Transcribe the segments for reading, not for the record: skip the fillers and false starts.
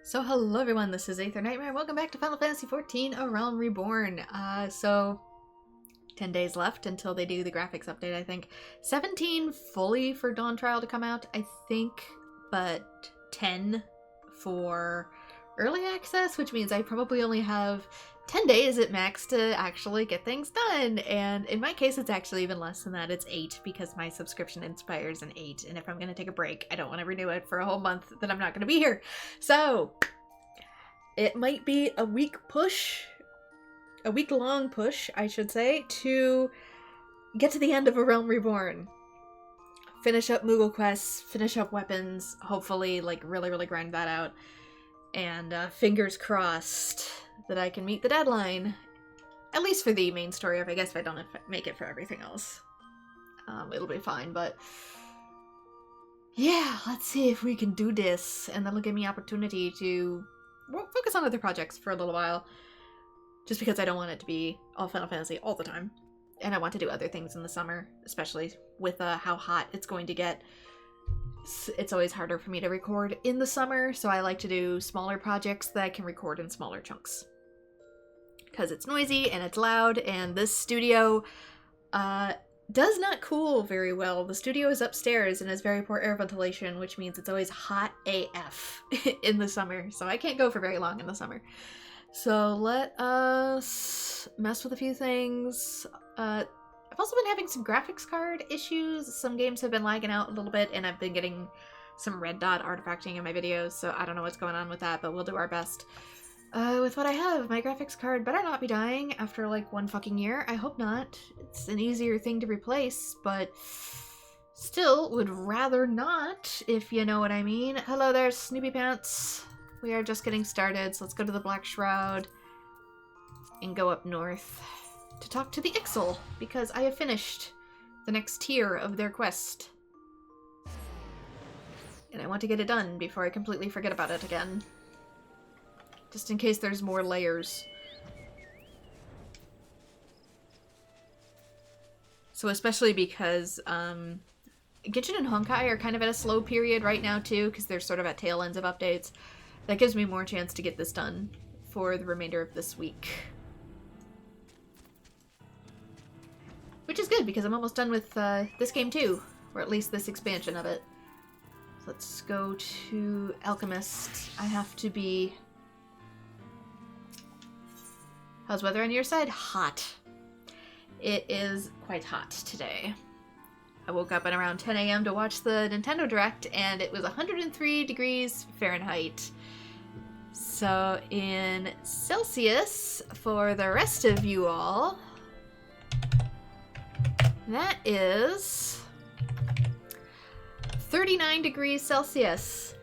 So hello everyone, this is AetherNightmare. Welcome back to Final Fantasy XIV, A Realm Reborn. 10 days left until they do the graphics update, I think. 17 fully for Dawn Trial to come out, I think, but 10 for early access, which means I probably only have 10 days at max to actually get things done. And in my case, it's actually even less than that. It's 8 because my subscription expires in 8. And if I'm going to take a break, I don't want to renew it for a whole month that I'm not going to be here. So it might be a week-long push, I should say, to get to the end of A Realm Reborn. Finish up Moogle quests, finish up weapons, hopefully, like, really grind that out. And fingers crossed that I can meet the deadline. At least for the main story arc. I guess if I don't make it for everything else, it'll be fine, but yeah, let's see if we can do this, and that'll give me opportunity to focus on other projects for a little while, just because I don't want it to be all Final Fantasy all the time, and I want to do other things in the summer, especially with how hot it's going to get. It's always harder for me to record in the summer, so I like to do smaller projects that I can record in smaller chunks. Because it's noisy and it's loud, and this studio does not cool very well. The studio is upstairs and has very poor air ventilation, which means it's always hot AF in the summer, so I can't go for very long in the summer. So let us mess with a few things. I've also been having some graphics card issues. Some games have been lagging out a little bit, and I've been getting some red dot artifacting in my videos, so I don't know what's going on with that, but we'll do our best. With what I have, my graphics card better not be dying after like one fucking year. I hope not. It's an easier thing to replace, but still would rather not, if you know what I mean. Hello there, Snoopy Pants. We are just getting started, so let's go to the Black Shroud and go up north to talk to the Ixal, because I have finished the next tier of their quest. And I want to get it done before I completely forget about it again. Just in case there's more layers. So especially because Genshin and Honkai are kind of at a slow period right now too, because they're sort of at tail ends of updates. That gives me more chance to get this done for the remainder of this week. Which is good, because I'm almost done with this game too, or at least this expansion of it. So let's go to Alchemist. I have to be... How's weather on your side? Hot. It is quite hot today. I woke up at around 10 a.m. to watch the Nintendo Direct, and it was 103 degrees Fahrenheit. So in Celsius, for the rest of you all, that is 39 degrees Celsius.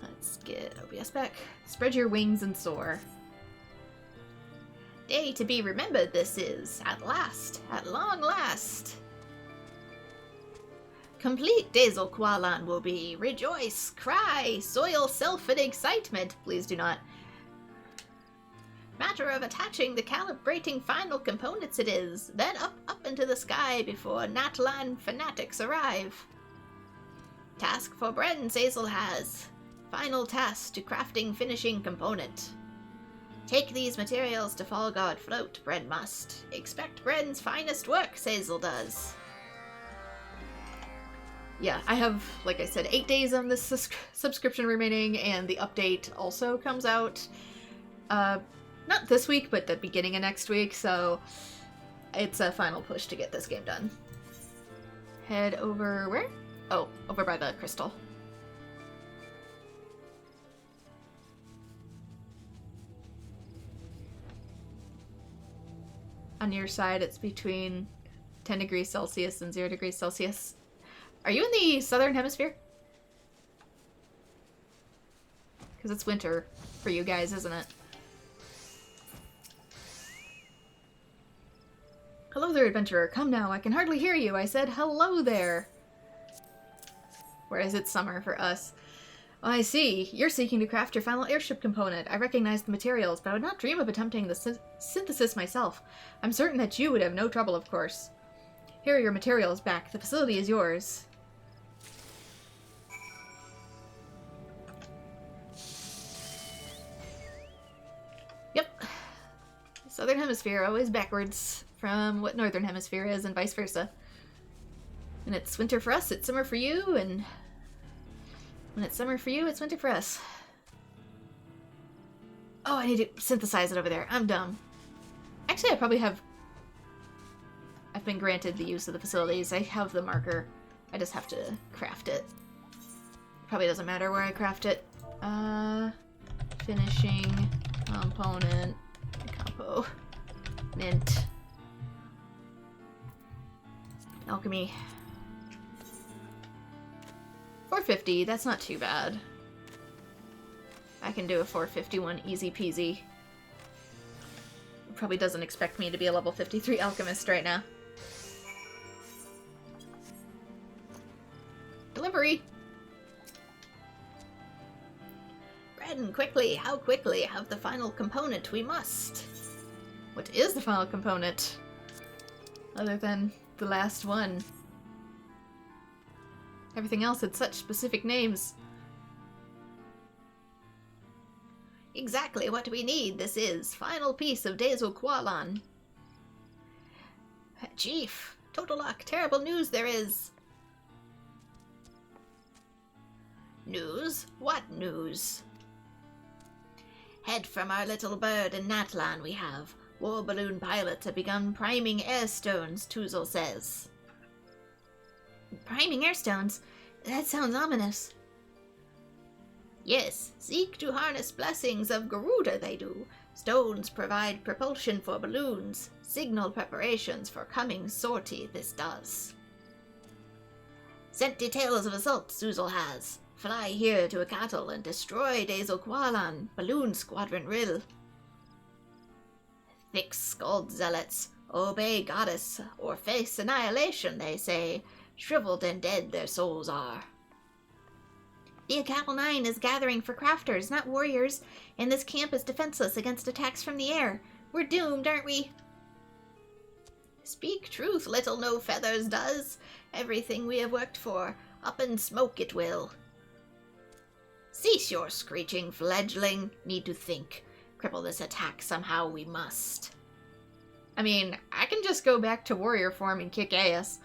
Let's get OBS back. Spread your wings and soar. Day to be remembered this is, at last, at long last. Complete Dazel Kualan will be. Rejoice, cry, soil self in excitement. Please do not. Matter of attaching the calibrating final components it is, then up into the sky before Natlan fanatics arrive. Task for Bren Zazel has. Final task to crafting finishing component. Take these materials to Fall God Float, Bren must. Expect Bren's finest work, Zazel does. Yeah, I have, like I said, 8 days on this subscription remaining, and the update also comes out, not this week, but the beginning of next week, so it's a final push to get this game done. Head over where? Oh, over by the crystal. On your side, it's between 10 degrees Celsius and 0 degrees Celsius. Are you in the southern hemisphere? Because it's winter for you guys, isn't it? Hello there, adventurer. Come now, I can hardly hear you. I said hello there. Whereas it's summer for us. Oh, I see. You're seeking to craft your final airship component. I recognize the materials, but I would not dream of attempting the synthesis myself. I'm certain that you would have no trouble, of course. Here are your materials back. The facility is yours. Southern Hemisphere, always backwards from what Northern Hemisphere is, and vice versa. When it's winter for us, it's summer for you, and when it's summer for you, it's winter for us. Oh, I need to synthesize it over there. I'm dumb. Actually, I probably have... I've been granted the use of the facilities. I have the marker. I just have to craft it. Probably doesn't matter where I craft it. Finishing component, compo, mint, alchemy. 450, that's not too bad. I can do a 451 easy peasy. It probably doesn't expect me to be a level 53 alchemist right now. Delivery! Bren, quickly, how quickly have the final component we must? What is the final component? Other than the last one. Everything else had such specific names. Exactly what we need, this is. Final piece of Dazel Qualan. Chief, total luck, terrible news there is. News? What news? Head from our little bird in Natlan we have. War balloon pilots have begun priming airstones, Tuzel says. Priming airstones? That sounds ominous. Yes, seek to harness blessings of Garuda they do. Stones provide propulsion for balloons. Signal preparations for coming sortie this does. Sent details of assault Suzel has. Fly here to a cattle and destroy Dazel Qualan, Balloon Squadron Rill. Thick-skulled zealots, obey goddess, or face annihilation, they say. Shriveled and dead their souls are. The Cattle 9 is gathering for crafters, not warriors, and this camp is defenseless against attacks from the air. We're doomed, aren't we? Speak truth, little no feathers does. Everything we have worked for, up in smoke it will. Cease your screeching, fledgling. Need to think. Cripple this attack somehow we must. I mean, I can just go back to warrior form and kick ass.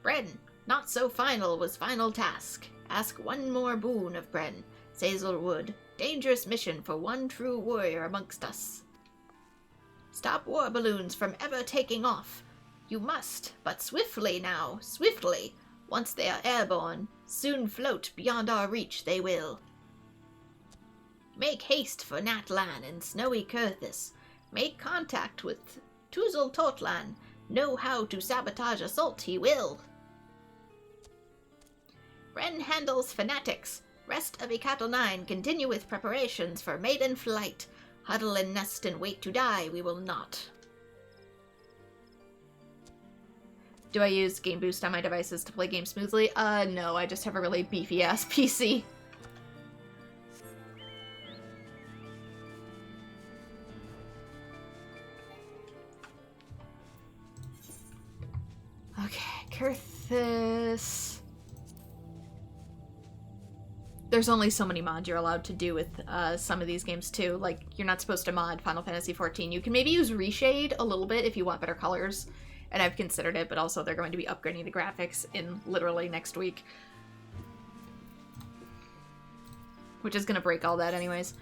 Bren, not so final was final task. Ask one more boon of Bren. Zazel Wood, dangerous mission for one true warrior amongst us. Stop war balloons from ever taking off. You must, but swiftly now, swiftly. Once they are airborne, soon float beyond our reach they will. Make haste for Natlan and snowy Kurthis. Make contact with Tuzel Totlan. Know how to sabotage assault he will. Bren handles fanatics. Rest of Ikato 9 continue with preparations for maiden flight. Huddle and nest and wait to die we will not. Do I use Game Boost on my devices to play games smoothly? No, I just have a really beefy-ass PC. Okay, Kurthis. There's only so many mods you're allowed to do with some of these games too. Like, you're not supposed to mod Final Fantasy XIV. You can maybe use Reshade a little bit if you want better colors. And I've considered it, but also they're going to be upgrading the graphics in literally next week. Which is going to break all that anyways.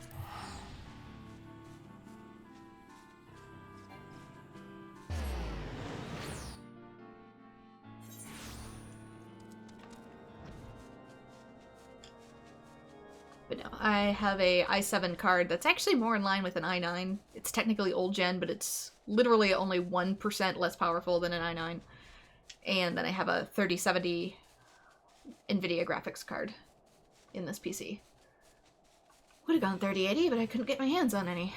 But no, I have a i7 card that's actually more in line with an i9. It's technically old gen, but it's literally only 1% less powerful than an i9. And then I have a 3070 NVIDIA graphics card in this PC. Would have gone 3080, but I couldn't get my hands on any.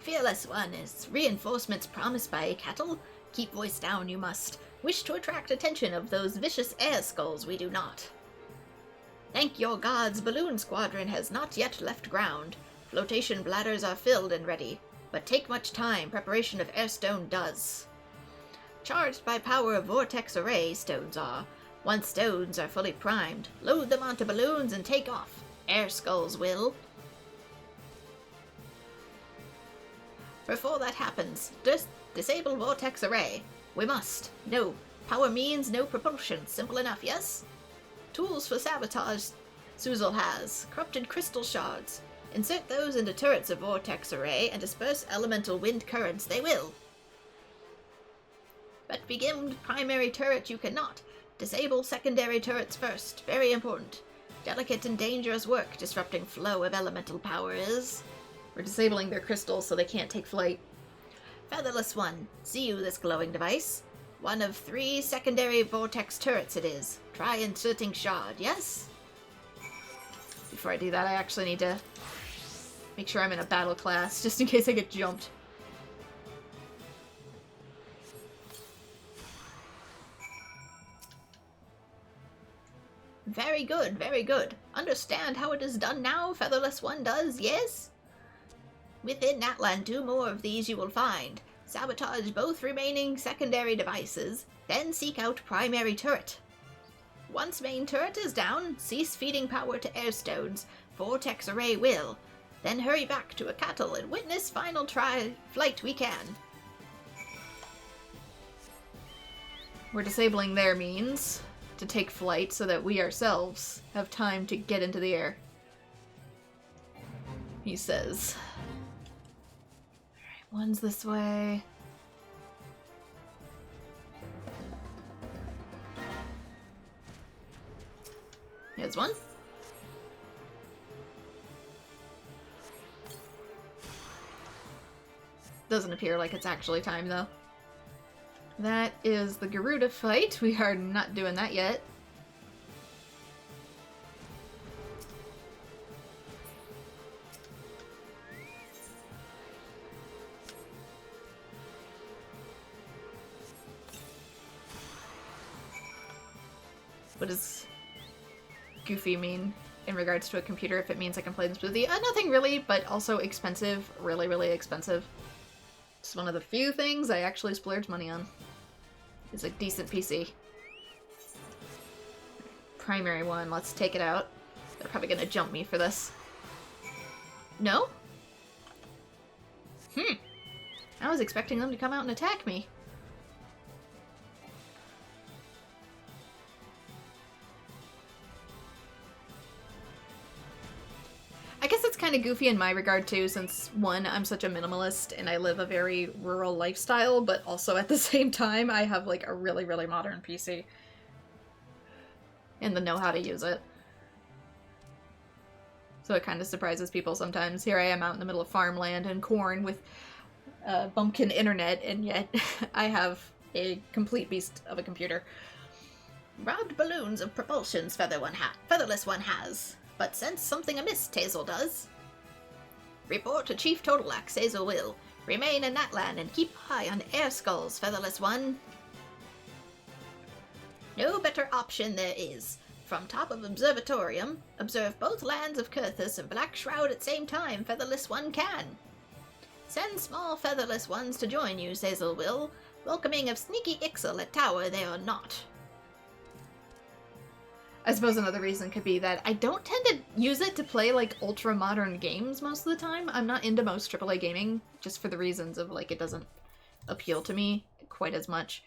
Fearless one is reinforcements promised by cattle. Keep voice down you must. Wish to attract attention of those vicious air skulls we do not. Thank your gods, Balloon Squadron has not yet left ground. Flotation bladders are filled and ready, but take much time, preparation of airstone does. Charged by power of vortex array, stones are. Once stones are fully primed, load them onto balloons and take off. Air skulls will. Before that happens, disable vortex array. We must. No. Power means no propulsion. Simple enough, yes? Tools for sabotage Suzel has. Corrupted crystal shards. Insert those into turrets of vortex array and disperse elemental wind currents. They will. But begin with primary turret you cannot. Disable secondary turrets first. Very important. Delicate and dangerous work disrupting flow of elemental power is. We're disabling their crystals so they can't take flight. Featherless one, see you this glowing device. One of 3 secondary vortex turrets it is. Try inserting shard, yes? Before I do that, I actually need to make sure I'm in a battle class, just in case I get jumped. Very good, very good. Understand how it is done now, Featherless one does, yes? Within Natlan, 2 more of these you will find. Sabotage both remaining secondary devices, then seek out primary turret. Once main turret is down, cease feeding power to airstones. Vortex array will. Then hurry back to a cattle and witness final flight we can. We're disabling their means to take flight so that we ourselves have time to get into the air. He says. Alright, one's this way. Here's one. Doesn't appear like it's actually time, though. That is the Garuda fight. We are not doing that yet. What does goofy mean in regards to a computer if it means I can play this with you? Nothing really, but also expensive. Really, really expensive. It's one of the few things I actually splurge money on. It's a decent PC. Primary one, let's take it out. They're probably gonna jump me for this. No? I was expecting them to come out and attack me. I guess it's kind of goofy in my regard too, since one, I'm such a minimalist and I live a very rural lifestyle, but also at the same time I have like a really, really modern PC. And the know how to use it. So it kind of surprises people sometimes. Here I am out in the middle of farmland and corn with bumpkin internet, and yet I have a complete beast of a computer. Robbed balloons of propulsions Featherless one has. But sense something amiss, Tazel does. Report to Chief Totalac, Tazel will. Remain in Natlan and keep high on air skulls, Featherless one. No better option there is. From top of Observatorium, observe both lands of Kurthus and Black Shroud at same time, Featherless one can. Send small Featherless ones to join you, Tazel will. Welcoming of sneaky Ixel at tower they are not. I suppose another reason could be that I don't tend to use it to play, like, ultra-modern games most of the time. I'm not into most AAA gaming, just for the reasons of, like, it doesn't appeal to me quite as much.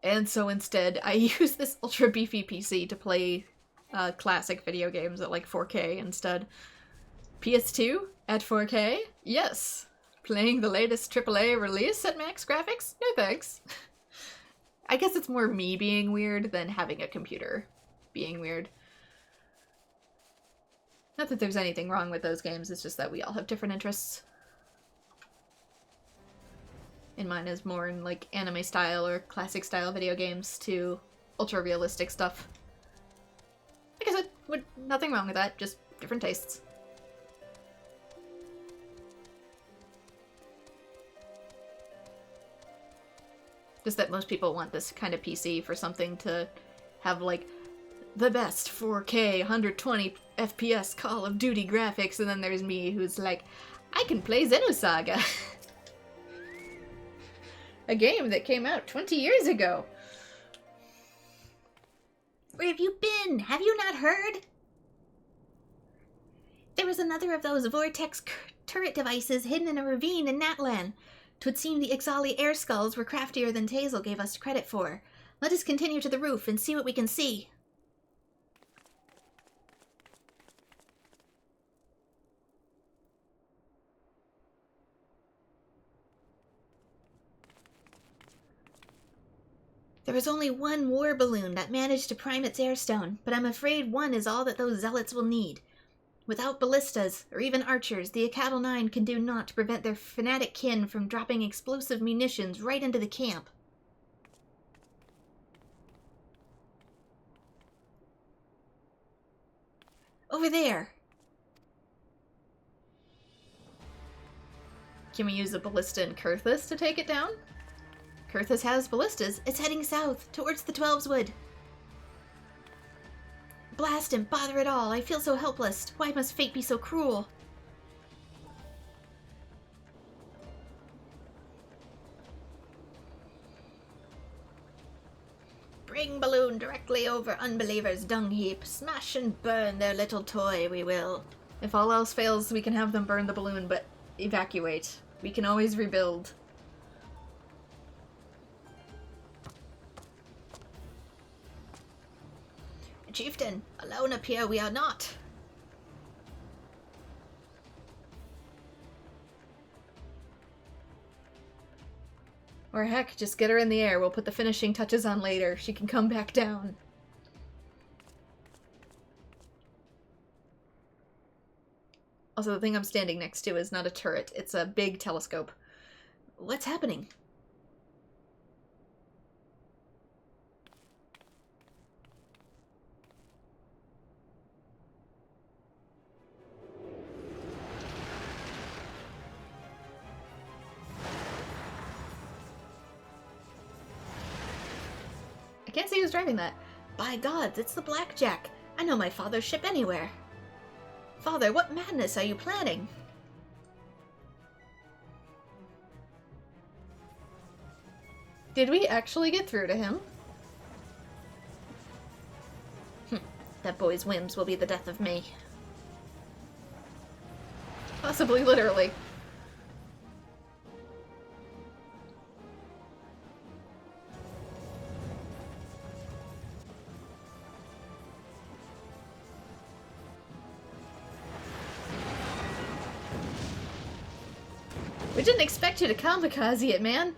And so instead, I use this ultra-beefy PC to play classic video games at, like, 4K instead. PS2 at 4K? Yes. Playing the latest AAA release at max graphics? No thanks. I guess it's more me being weird than having a computer being weird. Not that there's anything wrong with those games, it's just that we all have different interests. And mine is more in, like, anime style or classic style video games to ultra-realistic stuff. Like I said, nothing wrong with that, just different tastes. Just that most people want this kind of PC for something to have, like, the best 4K, 120 FPS Call of Duty graphics, and then there's me who's like, I can play Xenosaga. A game that came out 20 years ago. Where have you been? Have you not heard? There was another of those vortex turret devices hidden in a ravine in Natlan. 'Twould seem the Ixali air skulls were craftier than Tazel gave us credit for. Let us continue to the roof and see what we can see. There was only one war balloon that managed to prime its airstone, but I'm afraid one is all that those zealots will need. Without ballistas, or even archers, the Acadal 9 can do naught to prevent their fanatic kin from dropping explosive munitions right into the camp. Over there! Can we use a ballista in Kurthus to take it down? Kurthus has ballistas. It's heading south, towards the Twelveswood. Blast him, bother it all. I feel so helpless. Why must fate be so cruel? Bring balloon directly over unbelievers' dung heap. Smash and burn their little toy, we will. If all else fails, we can have them burn the balloon, but evacuate. We can always rebuild. Chieftain, alone up here we are not. Or heck, just get her in the air. We'll put the finishing touches on later. She can come back down. Also, the thing I'm standing next to is not a turret. It's a big telescope. What's happening? I can't see who's driving that. By gods, it's the Blackjack. I know my father's ship anywhere. Father, what madness are you planning? Did we actually get through to him? That boy's whims will be the death of me. Possibly literally. We didn't expect you to kamikaze it, man.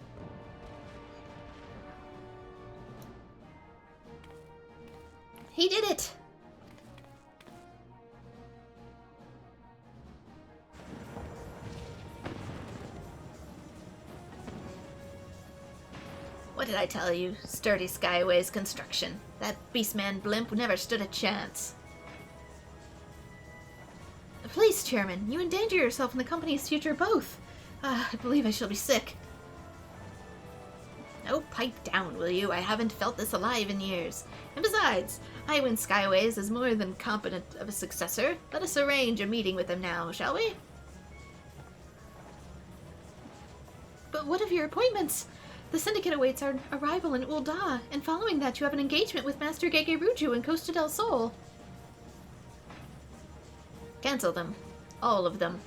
He did it! What did I tell you? Sturdy Skyways construction. That beastman blimp never stood a chance. Please, Chairman, you endanger yourself and the company's future both. I believe I shall be sick. Oh, pipe down, will you? I haven't felt this alive in years. And besides, Iwin Skyways is more than competent of a successor. Let us arrange a meeting with him now, shall we? But what of your appointments? The Syndicate awaits our arrival in Ul'dah, and following that you have an engagement with Master Gege Ruju in Costa del Sol. Cancel them. All of them.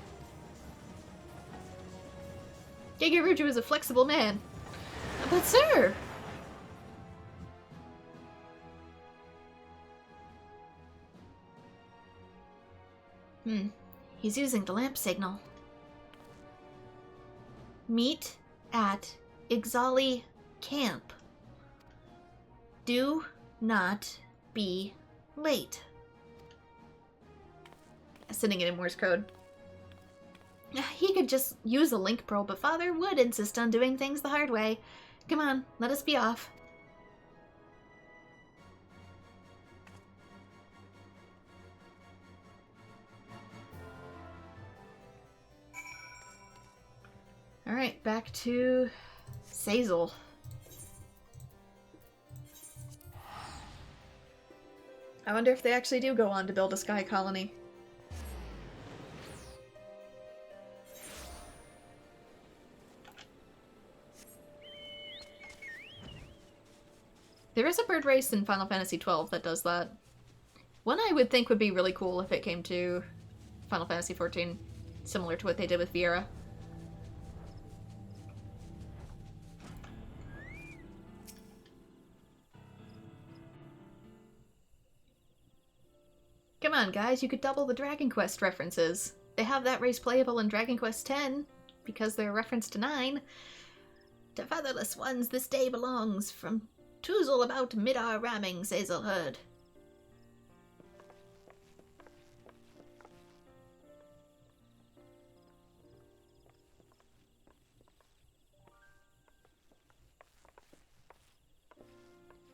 Gege Ruju is a flexible man. But sir! He's using the lamp signal. Meet at Ixali Camp. Do not be late. Sending it in Morse code. He could just use a link pearl, but Father would insist on doing things the hard way. Come on, let us be off. Alright, back to Sazel. I wonder if they actually do go on to build a sky colony. There is a bird race in Final Fantasy XII that does that. One I would think would be really cool if it came to Final Fantasy XIV, similar to what they did with Viera. Come on, guys, you could double the Dragon Quest references. They have that race playable in Dragon Quest X, because they're a reference to 9. To fatherless ones this day belongs, from Toozle about mid-hour ramming, Zazel heard.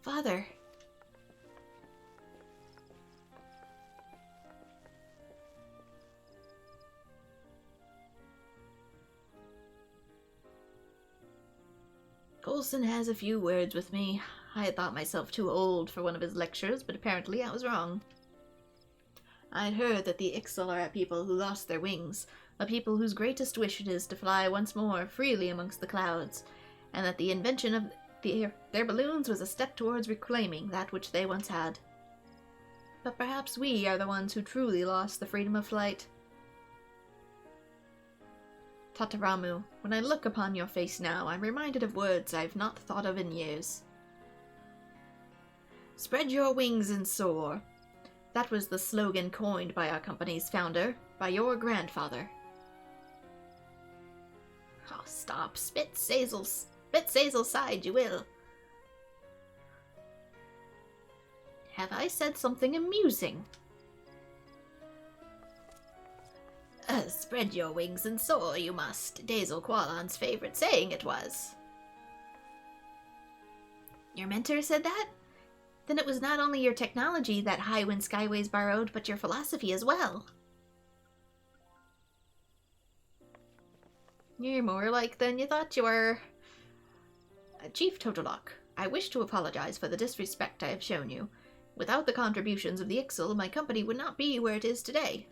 Father. Coulson has a few words with me. I had thought myself too old for one of his lectures, but apparently I was wrong. I'd heard that the Ixal are a people who lost their wings, a people whose greatest wish it is to fly once more freely amongst the clouds, and that the invention of their balloons was a step towards reclaiming that which they once had. But perhaps we are the ones who truly lost the freedom of flight. Tataramu, when I look upon your face now, I'm reminded of words I've not thought of in years. Spread your wings and soar. That was the slogan coined by our company's founder, by your grandfather. Oh, stop. Spit Zazel's side, you will. Have I said something amusing? Spread your wings and soar, you must. Dazel Qualan's favorite saying it was. Your mentor said that? Then it was not only your technology that Highwind Skyways borrowed, but your philosophy as well. You're more like than you thought you were. Chief Totolok, I wish to apologize for the disrespect I have shown you. Without the contributions of the Ixal, my company would not be where it is today.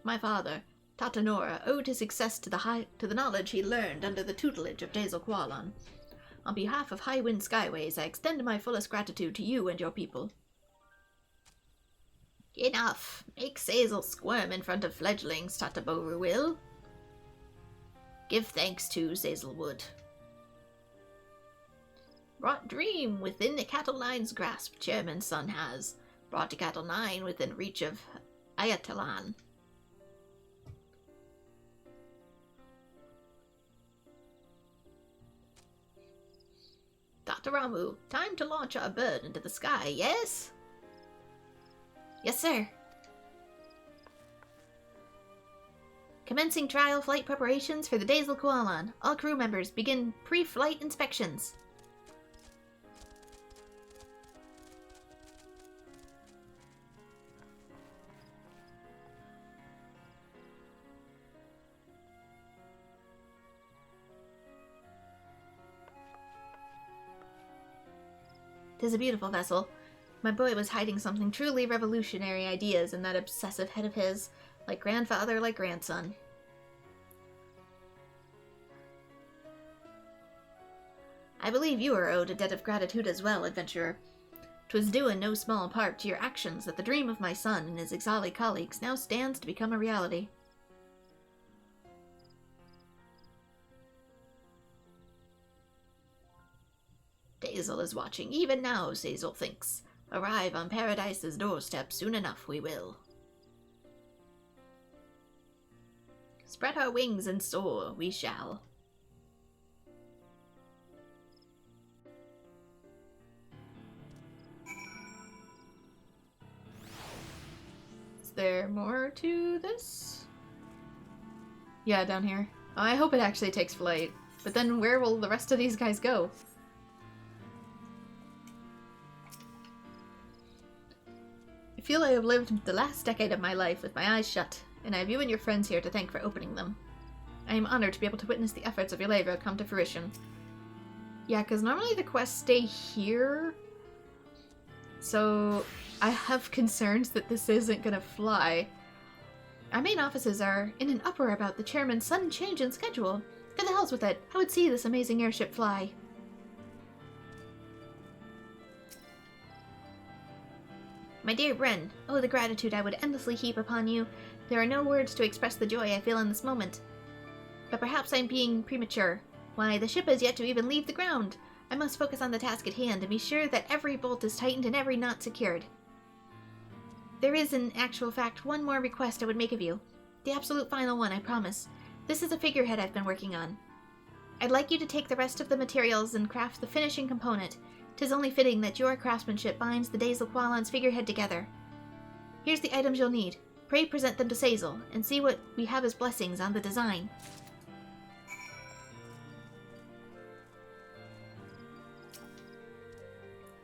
My father, Tatanora, owed his success to the knowledge he learned under the tutelage of Dazel Qualan. On behalf of Highwind Skyways, I extend my fullest gratitude to you and your people. Enough! Make Zazel squirm in front of fledglings, Tataboru will. Give thanks to Zazel would. Brought dream within the Cattle Nine's grasp, Chairman's son has. Brought to Cattle Nine within reach of Ayatalan. Tataramu, time to launch our bird into the sky, yes? Yes, sir. Commencing trial flight preparations for the Dazel Qualan. All crew members begin pre-flight inspections. Tis a beautiful vessel. My boy was hiding something truly revolutionary ideas in that obsessive head of his, like grandfather, like grandson. I believe you are owed a debt of gratitude as well, adventurer. 'Twas due in no small part to your actions that the dream of my son and his Ixali colleagues now stands to become a reality. Dazel is watching even now, Zazel thinks. Arrive on Paradise's doorstep soon enough we will. Spread our wings and soar, we shall. Is there more to this? Yeah, down here. Oh, I hope it actually takes flight. But then where will the rest of these guys go? I feel I have lived the last decade of my life with my eyes shut, and I have you and your friends here to thank for opening them. I am honored to be able to witness the efforts of your labor come to fruition. Yeah, because normally the quests stay here, so I have concerns that this isn't gonna fly. Our main offices are in an uproar about the chairman's sudden change in schedule. To the hells with it, I would see this amazing airship fly. My dear Bren, oh the gratitude I would endlessly heap upon you. There are no words to express the joy I feel in this moment. But perhaps I'm being premature. Why, the ship has yet to even leave the ground. I must focus on the task at hand and be sure that every bolt is tightened and every knot secured. There is, in actual fact, one more request I would make of you. The absolute final one, I promise. This is a figurehead I've been working on. I'd like you to take the rest of the materials and craft the finishing component. 'Tis only fitting that your craftsmanship binds the Dazel Qualan's figurehead together. Here's the items you'll need. Pray present them to Sazel, and see what we have as blessings on the design.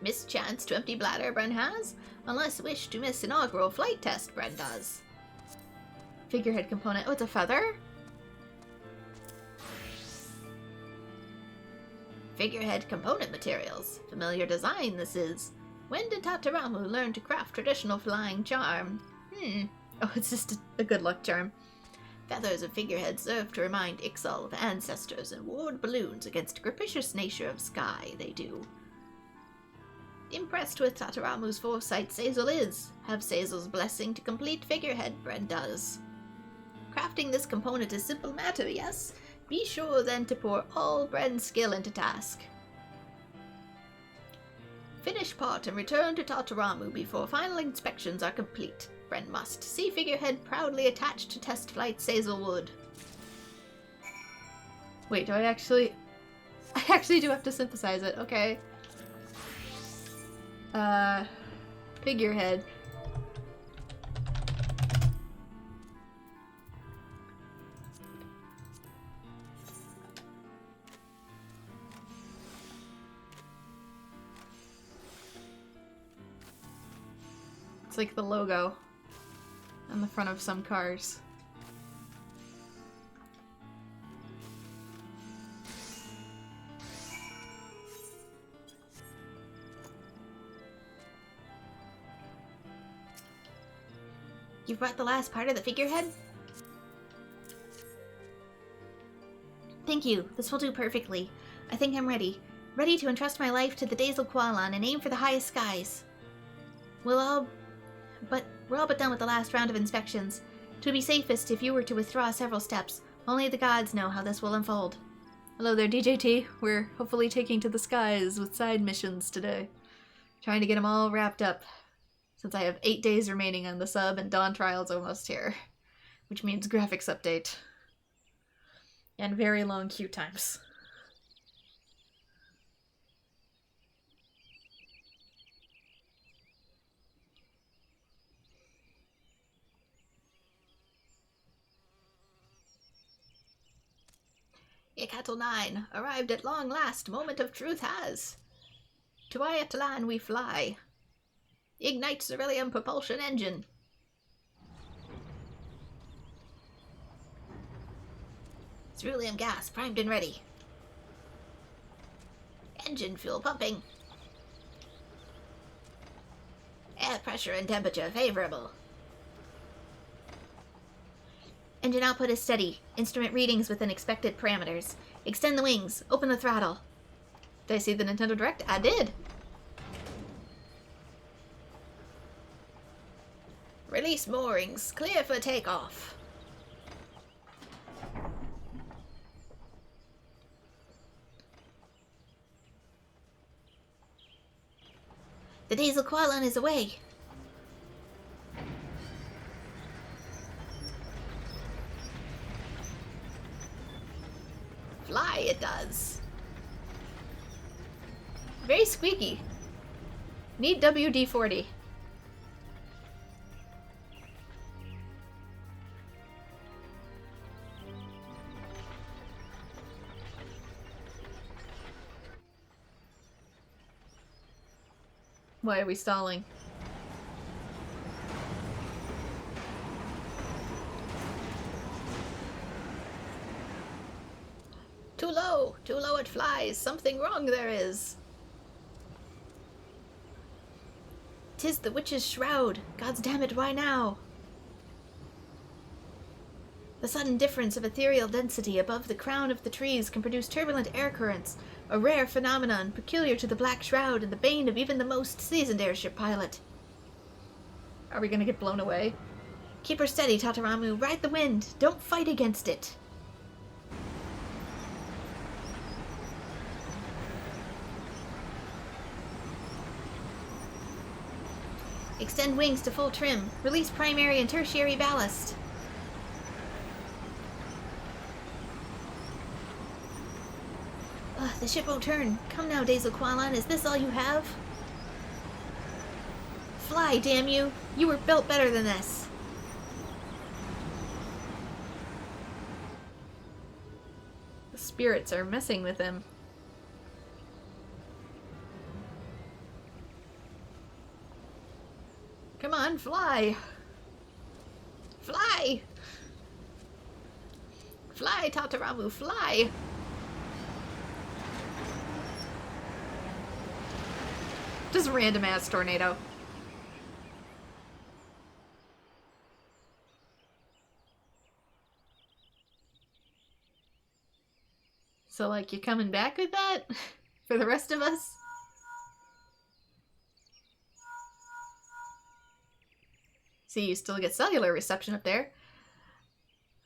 Mischance to empty bladder, Bren has. Unless wish to miss inaugural flight test, Bren does. Figurehead component. Oh, it's a feather? Figurehead component materials. Familiar design, this is. When did Tataramu learn to craft traditional flying charm? Oh, it's just a good luck charm. Feathers of figureheads serve to remind Ixal of ancestors and ward balloons against capricious nature of sky, they do. Impressed with Tataramu's foresight, Sazel is. Have Sazel's blessing to complete figurehead, Bren does. Crafting this component is simple matter, yes? Be sure then to pour all Bren's skill into task. Finish part and return to Tataramu before final inspections are complete. Bren must see figurehead proudly attached to test flight Sazel would. Wait, do I actually do have to synthesize it, okay. Figurehead. It's like the logo on the front of some cars. You brought the last part of the figurehead? Thank you. This will do perfectly. I think I'm ready. Ready to entrust my life to the Dazel Qualan and aim for the highest skies. We're all but done with the last round of inspections. 'Twould be safest if you were to withdraw several steps. Only the gods know how this will unfold. Hello there, DJT. We're hopefully taking to the skies with side missions today. Trying to get them all wrapped up. Since I have 8 days remaining on the sub and Dawn Trial's almost here. Which means graphics update. And very long queue times. Ikatel 9, arrived at long last, moment of truth has. To Ayatlan we fly. Ignite Cerulean propulsion engine. Cerulean gas primed and ready. Engine fuel pumping. Air pressure and temperature favorable. Engine output is steady. Instrument readings within expected parameters. Extend the wings. Open the throttle. Did I see the Nintendo Direct? I did! Release moorings. Clear for takeoff. The Dazel Qualan is away. Fly, it does. Very squeaky. Need WD-40. Why are we stalling? Too low it flies, something wrong there is. 'Tis the witch's shroud, gods damn it, why now? The sudden difference of ethereal density above the crown of the trees can produce turbulent air currents, a rare phenomenon peculiar to the Black Shroud and the bane of even the most seasoned airship pilot. Are we gonna get blown away? Keep her steady, Tataramu. Ride the wind. Don't fight against it. Extend wings to full trim. Release primary and tertiary ballast. Ugh, the ship won't turn. Come now, Dazel Qualan. Is this all you have? Fly, damn you! You were built better than this. The spirits are messing with him. Come on, fly! Fly! Fly, Tataramu, fly! Just random ass tornado. So, like, you coming back with that? For the rest of us? See, you still get cellular reception up there.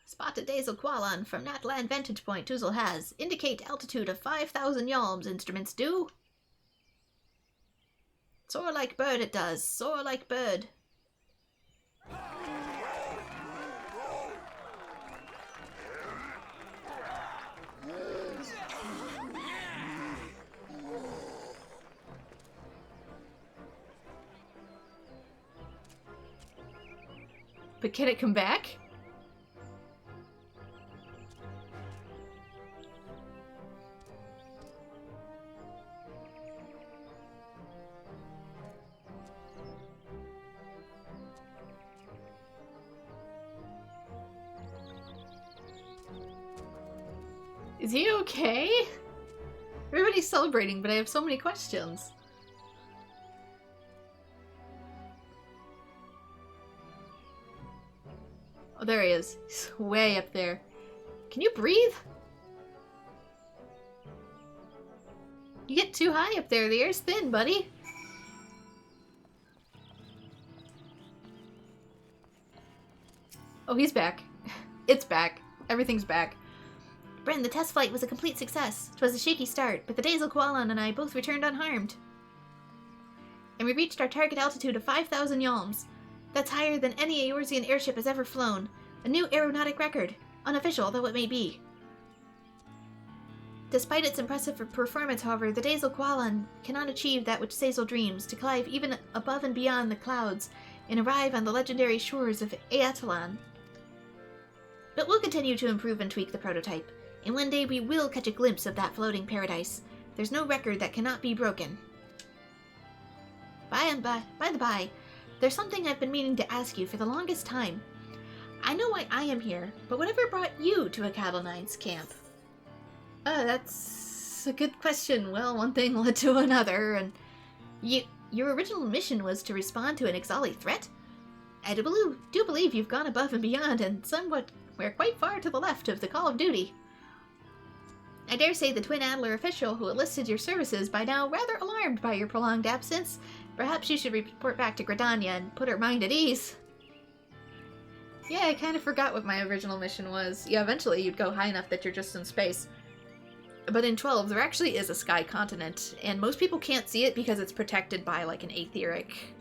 Spotted Dazel Qualan from Natlan vantage point Tuzel has. Indicate altitude of 5,000 yalms, instruments do. Soar like bird it does. Soar like bird. But can it come back? Is he okay? Everybody's celebrating, but I have so many questions. Oh, there he is. He's way up there. Can you breathe? You get too high up there. The air's thin, buddy. Oh, he's back. It's back. Everything's back. Bren, the test flight was a complete success. 'Twas a shaky start, but the Dazel Qualan and I both returned unharmed. And we reached our target altitude of 5,000 yalms. That's higher than any Eorzean airship has ever flown. A new aeronautic record, unofficial though it may be. Despite its impressive performance, however, the Dazel Qualan cannot achieve that which Sazel dreams, to climb even above and beyond the clouds and arrive on the legendary shores of Aetlan. But we'll continue to improve and tweak the prototype, and one day we will catch a glimpse of that floating paradise. There's no record that cannot be broken. By the by, there's something I've been meaning to ask you for the longest time. I know why I am here, but whatever brought you to a Cattle Knights camp? That's a good question. Well, one thing led to another, and your original mission was to respond to an Ixali threat? I do believe you've gone above and beyond, and we're quite far to the left of the call of duty. I dare say the Twin Adler official who enlisted your services by now rather alarmed by your prolonged absence. Perhaps you should report back to Gridania and put her mind at ease. Yeah, I kind of forgot what my original mission was. Yeah, eventually you'd go high enough that you're just in space. But in 12, there actually is a sky continent, and most people can't see it because it's protected by, like, an etheric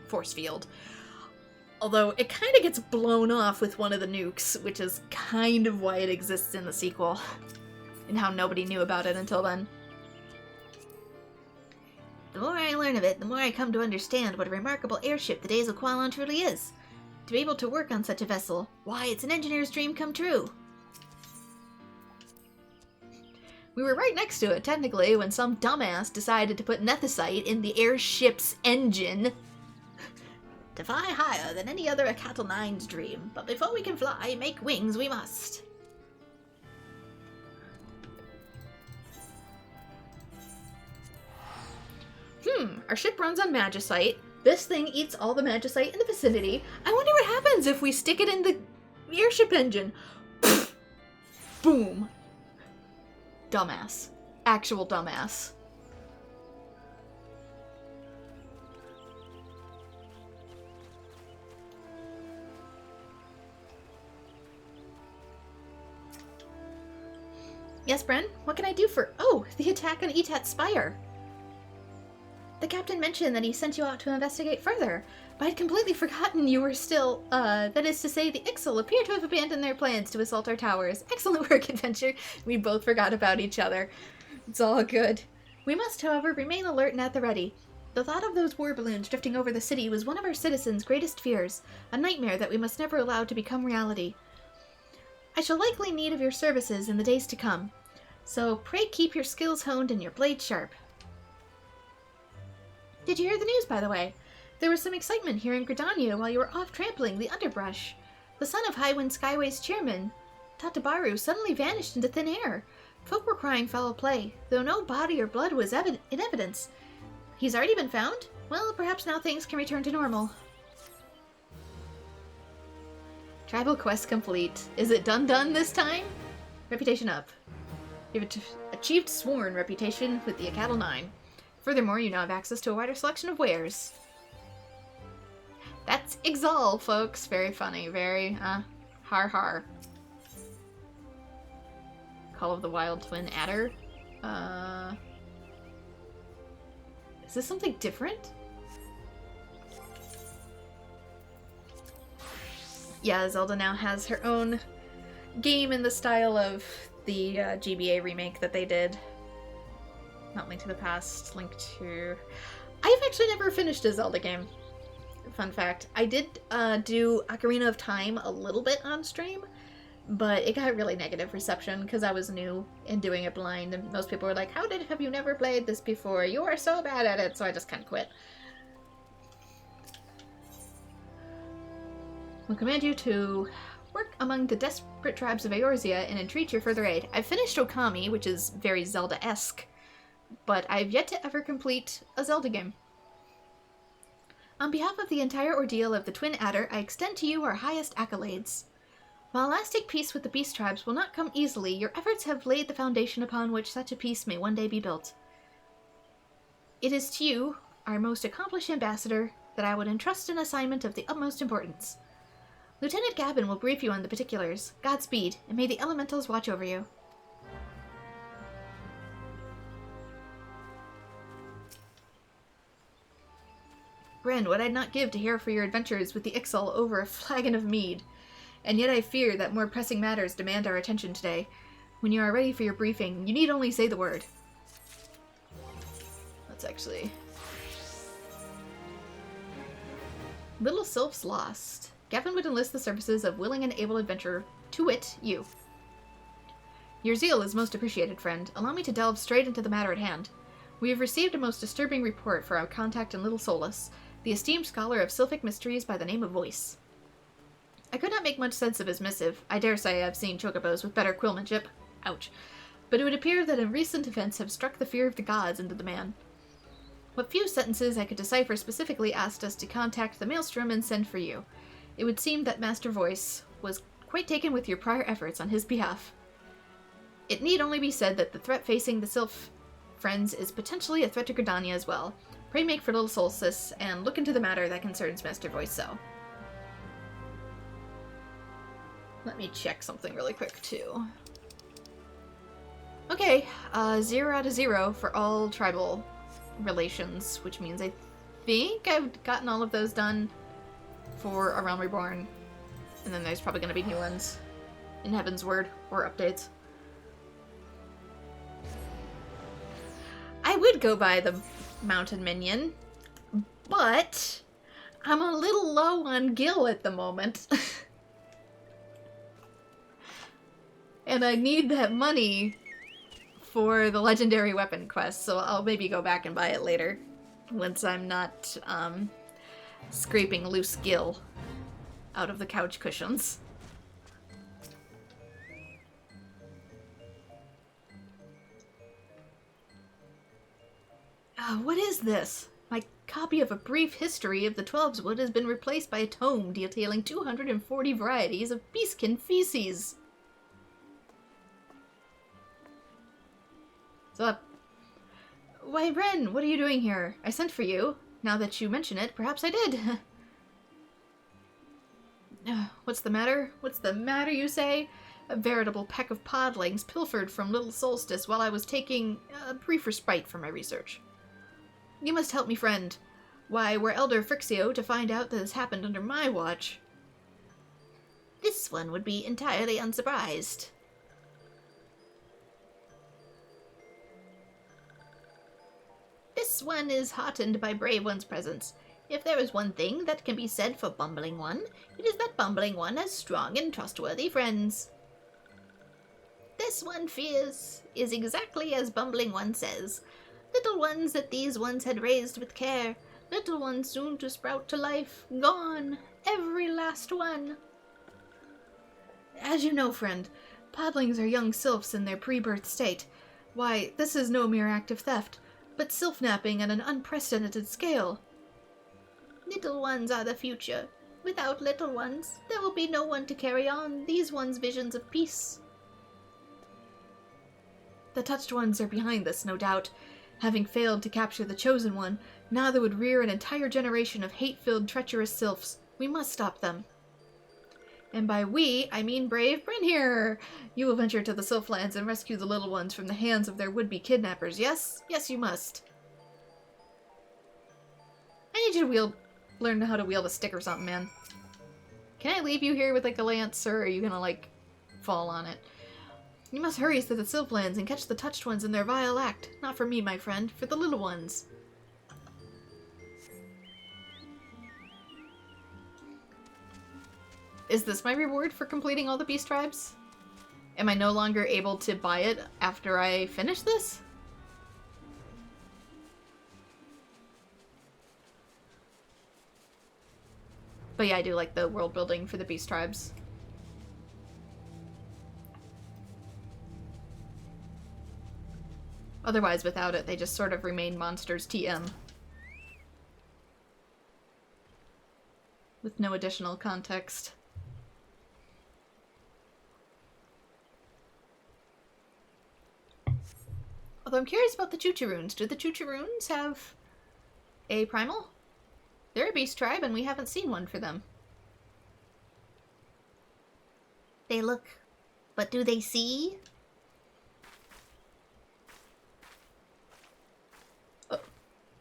force field. Although, it kind of gets blown off with one of the nukes, which is kind of why it exists in the sequel. And how nobody knew about it until then. The more I learn of it, the more I come to understand what a remarkable airship the Dazel Qualan truly is. To be able to work on such a vessel, why, it's an engineer's dream come true. We were right next to it, technically, when some dumbass decided to put nethicite in the airship's engine. To fly higher than any other Cattle Nine's dream, but before we can fly, make wings we must. Our ship runs on magicite. This thing eats all the magicite in the vicinity. I wonder what happens if we stick it in the airship engine. Pfft. Boom. Dumbass. Actual dumbass. . Yes, Bren? What can I do for— Oh, the attack on Etat's spire! The captain mentioned that he sent you out to investigate further, but I'd completely forgotten you were still— that is to say, the Ixal appear to have abandoned their plans to assault our towers. Excellent work, Adventure! We both forgot about each other. It's all good. We must, however, remain alert and at the ready. The thought of those war balloons drifting over the city was one of our citizens' greatest fears, a nightmare that we must never allow to become reality. I shall likely need of your services in the days to come, so pray keep your skills honed and your blade sharp. Did you hear the news, by the way? There was some excitement here in Gridania while you were off trampling the underbrush. The son of Highwind Skyway's chairman, Tatabaru, suddenly vanished into thin air. Folk were crying foul play, though no body or blood was in evidence. He's already been found? Well, perhaps now things can return to normal. Tribal quest complete. Is it done this time? Reputation up. You've achieved sworn reputation with the Acadal 9. Furthermore, you now have access to a wider selection of wares. That's Ixal, folks. Very funny. Very, har har. Call of the Wild Twin Adder. Is this something different? Yeah, Zelda now has her own game in the style of the GBA remake that they did. Not Link to the Past, Link to... I've actually never finished a Zelda game. Fun fact. I did do Ocarina of Time a little bit on stream, but it got really negative reception because I was new and doing it blind, and most people were like, have you never played this before? You are so bad at it, so I just kind of quit. We'll command you to work among the desperate tribes of Eorzea and entreat your further aid. I've finished Okami, which is very Zelda-esque, but I've yet to ever complete a Zelda game. On behalf of the entire ordeal of the Twin Adder, I extend to you our highest accolades. While lasting peace with the beast tribes will not come easily, your efforts have laid the foundation upon which such a peace may one day be built. It is to you, our most accomplished ambassador, that I would entrust an assignment of the utmost importance. Lieutenant Gavin will brief you on the particulars. Godspeed, and may the elementals watch over you. Bren, what I'd not give to hear for your adventures with the Ixal over a flagon of mead. And yet I fear that more pressing matters demand our attention today. When you are ready for your briefing, you need only say the word. Let's actually... Little Sylphs Lost. Gavin would enlist the services of willing and able adventurer, to wit, you. Your zeal is most appreciated, friend. Allow me to delve straight into the matter at hand. We have received a most disturbing report for our contact in Little Solus, the esteemed scholar of Sylphic mysteries by the name of Voice. I could not make much sense of his missive. I dare say I've seen chocobos with better quillmanship. Ouch. But it would appear that recent events have struck the fear of the gods into the man. What few sentences I could decipher specifically asked us to contact the Maelstrom and send for you. It would seem that Master Voice was quite taken with your prior efforts on his behalf. It need only be said that the threat facing the Sylph friends is potentially a threat to Gridania as well. Pray make for Little Solstice, and look into the matter that concerns Master Voice so. Let me check something really quick, too. Okay, 0 out of 0 for all tribal relations, which means I think I've gotten all of those done for A Realm Reborn. And then there's probably going to be new ones in Heaven's Word or updates. I would go by the Mountain Minion, but I'm a little low on gil at the moment. And I need that money for the Legendary Weapon quest, so I'll maybe go back and buy it later, once I'm not, scraping loose gil out of the couch cushions. What is this? My copy of A Brief History of the Twelveswood has been replaced by a tome detailing 240 varieties of beastkin feces. What's up? Why, Bren, what are you doing here? I sent for you. Now that you mention it, perhaps I did. What's the matter? What's the matter, you say? A veritable peck of podlings pilfered from Little Solstice while I was taking a brief respite from my research. You must help me, friend. Why, were Elder Frixio to find out that this happened under my watch, this one would be entirely unsurprised. This one is heartened by Brave One's presence. If there is one thing that can be said for Bumbling One, it is that Bumbling One has strong and trustworthy friends. This one fears is exactly as Bumbling One says. Little ones that these ones had raised with care, little ones soon to sprout to life, gone, every last one. As you know, friend, podlings are young sylphs in their pre-birth state. Why, this is no mere act of theft, but sylph-napping at an unprecedented scale. Little ones are the future. Without little ones, there will be no one to carry on these ones' visions of peace. The Touched Ones are behind this, no doubt. Having failed to capture the Chosen One, now they would rear an entire generation of hate-filled, treacherous sylphs. We must stop them. And by we, I mean brave Bryn here. You will venture to the Sylphlands and rescue the little ones from the hands of their would-be kidnappers, yes? Yes, you must. I need you to learn how to wield a stick or something, man. Can I leave you here with, like, a lance, or are you gonna, like, fall on it? You must hurry to the Sylphlands and catch the Touched Ones in their vile act. Not for me, my friend, for the little ones. Is this my reward for completing all the Beast Tribes? Am I no longer able to buy it after I finish this? But yeah, I do like the world building for the Beast Tribes. Otherwise, without it, they just sort of remain monsters TM. With no additional context. Although I'm curious about the Choo-Choo-Roons. Do the Choo-Choo-Roons have a primal? They're a beast tribe, and we haven't seen one for them. They look, but do they see?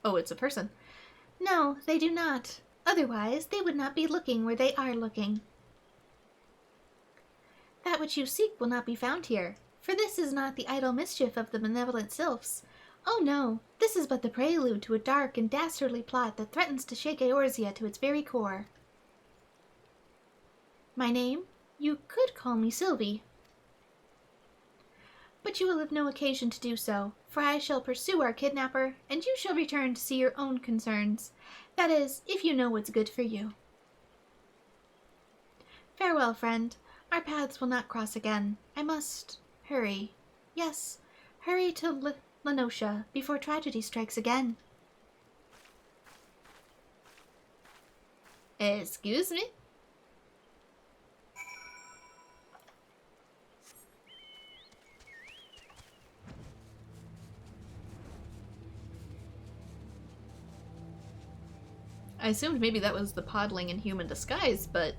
Oh, it's a person. No, they do not. Otherwise, they would not be looking where they are looking. That which you seek will not be found here, for this is not the idle mischief of the benevolent sylphs. Oh no, this is but the prelude to a dark and dastardly plot that threatens to shake Eorzea to its very core. My name? You could call me Sylvie. But you will have no occasion to do so, for I shall pursue our kidnapper, and you shall return to see your own concerns. That is, if you know what's good for you. Farewell, friend. Our paths will not cross again. I must hurry. Yes, hurry to Lenosha before tragedy strikes again. Excuse me? I assumed maybe that was the podling in human disguise, but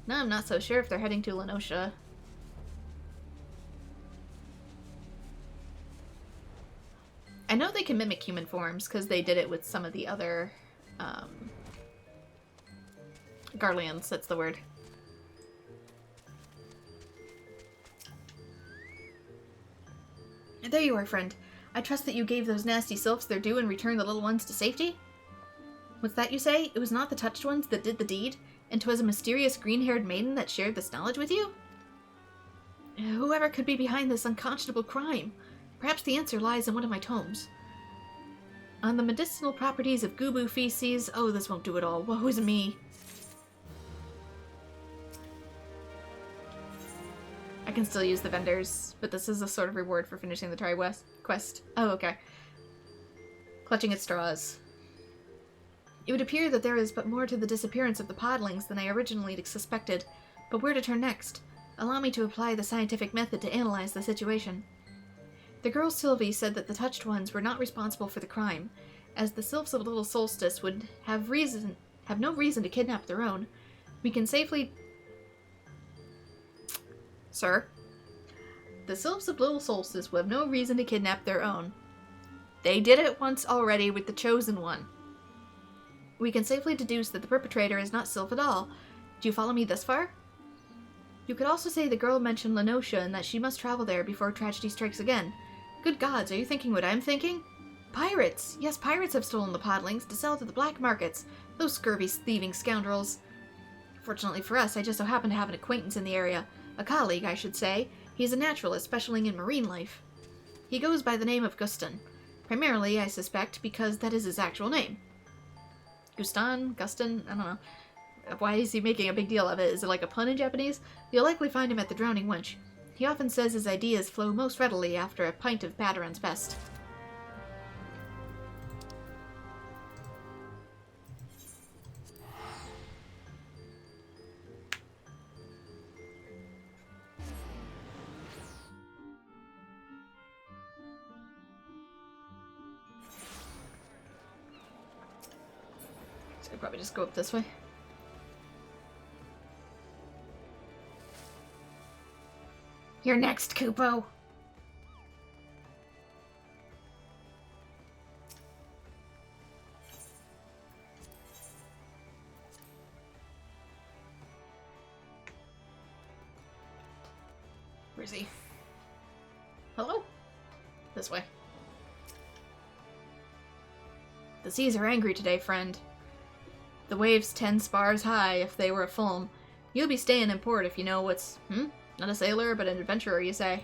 now I'm not so sure if they're heading to Lenosha. I know they can mimic human forms, because they did it with some of the other, Garlands, that's the word. There you are, friend. I trust that you gave those nasty sylphs their due and returned the little ones to safety? What's that you say? It was not the Touched Ones that did the deed, and 'twas a mysterious green-haired maiden that shared this knowledge with you? Whoever could be behind this unconscionable crime? Perhaps the answer lies in one of my tomes. On the medicinal properties of Gubu feces. Oh, this won't do it all. Woe is me. I can still use the vendors, but this is a sort of reward for finishing the Tri quest. Oh, okay. Clutching at straws. It would appear that there is but more to the disappearance of the podlings than I originally suspected, but where to turn next? Allow me to apply the scientific method to analyze the situation. The girl Sylvie said that the Touched Ones were not responsible for the crime, as the sylphs of Little Solstice would have no reason to kidnap their own. We can safely Sir, the Sylphs of Little Solstice will have no reason to kidnap their own. They did it once already with the Chosen One. We can safely deduce that the perpetrator is not Sylph at all. Do you follow me this far? You could also say the girl mentioned Lenosha and that she must travel there before tragedy strikes again. Good gods, are you thinking what I'm thinking? Pirates! Yes, pirates have stolen the podlings to sell to the black markets. Those scurvy, thieving scoundrels. Fortunately for us, I just so happen to have an acquaintance in the area. A colleague, I should say. He's a naturalist specializing in marine life. He goes by the name of Guston. Primarily, I suspect, because that is his actual name. Guston? I don't know. Why is he making a big deal of it? Is it like a pun in Japanese? You'll likely find him at the Drowning Wench. He often says his ideas flow most readily after a pint of Padaron's Best. So I'll probably just go up this way. You're next, Kupo. Where's he? Hello? This way. The seas are angry today, friend. The waves 10 spars high if they were a foam. You'll be staying in port if you know what's, Not a sailor, but an adventurer, you say.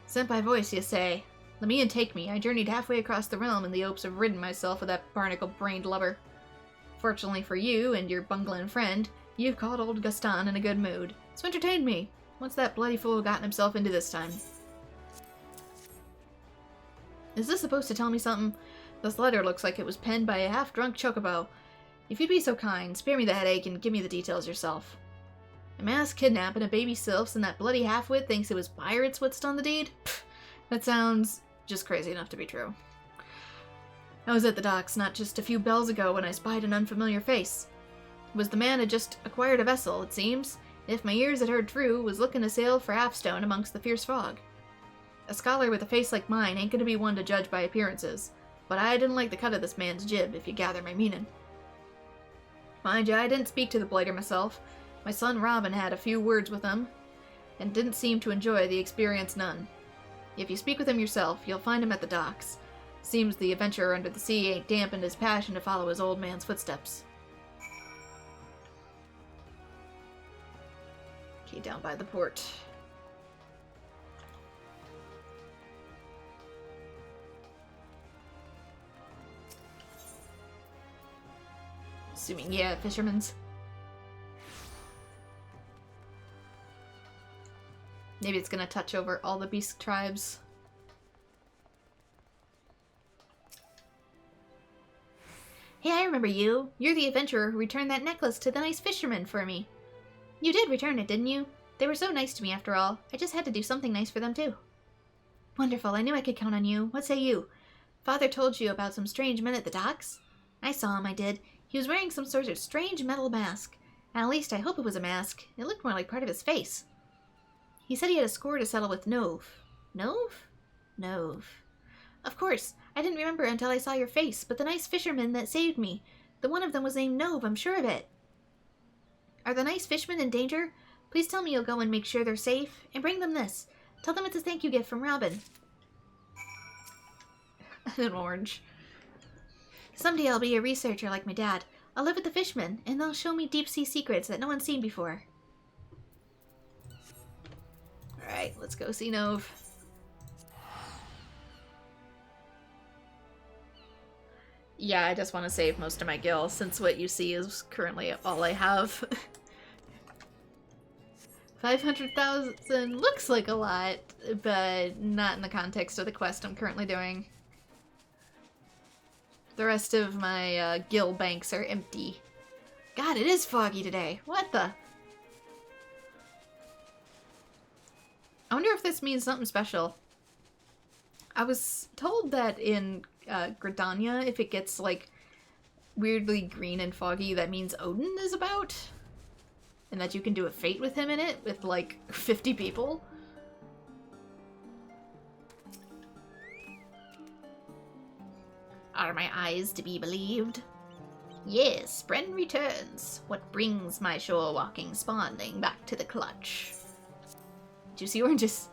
Sent by voice, you say. Let me and take me. I journeyed halfway across the realm in the hopes of ridding myself of that barnacle-brained lubber. Fortunately for you and your bungling friend, you've caught old Gaston in a good mood. So entertain me. What's that bloody fool gotten himself into this time? Is this supposed to tell me something? This letter looks like it was penned by a half-drunk chocobo. If you'd be so kind, spare me the headache and give me the details yourself. A mass kidnap and a baby sylphs and that bloody half-wit thinks it was pirates what's done the deed? Pfft, that sounds just crazy enough to be true. I was at the docks not just a few bells ago when I spied an unfamiliar face. It was the man had just acquired a vessel, it seems. If my ears had heard true, was looking to sail for Halfstone amongst the fierce fog. A scholar with a face like mine ain't gonna be one to judge by appearances, but I didn't like the cut of this man's jib, if you gather my meaning. Mind you, I didn't speak to the blighter myself. My son Robin had a few words with him, and didn't seem to enjoy the experience none. If you speak with him yourself, you'll find him at the docks. Seems the adventurer under the sea ain't dampened his passion to follow his old man's footsteps. Okay, down by the port. Assuming, yeah, fishermen's. Maybe it's gonna touch over all the beast tribes. Hey, I remember you. You're the adventurer who returned that necklace to the nice fisherman for me. You did return it, didn't you? They were so nice to me after all. I just had to do something nice for them too. Wonderful, I knew I could count on you. What say you? Father told you about some strange men at the docks? I saw him, I did. He was wearing some sort of strange metal mask. At least I hope it was a mask. It looked more like part of his face. He said he had a score to settle with Nove. Nove? Nove. Of course. I didn't remember until I saw your face, but the nice fisherman that saved me. The one of them was named Nove, I'm sure of it. Are the nice fishermen in danger? Please tell me you'll go and make sure they're safe. And bring them this. Tell them it's a thank you gift from Robin. An orange. Someday I'll be a researcher like my dad. I'll live with the fishermen, and they'll show me deep-sea secrets that no one's seen before. Alright, let's go see Nove. Yeah, I just want to save most of my gil, since what you see is currently all I have. 500,000 looks like a lot, but not in the context of the quest I'm currently doing. The rest of my gil banks are empty. God, it is foggy today. What the? I wonder if this means something special. I was told that in Gridania, if it gets, like, weirdly green and foggy, that means Odin is about. and that you can do a fate with him in it with like 50 people. Are my eyes to be believed? Yes, Bren returns. What brings my shore-walking spawnling back to the clutch? Juicy oranges.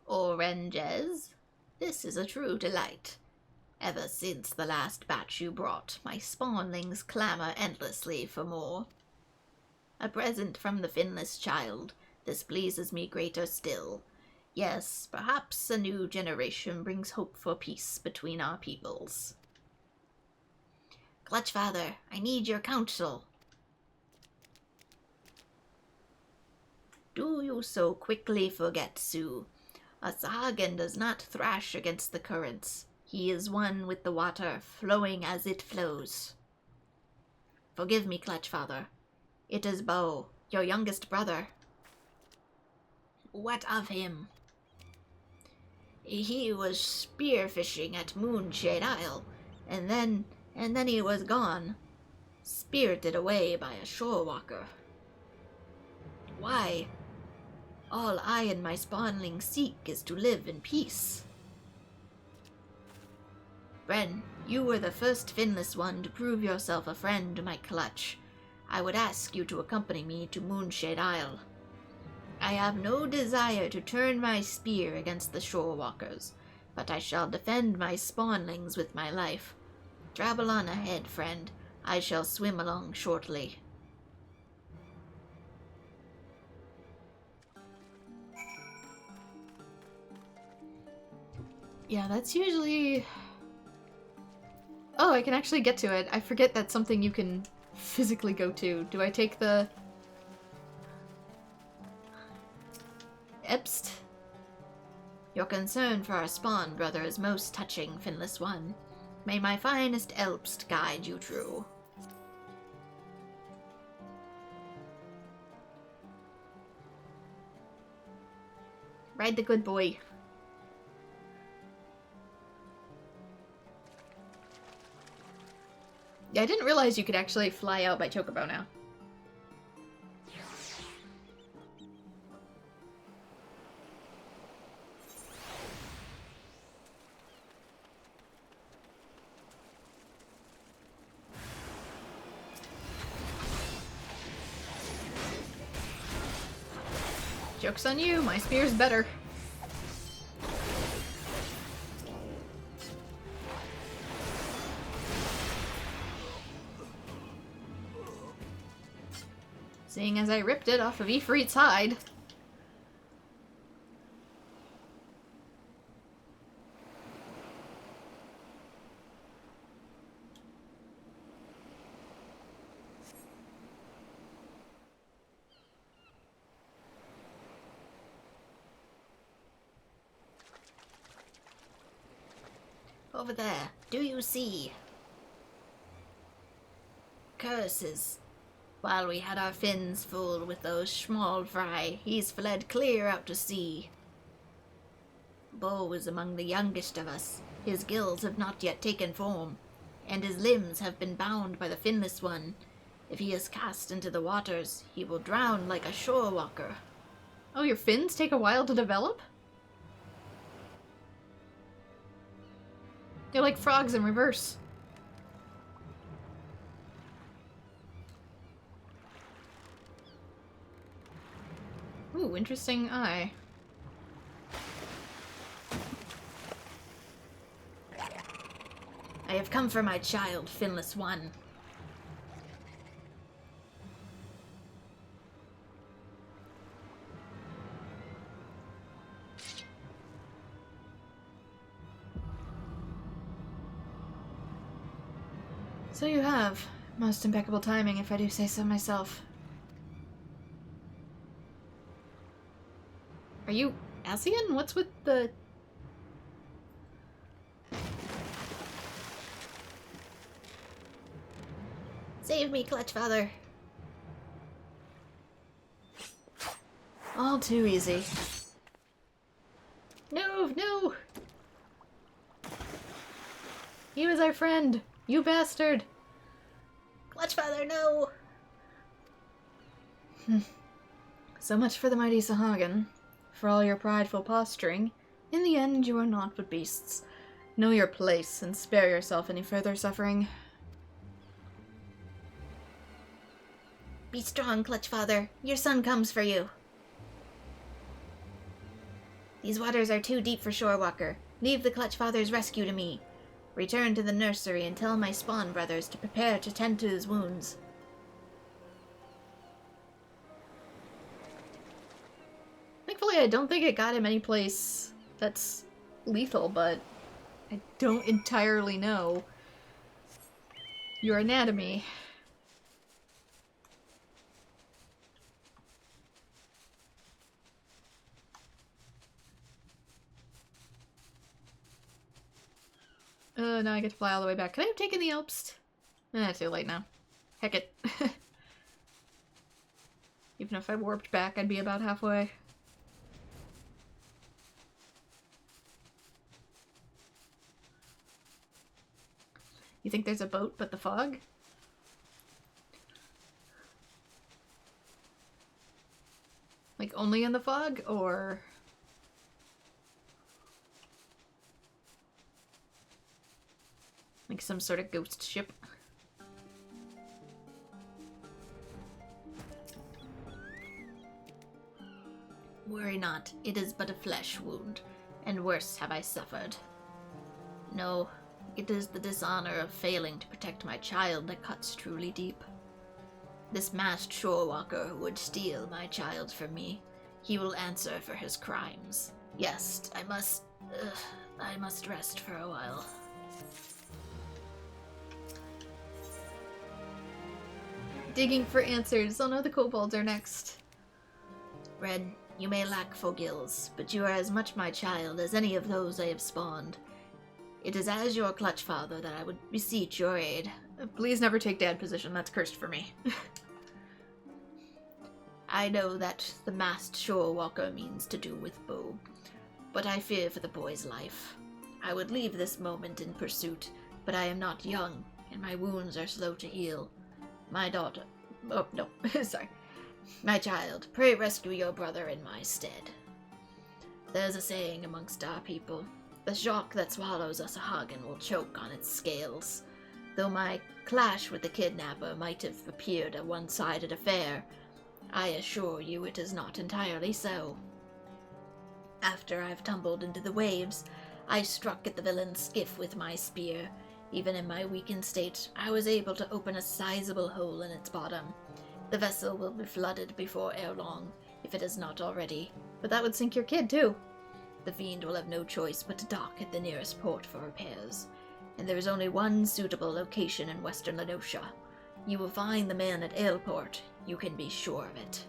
Oranges? This is a true delight. Ever since the last batch you brought, my spawnlings clamor endlessly for more. A present from the finless child. This pleases me greater still. Yes, perhaps a new generation brings hope for peace between our peoples. Clutchfather, I need your counsel. Do you so quickly forget, Sue? A Sahagin does not thrash against the currents. He is one with the water, flowing as it flows. Forgive me, Clutchfather. It is Bo, your youngest brother. What of him? He was spearfishing at Moonshade Isle, and then he was gone, spirited away by a shorewalker. Why? All I and my spawnling seek is to live in peace. Bren, you were the first finless one to prove yourself a friend to my clutch. I would ask you to accompany me to Moonshade Isle. I have no desire to turn my spear against the shorewalkers, but I shall defend my spawnlings with my life. Travel on ahead, friend. I shall swim along shortly. Yeah, that's usually... Oh, I can actually get to it. I forget that's something you can physically go to. Do I take the... Epst? Your concern for our spawn, brother, is most touching, Finless One. May my finest Elpst guide you true. Ride the good boy. Yeah, I didn't realize you could actually fly out by Chocobo now. Joke's on you, my spear's better. Seeing as I ripped it off of Ifrit's hide. Over there, do you see? Curses. While we had our fins full with those small fry, he's fled clear out to sea. Bo is among the youngest of us. His gills have not yet taken form, and his limbs have been bound by the finless one. If he is cast into the waters, he will drown like a shore walker. Oh, your fins take a while to develop? They're like frogs in reverse. Ooh, interesting eye. I have come for my child, Finless One. So you have. Most impeccable timing, if I do say so myself. Are you Asian? What's with the... Save me, Clutchfather. All too easy. No, no! He was our friend! You bastard! Clutchfather, no! So much for the mighty Sahagin. For all your prideful posturing, in the end you are naught but beasts. Know your place, and spare yourself any further suffering. Be strong, Clutchfather. Your son comes for you. These waters are too deep for Shorewalker. Leave the Clutchfather's rescue to me. Return to the nursery and tell my spawn brothers to prepare to tend to his wounds. Thankfully, I don't think it got him any place that's lethal, but I don't entirely know your anatomy. Now I get to fly all the way back. Could I have taken the Alps? Too late now. Heck it. Even if I warped back, I'd be about halfway. You think there's a boat, but the fog? Like, only in the fog, or... like some sort of ghost ship? Worry not, it is but a flesh wound, and worse have I suffered. No, it is the dishonor of failing to protect my child that cuts truly deep. This masked shorewalker who would steal my child from me, he will answer for his crimes. Yes, I must rest for a while. Digging for answers. Oh no, the kobolds are next. Red, you may lack Fogills, but you are as much my child as any of those I have spawned. It is as your Clutchfather that I would beseech your aid. Please never take dad position, that's cursed for me. I know that the masked shorewalker means to do with Bo, but I fear for the boy's life. I would leave this moment in pursuit, but I am not young, and my wounds are slow to heal. My daughter... oh, no, sorry. My child, pray rescue your brother in my stead. There's a saying amongst our people, the shark that swallows a Sahagin will choke on its scales. Though my clash with the kidnapper might have appeared a one-sided affair, I assure you it is not entirely so. After I've tumbled into the waves, I struck at the villain's skiff with my spear. Even in my weakened state, I was able to open a sizable hole in its bottom. The vessel will be flooded before ere long, if it is not already. But that would sink your kid, too. The fiend will have no choice but to dock at the nearest port for repairs. And there is only one suitable location in western Lenosha. You will find the man at Aleport, you can be sure of it.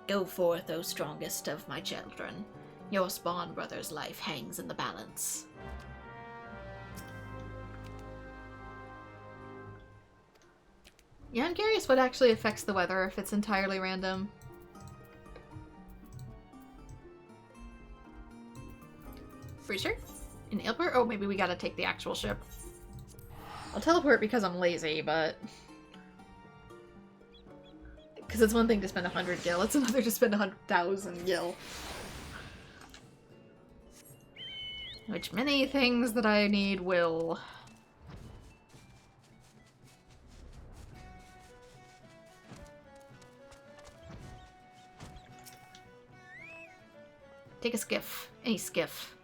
Go forth, O strongest of my children. Your spawn brother's life hangs in the balance. Yeah, I'm curious what actually affects the weather, if it's entirely random. Pretty sure? In Aleport? Oh, maybe we gotta take the actual ship. I'll teleport because I'm lazy, but... because it's one thing to spend 100 gil, it's another to spend 100,000 gil. Which many things that I need will... take a skiff. Any skiff.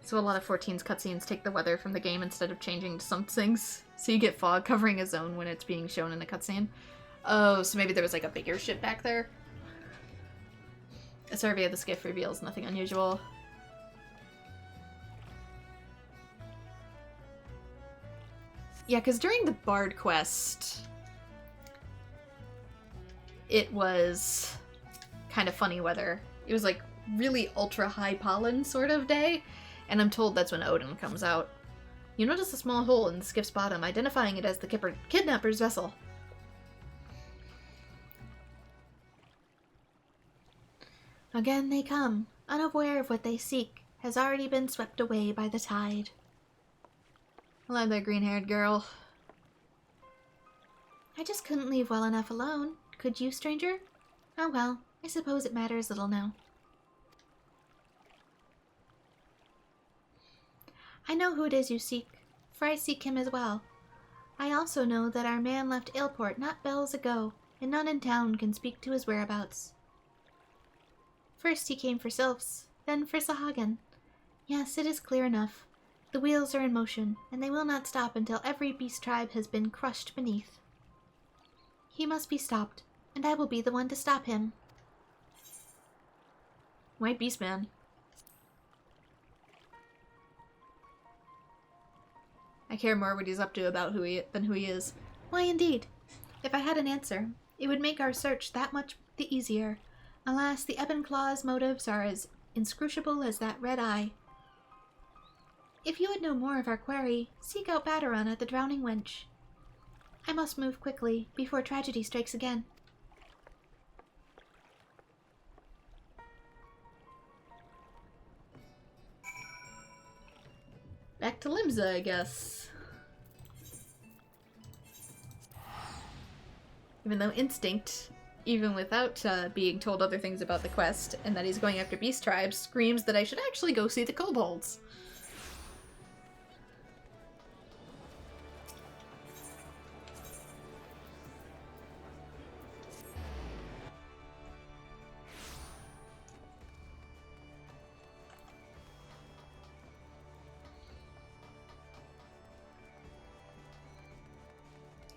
So a lot of 14's cutscenes take the weather from the game instead of changing to some things. So you get fog covering a zone when it's being shown in the cutscene. Oh, so maybe there was like a bigger ship back there? A survey of the skiff reveals nothing unusual. Yeah, because during the Bard quest, it was kind of funny weather. It was like really ultra high pollen sort of day, and I'm told that's when Odin comes out. You notice a small hole in the skiff's bottom, identifying it as the kidnapper's vessel. Again they come, unaware of what they seek, has already been swept away by the tide. I love that green-haired girl. I just couldn't leave well enough alone. Could you, stranger? Oh well, I suppose it matters little now. I know who it is you seek, for I seek him as well. I also know that our man left Ailport not bells ago, and none in town can speak to his whereabouts. First he came for Sylphs, then for Sahagan. Yes, it is clear enough. The wheels are in motion, and they will not stop until every beast tribe has been crushed beneath. He must be stopped, and I will be the one to stop him. White Beast Man. I care more what he's up to about than who he is. Why, indeed. If I had an answer, it would make our search that much the easier. Alas, the Ebon Claw's motives are as inscrutable as that red eye. If you would know more of our query, seek out Baderon at the Drowning Wench. I must move quickly, before tragedy strikes again. Back to Limsa, I guess. Even though instinct, even without being told other things about the quest, and that he's going after beast tribes, screams that I should actually go see the kobolds.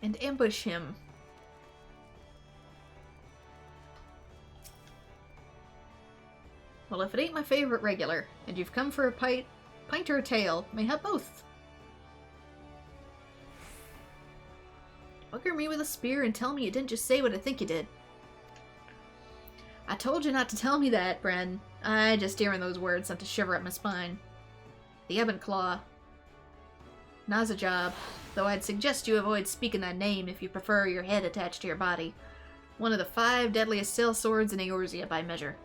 And ambush him. Well, if it ain't my favorite regular, and you've come for a pint or a tail, may have both. Bugger me with a spear and tell me you didn't just say what I think you did. I told you not to tell me that, Bren. Just hearing those words sent a shiver up my spine. The Ebon Claw. Nazajob, though I'd suggest you avoid speaking that name if you prefer your head attached to your body. One of the 5 deadliest sellswords in Eorzea by measure.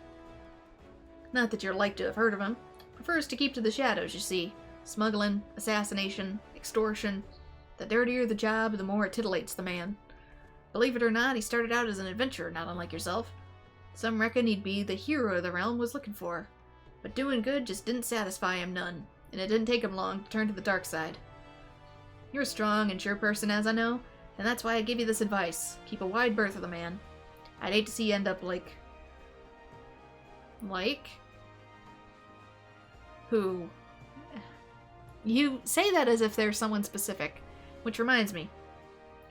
Not that you're like to have heard of him. Prefers to keep to the shadows, you see. Smuggling, assassination, extortion. The dirtier the job, the more it titillates the man. Believe it or not, he started out as an adventurer, not unlike yourself. Some reckon he'd be the hero the realm was looking for. But doing good just didn't satisfy him none, and it didn't take him long to turn to the dark side. You're a strong and sure person, as I know, and that's why I give you this advice. Keep a wide berth of the man. I'd hate to see you end up like... Like? Who? You say that as if there's someone specific. Which reminds me.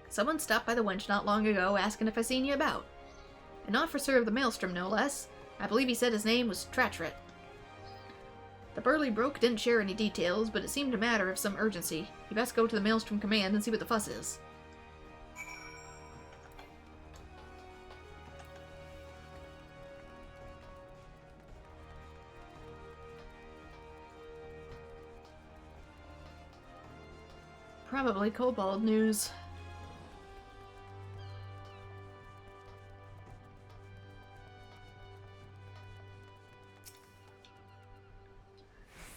Someone stopped by the wench not long ago asking if I seen you about. An officer of the Maelstrom, no less. I believe he said his name was Tratret. The burly broke didn't share any details, but it seemed a matter of some urgency. You best go to the Maelstrom command and see what the fuss is. Probably kobold news.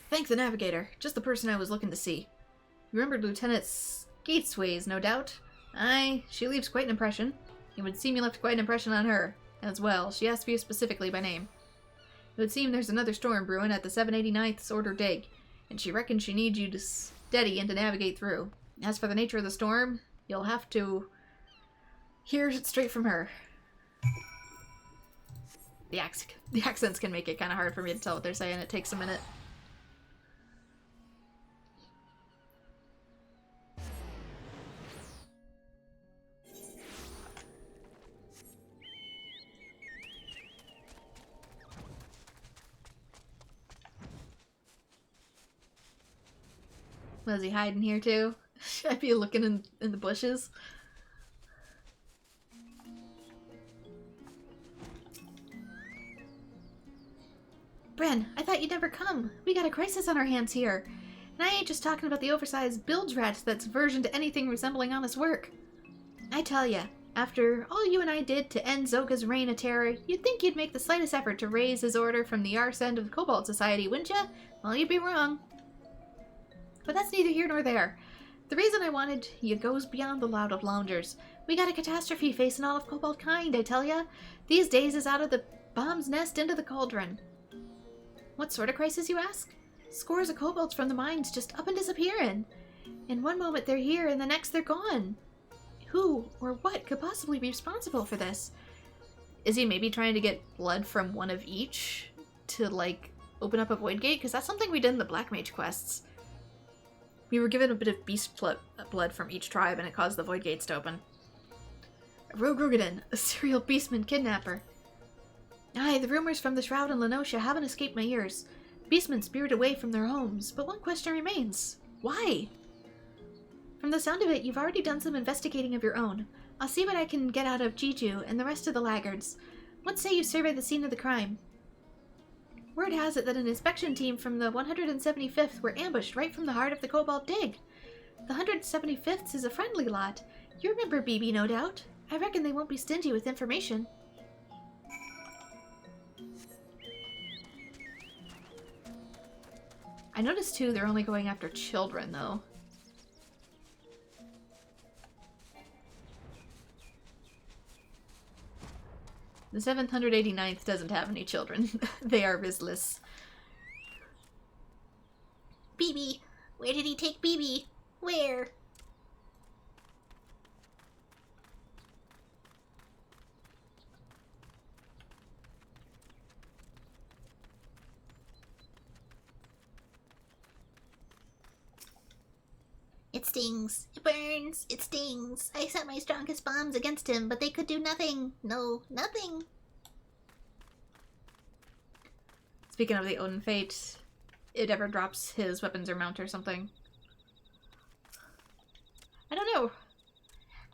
Thank the navigator. Just the person I was looking to see. You remembered Lieutenant Gatesways, no doubt? Aye, she leaves quite an impression. It would seem you left quite an impression on her. As well, she asked for you specifically by name. It would seem there's another storm brewing at the 789th Order Dig, and she reckons she needs you to steady and to navigate through. As for the nature of the storm, you'll have to hear it straight from her. The accents can make it kind of hard for me to tell what they're saying. It takes a minute. Was he hiding here too? Should I be looking in the bushes? Bren, I thought you'd never come. We got a crisis on our hands here. And I ain't just talking about the oversized bilge rat that's version to anything resembling honest work. I tell ya, After all you and I did to end Zoga's reign of terror, you'd think you'd make the slightest effort to raise his order from the arse end of the Cobalt Society, wouldn't ya? Well, you'd be wrong. But that's neither here nor there. The reason I wanted you goes beyond the loud of loungers. We got a catastrophe facing all of Cobalt kind, I tell ya. These days is out of the bomb's nest into the cauldron. What sort of crisis, you ask? Scores of kobolds from the mines just up and disappearing. In one moment they're here, and the next they're gone. Who or what could possibly be responsible for this? Is he maybe trying to get blood from one of each to, like, open up a void gate? Because that's something we did in the Black Mage quests. We were given a bit of beast blood from each tribe, and it caused the void gates to open. A rogue Rugadin, a serial beastman kidnapper. Aye, the rumors from the Shroud and Lenosha haven't escaped my ears. Beastmen spirited away from their homes, but one question remains. Why? From the sound of it, you've already done some investigating of your own. I'll see what I can get out of Jiju and the rest of the laggards. Let's say you survey the scene of the crime. Word has it that an inspection team from the 175th were ambushed right from the heart of the Cobalt Dig. The 175th is a friendly lot. You remember BB, no doubt. I reckon they won't be stingy with information. I noticed, too, they're only going after children, though. The 789th doesn't have any children. They are Rizless. BB! Where did he take BB? Where? It stings. It burns. It stings. I set my strongest bombs against him, but they could do nothing. No, nothing. Speaking of the Odin Fate, it ever drops his weapons or mount or something. I don't know.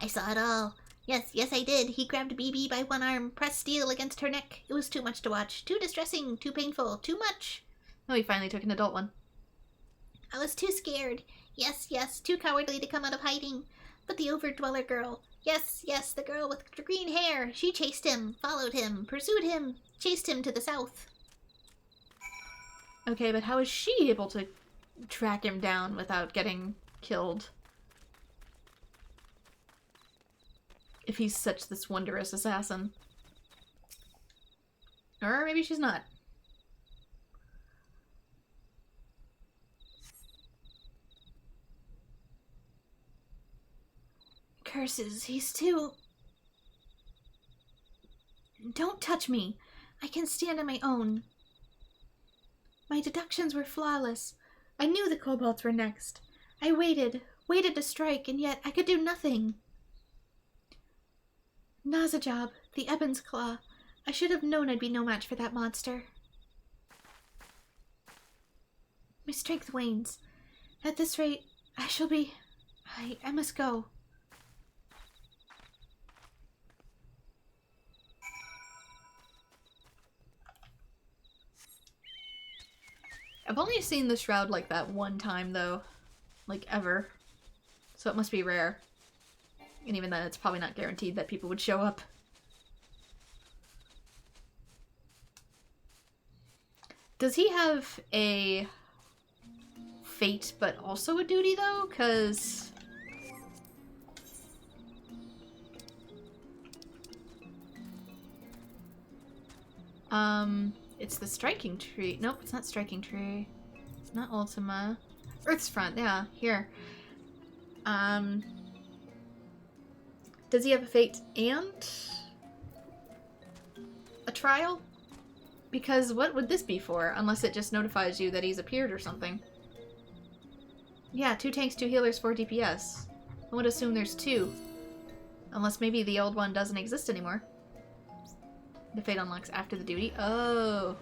I saw it all. Yes, I did. He grabbed BB by one arm, pressed steel against her neck. It was too much to watch. Too distressing. Too painful. Too much. Oh, he finally took an adult one. I was too scared. Yes, too cowardly to come out of hiding. But the Overdweller girl. Yes, the girl with the green hair. She chased him, followed him, pursued him, chased him to the south. Okay, but how is she able to track him down without getting killed? If he's such this wondrous assassin. Or maybe she's not. Curses, he's too... Don't touch me. I can stand on my own. My deductions were flawless. I knew the kobolds were next. I waited to strike, and yet I could do nothing. Nazajab, the Ebon's Claw. I should have known I'd be no match for that monster. My strength wanes. At this rate, I shall be... I must go. I've only seen the Shroud like that one time, though. Like, ever. So it must be rare. And even then, it's probably not guaranteed that people would show up. Does he have a fate, but also a duty, though? Because... it's the Striking Tree. Nope, it's not Striking Tree. It's not Ultima. Earth's Front, yeah, here. Does he have a fate and a trial? Because what would this be for? Unless it just notifies you that he's appeared or something. Yeah, 2 tanks, 2 healers, 4 DPS. I would assume there's 2. Unless maybe the old one doesn't exist anymore. The fate unlocks after the duty. Oh.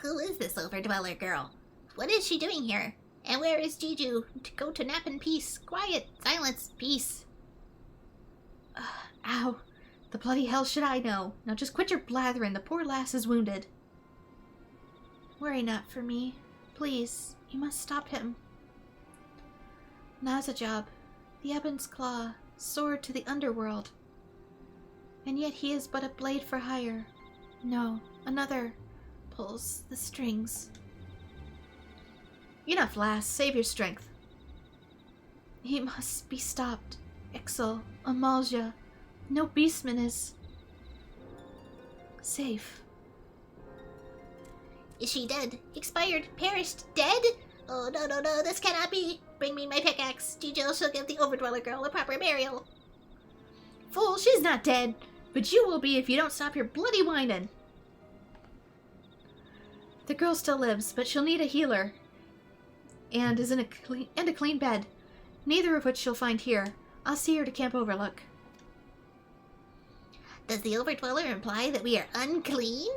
Who is this Overdweller girl? What is she doing here? And where is Jiju? To go to nap in peace. Quiet. Silence. Peace. Ow. The bloody hell should I know? Now just quit your blathering, the poor lass is wounded. Worry not for me. Please, you must stop him. Now's a job. The Ebon's Claw, sword to the underworld. And yet he is but a blade for hire. No, another pulls the strings. Enough, lass. Save your strength. He must be stopped. Ixal, Amalja. No beastman is safe. Is she dead? Expired? Perished? Dead? Oh, no, no, no, this cannot be. Bring me my pickaxe. Jijo shall give the Overdweller girl a proper burial. Fool, she's not dead. But you will be if you don't stop your bloody whining. The girl still lives, but she'll need a healer. And is in a clean bed. Neither of which she'll find here. I'll see her to Camp Overlook. Does the Overdweller imply that we are unclean?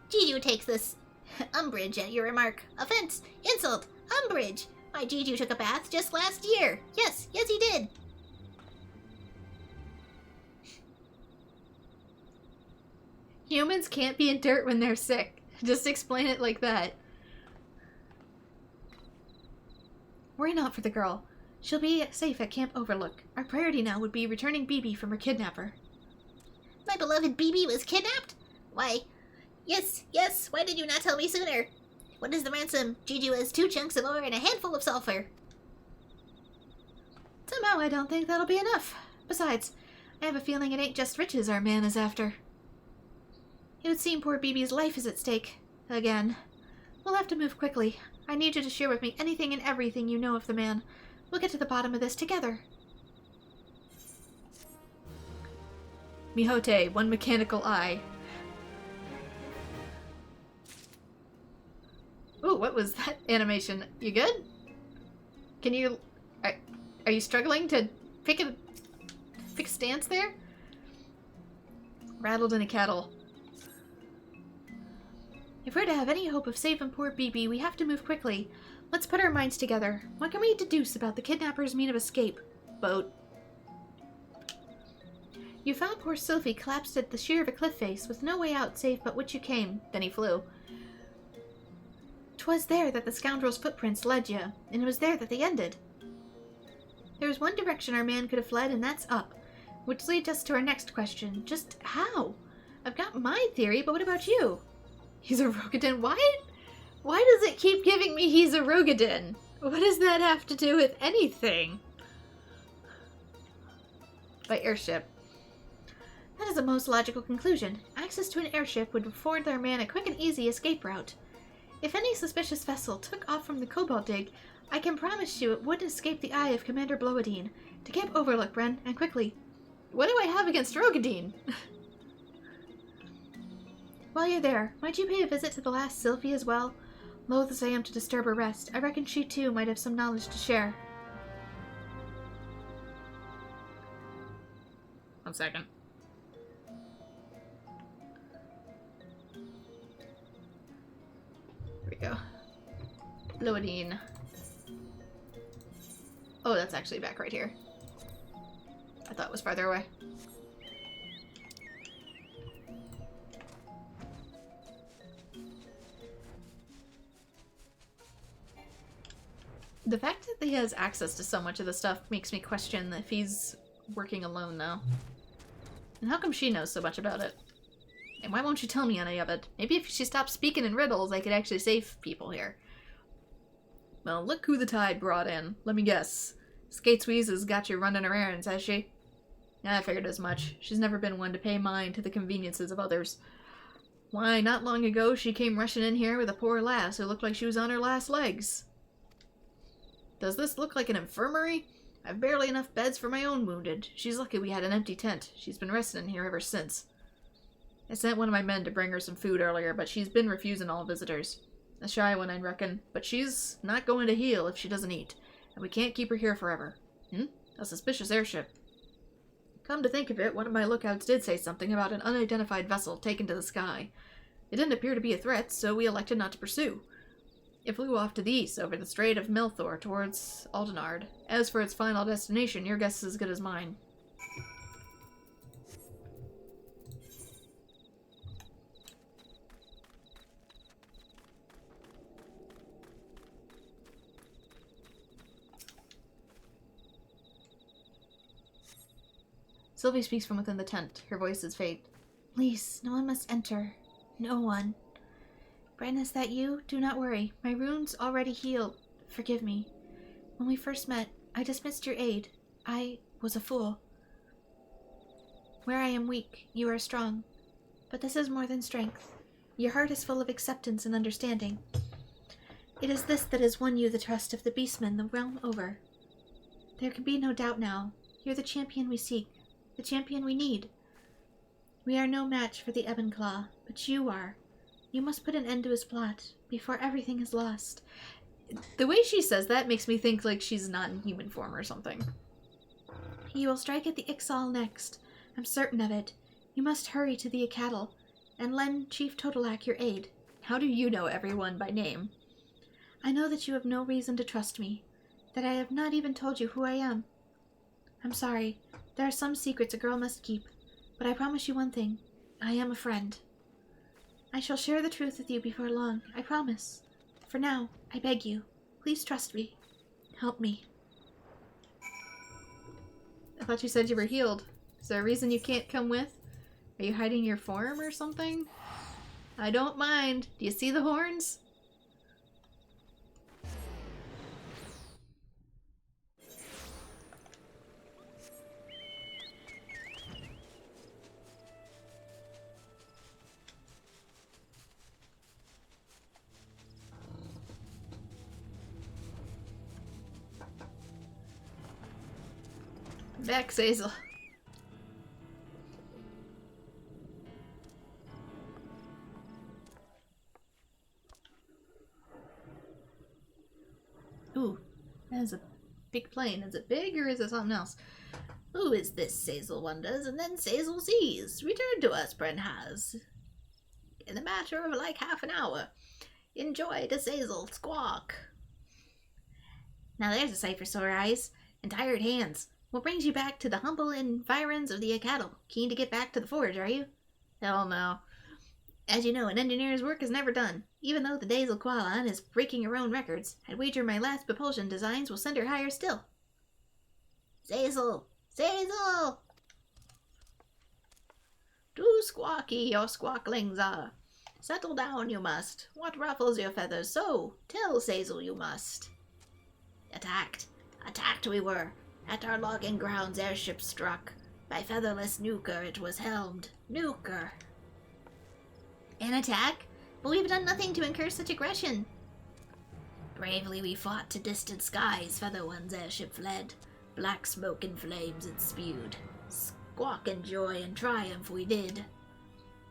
Jiju takes this umbrage at your remark. Offense, insult, umbrage. My Jiju took a bath just last year. Yes, yes he did. Humans can't be in dirt when they're sick. Just explain it like that. Worry not for the girl. She'll be safe at Camp Overlook. Our priority now would be returning Bibi from her kidnapper. My beloved Bibi was kidnapped? Why, yes, yes, why did you not tell me sooner? What is the ransom? Jiju has 2 chunks of ore and a handful of sulfur. Somehow I don't think that'll be enough. Besides, I have a feeling it ain't just riches our man is after. It would seem poor Bibi's life is at stake. Again. We'll have to move quickly. I need you to share with me anything and everything you know of the man. We'll get to the bottom of this together. Mihote, one mechanical eye. Ooh, what was that animation? You good? Can you... Are you struggling to pick a stance there? Rattled in a kettle. If we're to have any hope of saving poor Bibi, we have to move quickly. Let's put our minds together. What can we deduce about the kidnapper's mean of escape? Boat. You found poor Sylphie collapsed at the sheer of a cliff face, with no way out save but which you came. Then he flew. 'Twas there that the scoundrel's footprints led you, and it was there that they ended. There was one direction our man could have fled, and that's up. Which leads us to our next question. Just how? I've got my theory, but what about you? He's a Rogadin. Why does it keep giving me he's a Rogadin? What does that have to do with anything? By airship. That is the most logical conclusion. Access to an airship would afford their man a quick and easy escape route. If any suspicious vessel took off from the Cobalt Dig, I can promise you it wouldn't escape the eye of Commander Bloadine. To Camp Overlook, Ren, and quickly. What do I have against Rogadin? While you're there, might you pay a visit to the last Sylphie as well? Loath as I am to disturb her rest, I reckon she too might have some knowledge to share. 1 second. Here we go. Bloadine. Oh, that's actually back right here. I thought it was farther away. The fact that he has access to so much of the stuff makes me question if he's working alone now. And how come she knows so much about it? And why won't she tell me any of it? Maybe if she stopped speaking in riddles, I could actually save people here. Well, look who the tide brought in. Let me guess. Skatesweeze has got you running her errands, has she? I figured as much. She's never been one to pay mind to the conveniences of others. Why, not long ago she came rushing in here with a poor lass who looked like she was on her last legs. Does this look like an infirmary? I've barely enough beds for my own wounded. She's lucky we had an empty tent. She's been resting in here ever since. I sent one of my men to bring her some food earlier, but she's been refusing all visitors. A shy one, I reckon, but she's not going to heal if she doesn't eat, and we can't keep her here forever. A suspicious airship. Come to think of it, one of my lookouts did say something about an unidentified vessel taken to the sky. It didn't appear to be a threat, so we elected not to pursue. It flew off to the east, over the Strait of Milthor, towards Aldenard. As for its final destination, your guess is as good as mine. Sylvie speaks from within the tent. Her voice is faint. Please, no one must enter. No one. Bren, is that you? Do not worry. My wounds already healed. Forgive me. When we first met, I dismissed your aid. I was a fool. Where I am weak, you are strong. But this is more than strength. Your heart is full of acceptance and understanding. It is this that has won you the trust of the beastmen the realm over. There can be no doubt now. You're the champion we seek. The champion we need. We are no match for the Ebon-Claw, but you are. You must put an end to his plot, before everything is lost. The way she says that makes me think like she's not in human form or something. You will strike at the Ixal next. I'm certain of it. You must hurry to the Acadal, and lend Chief Totolak your aid. How do you know everyone by name? I know that you have no reason to trust me, that I have not even told you who I am. I'm sorry. There are some secrets a girl must keep, but I promise you one thing. I am a friend. I shall share the truth with you before long, I promise. For now, I beg you, please trust me. Help me. I thought you said you were healed. Is there a reason you can't come with? Are you hiding your form or something? I don't mind. Do you see the horns? Back, Zazel. Ooh, that is a big plane. Is it big or is it something else? Who is this, Zazel wonders, and then Zazel sees. Return to us, Bren has. In the matter of like half an hour. Enjoy the Zazel squawk. Now there's a sight for sore eyes and tired hands. What brings you back to the humble environs of the Acadal? Keen to get back to the forge, are you? Hell no. As you know, an engineer's work is never done. Even though the Dazel Qualan is breaking her own records, I'd wager my last propulsion designs will send her higher still. Zazel! Zazel! Too squawky your squawklings are. Settle down you must. What ruffles your feathers so? Tell Zazel you must. Attacked. Attacked we were. At our logging grounds airship struck. By featherless Nuker it was helmed. Nuker. An attack? But we've done nothing to incur such aggression. Bravely we fought to distant skies. Feather One's airship fled. Black smoke and flames it spewed. Squawk in joy and triumph we did.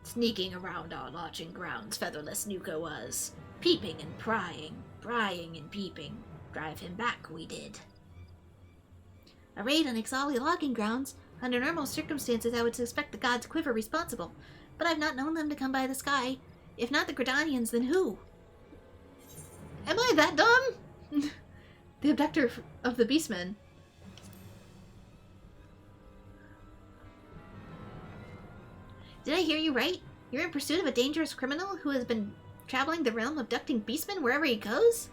Sneaking around our launching grounds, featherless Nuker was. Peeping and prying and peeping. Drive him back we did. A raid on Ixali logging grounds? Under normal circumstances I would suspect the gods Quiver responsible, but I've not known them to come by the sky. If not the Gridanians, then who? Am I that dumb? The abductor of the Beastmen. Did I hear you right? You're in pursuit of a dangerous criminal who has been traveling the realm abducting Beastmen wherever he goes?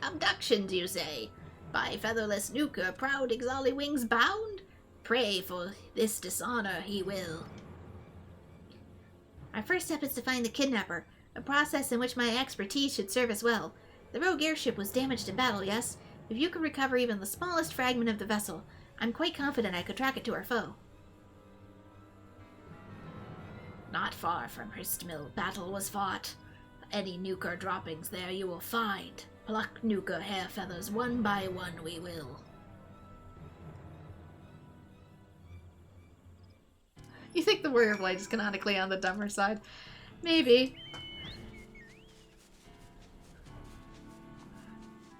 Abductions, you say? By featherless Nuker, proud Ixali wings bound? Pray for this dishonor he will. Our first step is to find the kidnapper, a process in which my expertise should serve us well. The rogue airship was damaged in battle, yes? If you could recover even the smallest fragment of the vessel, I'm quite confident I could track it to our foe. Not far from Hristmill, battle was fought. Any Nuker droppings there you will find. Pluck Nuker hair feathers one by one we will. You think the Warrior of Light is canonically on the dumber side? Maybe.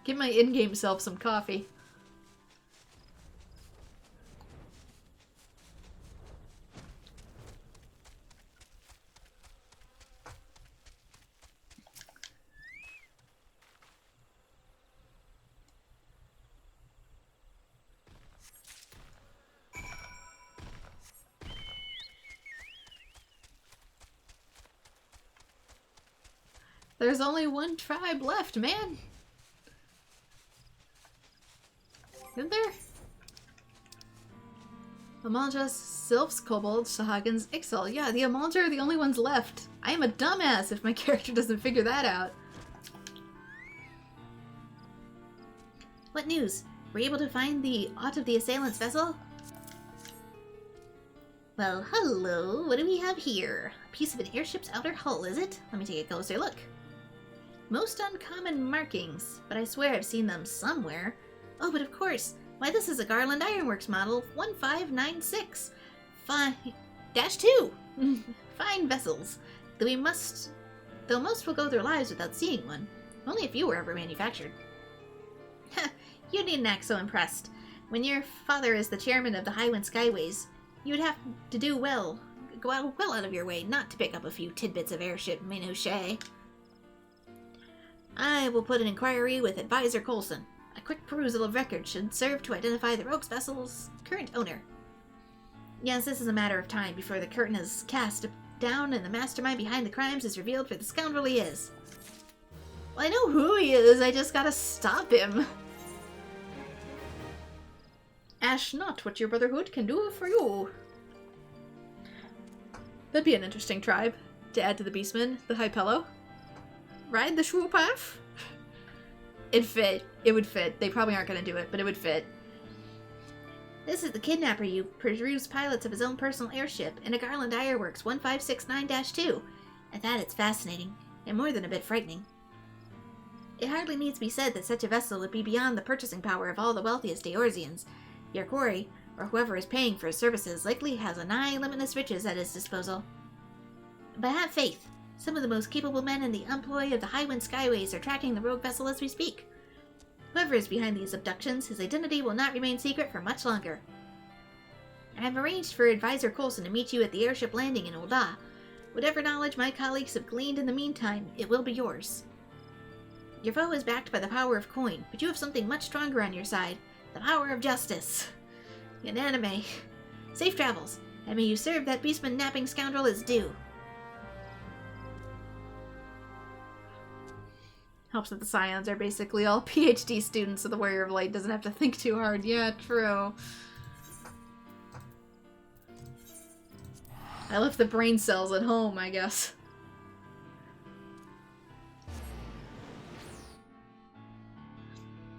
Give my in-game self some coffee. There's only one tribe left, man. Isn't there? Amaljas, Sylphs, Kobolds, Sahagins, Ixal. Yeah, the Amalja are the only ones left. I am a dumbass if my character doesn't figure that out. What news? Were you able to find the aught of the assailant's vessel? Well, hello. What do we have here? A piece of an airship's outer hull, is it? Let me take a closer look. Most uncommon markings, but I swear I've seen them somewhere. Oh, but of course. Why, this is a Garland Ironworks model 1596. -2. Fine vessels. Though most will go their lives without seeing one. Only a few were ever manufactured. You needn't act so impressed. When your father is the chairman of the Highwind Skyways, you'd have to go well out of your way not to pick up a few tidbits of airship minutiae. I will put an inquiry with Advisor Coulson. A quick perusal of records should serve to identify the rogue's vessel's current owner. Yes, this is a matter of time before the curtain is cast down and the mastermind behind the crimes is revealed for the scoundrel he is. Well, I know who he is, I just gotta stop him. Ash not what your brotherhood can do for you. That'd be an interesting tribe to add to the Beastmen, the Hypello. Ride the shrew path? It'd fit. It would fit. They probably aren't going to do it, but it would fit. This is the kidnapper you produced pilots of his own personal airship in a Garland Ironworks 1569-2. At that, it's fascinating, and more than a bit frightening. It hardly needs to be said that such a vessel would be beyond the purchasing power of all the wealthiest Eorzeans. Your quarry, or whoever is paying for his services, likely has a nigh limitless riches at his disposal. But have faith. Some of the most capable men in the employ of the Highwind Skyways are tracking the rogue vessel as we speak. Whoever is behind these abductions, his identity will not remain secret for much longer. I have arranged for Advisor Coulson to meet you at the airship landing in Ul'dah. Whatever knowledge my colleagues have gleaned in the meantime, it will be yours. Your foe is backed by the power of coin, but you have something much stronger on your side. The power of justice. An anime. Safe travels, and may you serve that beastman napping scoundrel as due. Helps that the Scions are basically all PhD students, so the Warrior of Light doesn't have to think too hard. Yeah, true. I left the brain cells at home, I guess.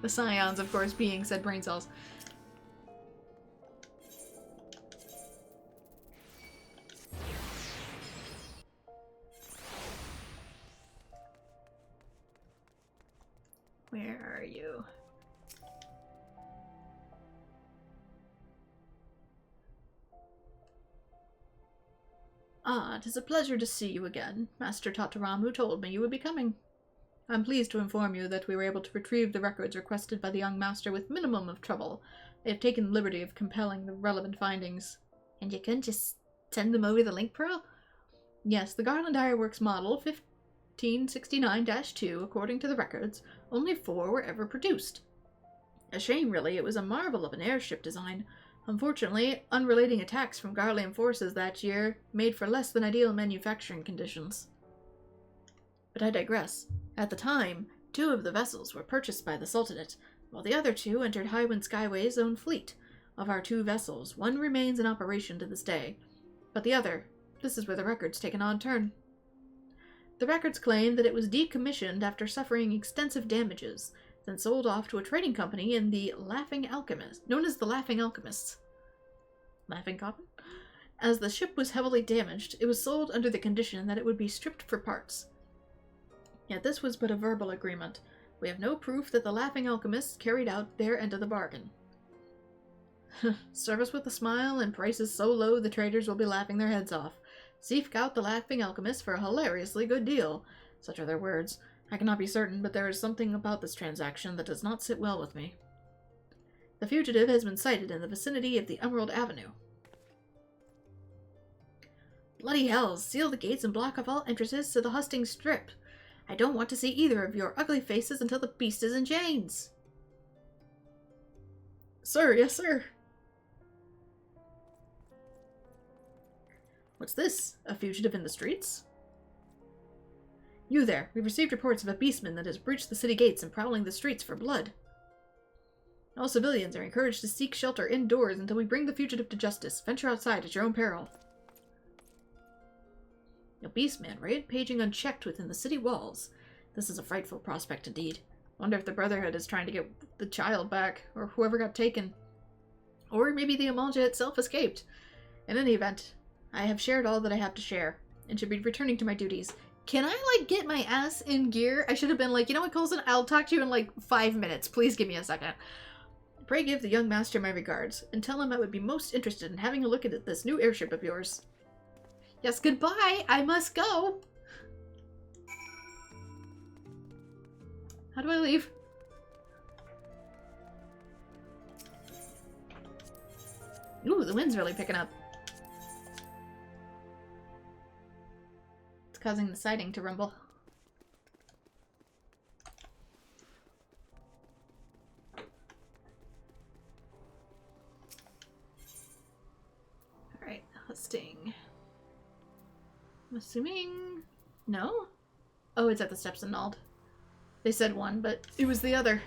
The Scions, of course, being said brain cells. Where are you? Ah, 'tis a pleasure to see you again. Master Tataramu told me you would be coming. I'm pleased to inform you that we were able to retrieve the records requested by the young master with minimum of trouble. They have taken the liberty of compiling the relevant findings. And you couldn't just send them over the link pearl? Yes, the Garland Ironworks model 1569-2, according to the records, only 4 were ever produced. A shame, really. It was a marvel of an airship design. Unfortunately, unrelating attacks from Garlean forces that year made for less than ideal manufacturing conditions. But I digress. At the time, 2 of the vessels were purchased by the Sultanate, while the other 2 entered Highwind Skyway's own fleet. Of our 2 vessels, one remains in operation to this day, but the other, this is where the records take an odd turn. The records claim that it was decommissioned after suffering extensive damages, then sold off to a trading company in the Laughing Alchemist, known as the Laughing Alchemists. Laughing Coffin? As the ship was heavily damaged, it was sold under the condition that it would be stripped for parts. Yet this was but a verbal agreement. We have no proof that the Laughing Alchemists carried out their end of the bargain. Service with a smile and prices so low the traders will be laughing their heads off. Seek out the Laughing Alchemists for a hilariously good deal. Such are their words. I cannot be certain, but there is something about this transaction that does not sit well with me. The fugitive has been sighted in the vicinity of the Emerald Avenue. Bloody hells! Seal the gates and block off all entrances to the hustings strip. I don't want to see either of your ugly faces until the beast is in chains. Sir, yes, sir. What's this? A fugitive in the streets? You there. We've received reports of a beastman that has breached the city gates and prowling the streets for blood. All civilians are encouraged to seek shelter indoors until we bring the fugitive to justice. Venture outside at your own peril. A beastman rampaging unchecked within the city walls. This is a frightful prospect indeed. Wonder if the Brotherhood is trying to get the child back, or whoever got taken. Or maybe the Amalja itself escaped. In any event, I have shared all that I have to share, and should be returning to my duties. Can I, like, get my ass in gear? I should have been like, you know what, Coulson? I'll talk to you in, like, 5 minutes. Please give me a second. Pray give the young master my regards, and tell him I would be most interested in having a look at this new airship of yours. Yes, goodbye! I must go! How do I leave? Ooh, the wind's really picking up. It's causing the siding to rumble. Alright, hosting. I'm assuming... No? Oh, it's at the steps annulled. They said one, but it was the other.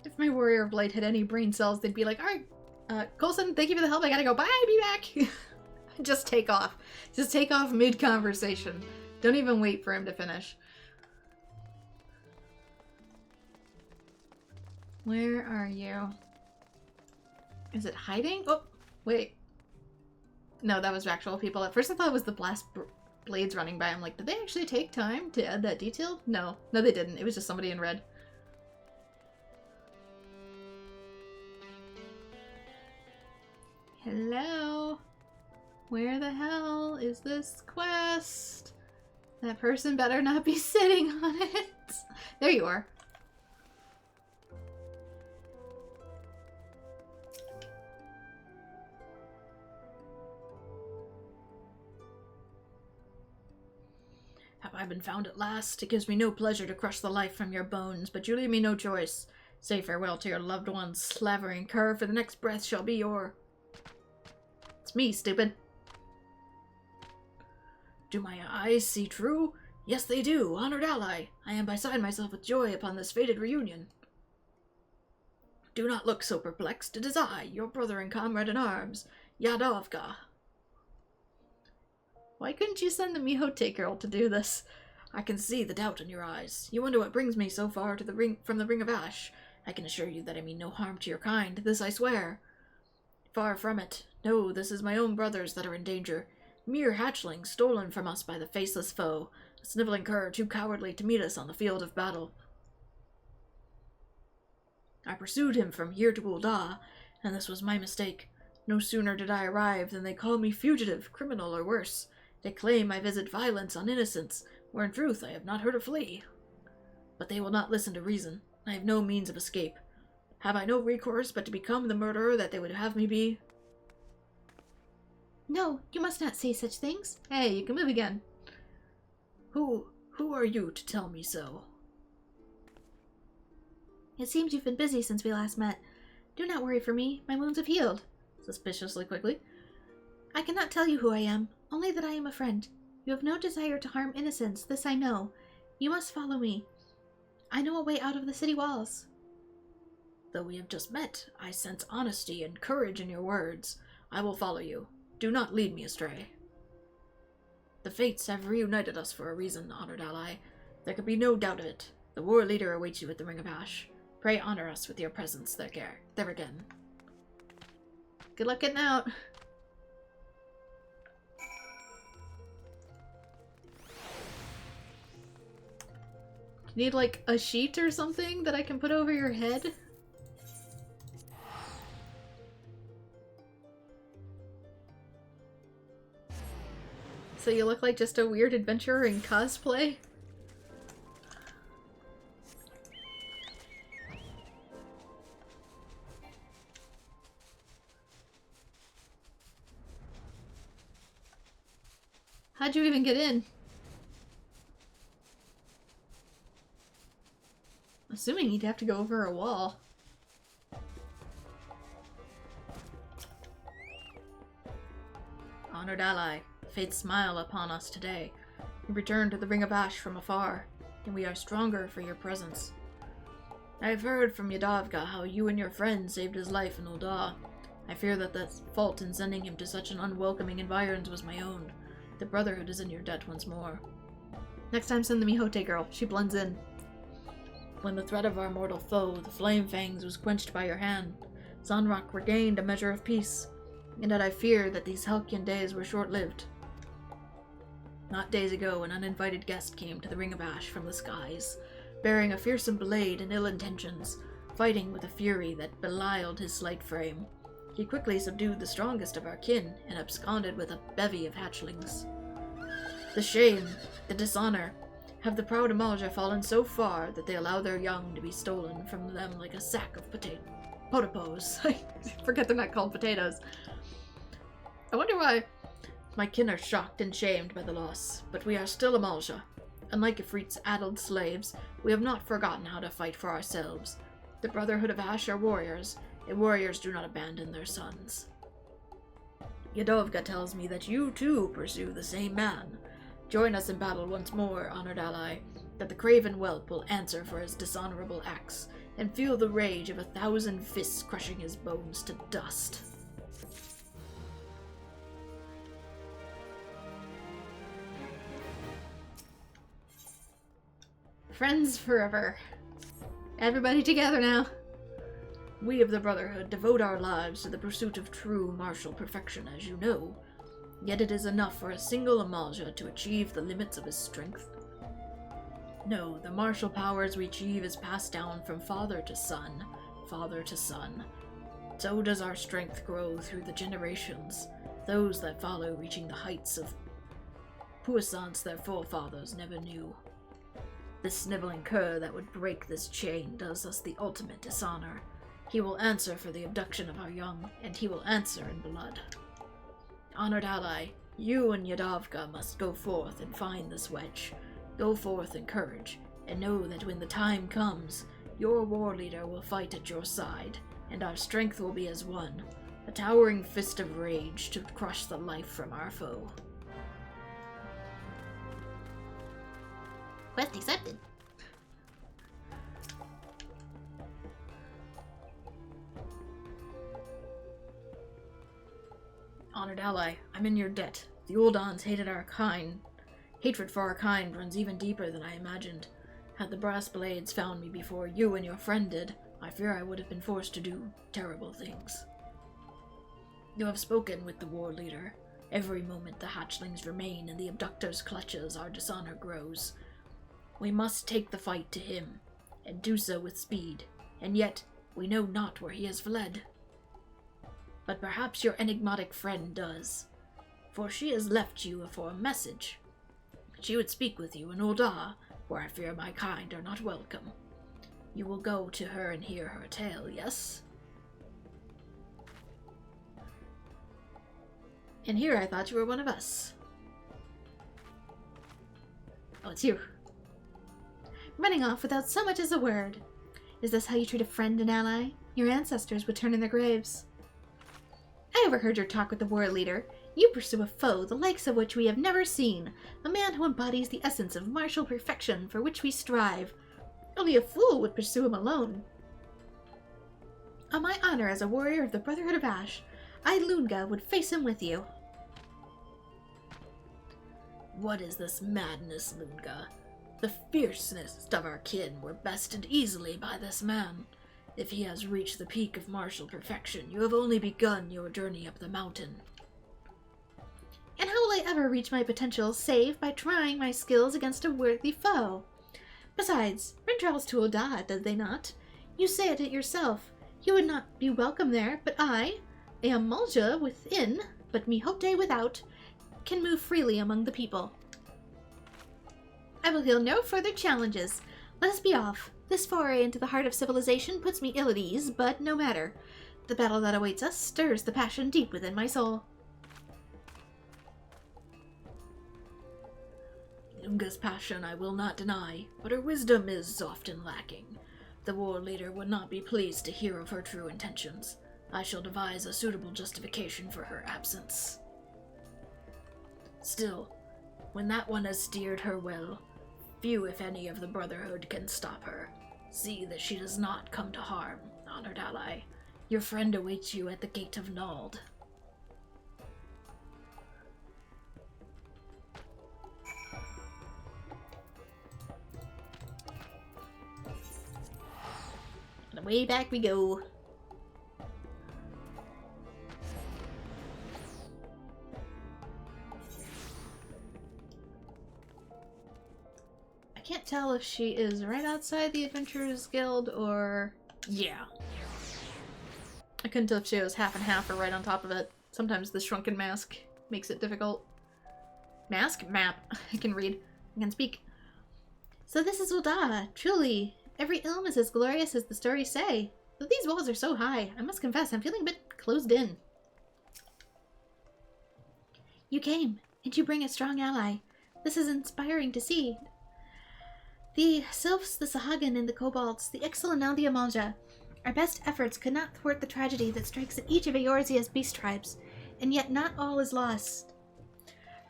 If my Warrior of Light had any brain cells, they'd be like, alright, Coulson, thank you for the help, I gotta go, bye, be back! Just take off. Just take off mid-conversation. Don't even wait for him to finish. Where are you? Is it hiding? Oh, wait. No, that was actual people. At first I thought it was the blast blades running by. I'm like, did they actually take time to add that detail? No. No, they didn't. It was just somebody in red. Hello? Where the hell is this quest? That person better not be sitting on it. There you are. Have I been found at last? It gives me no pleasure to crush the life from your bones, but you leave me no choice. Say farewell to your loved ones, slavering cur, for the next breath shall be your... It's me, stupid. Do my eyes see true? Yes, they do, honored ally. I am beside myself with joy upon this fated reunion. Do not look so perplexed. It is I, your brother and comrade in arms, Yadovka. Why couldn't you send the Mihote girl to do this? I can see the doubt in your eyes. You wonder what brings me so far to the ring from the Ring of Ash. I can assure you that I mean no harm to your kind. This I swear. Far from it. No, this is my own brothers that are in danger. Mere hatchlings stolen from us by the faceless foe. A sniveling cur too cowardly to meet us on the field of battle. I pursued him from here to Ul'dah, and this was my mistake. No sooner did I arrive than they call me fugitive, criminal, or worse. They claim I visit violence on innocents, where in truth I have not hurt a flea. But they will not listen to reason. I have no means of escape. Have I no recourse but to become the murderer that they would have me be? No, you must not say such things. Hey, you can move again. Who are you to tell me so? It seems you've been busy since we last met. Do not worry for me. My wounds have healed. Suspiciously quickly. I cannot tell you who I am, only that I am a friend. You have no desire to harm innocents, this I know. You must follow me. I know a way out of the city walls. Though we have just met, I sense honesty and courage in your words. I will follow you. Do not lead me astray. The fates have reunited us for a reason, honored ally. There can be no doubt of it. The war leader awaits you at the Ring of Ash. Pray honor us with your presence there again. Good luck getting out. You need, like, a sheet or something that I can put over your head? So you look like just a weird adventurer in cosplay? How'd you even get in? Assuming you'd have to go over a wall. honored ally, fates smile upon us today. We return to the Ring of Ash from afar, and we are stronger for your presence. I have heard from Yadavka how you and your friend saved his life in Ul'dah. I fear that the fault in sending him to such an unwelcoming environment was my own. The Brotherhood is in your debt once more. Next time send the Mihote girl. She blends in. When the threat of our mortal foe, the Flame Fangs, was quenched by your hand, Zanrak regained a measure of peace, and yet I fear that these halcyon days were short-lived. Not days ago, an uninvited guest came to the Ring of Ash from the skies, bearing a fearsome blade and ill intentions, fighting with a fury that belied his slight frame. He quickly subdued the strongest of our kin, and absconded with a bevy of hatchlings. The shame, the dishonor, have the proud Amalja fallen so far that they allow their young to be stolen from them like a sack of potapos. I forget they're not called potatoes. I wonder why my kin are shocked and shamed by the loss, but we are still Amalja. Unlike Ifrit's addled slaves, we have not forgotten how to fight for ourselves. The Brotherhood of Ash are warriors, and warriors do not abandon their sons. Yadovka tells me that you too pursue the same man. Join us in battle once more, honored ally, that the craven whelp will answer for his dishonorable acts, and feel the rage of 1,000 fists crushing his bones to dust. Friends forever. Everybody together now. We of the Brotherhood devote our lives to the pursuit of true martial perfection, as you know. Yet it is enough for a single Amalja to achieve the limits of his strength. No, the martial powers we achieve is passed down from father to son, father to son. So does our strength grow through the generations, those that follow reaching the heights of puissance their forefathers never knew. The sniveling cur that would break this chain does us the ultimate dishonor. He will answer for the abduction of our young, and he will answer in blood. Honored ally, you and Yadavka must go forth and find this wedge. Go forth in courage, and know that when the time comes, your war leader will fight at your side, and our strength will be as one, a towering fist of rage to crush the life from our foe. Quest accepted. Honored ally, I'm in your debt. The Uldans hated our kind. Hatred for our kind runs even deeper than I imagined. Had the brass blades found me before you and your friend did, I fear I would have been forced to do terrible things. You have spoken with the war leader. Every moment the hatchlings remain in the abductor's clutches, our dishonor grows. We must take the fight to him, and do so with speed, and yet we know not where he has fled. But perhaps your enigmatic friend does, for she has left you for a message. She would speak with you in Ul'dah, where I fear my kind are not welcome. You will go to her and hear her tale, yes? And here I thought you were one of us. Oh, it's you. Running off without so much as a word. Is this how you treat a friend and ally? Your ancestors would turn in their graves. I overheard your talk with the war leader. You pursue a foe the likes of which we have never seen, a man who embodies the essence of martial perfection for which we strive. Only a fool would pursue him alone. On my honor as a warrior of the Brotherhood of Ash, I, Lunga, would face him with you. What is this madness, Lunga? The fierceness of our kin were bested easily by this man. If he has reached the peak of martial perfection, you have only begun your journey up the mountain. And how will I ever reach my potential save by trying my skills against a worthy foe? Besides, friend travels to Ul'dah, does they not? You say it yourself. You would not be welcome there, but I, a Amalja within, but Mihote without, can move freely among the people. I will feel no further challenges. Let us be off. This foray into the heart of civilization puts me ill at ease, but no matter. The battle that awaits us stirs the passion deep within my soul. Lunga's passion I will not deny, but her wisdom is often lacking. The war leader would not be pleased to hear of her true intentions. I shall devise a suitable justification for her absence. Still, when that one has steered her well, few if any of the Brotherhood can stop her. See that she does not come to harm, honored ally. Your friend awaits you at the gate of Nald. And way back we go. I can't tell if she is right outside the Adventurers Guild or... Yeah. I couldn't tell if she was half and half or right on top of it. Sometimes the shrunken mask makes it difficult. Mask? Map. I can read. I can speak. So this is Ulda. Truly, every ilm is as glorious as the stories say. But these walls are so high, I must confess I'm feeling a bit closed in. You came, and you bring a strong ally. This is inspiring to see. The Sylphs, the Sahagin, and the Kobolds, the Ixal and the Amalja. Our best efforts could not thwart the tragedy that strikes at each of Eorzea's beast tribes, and yet not all is lost.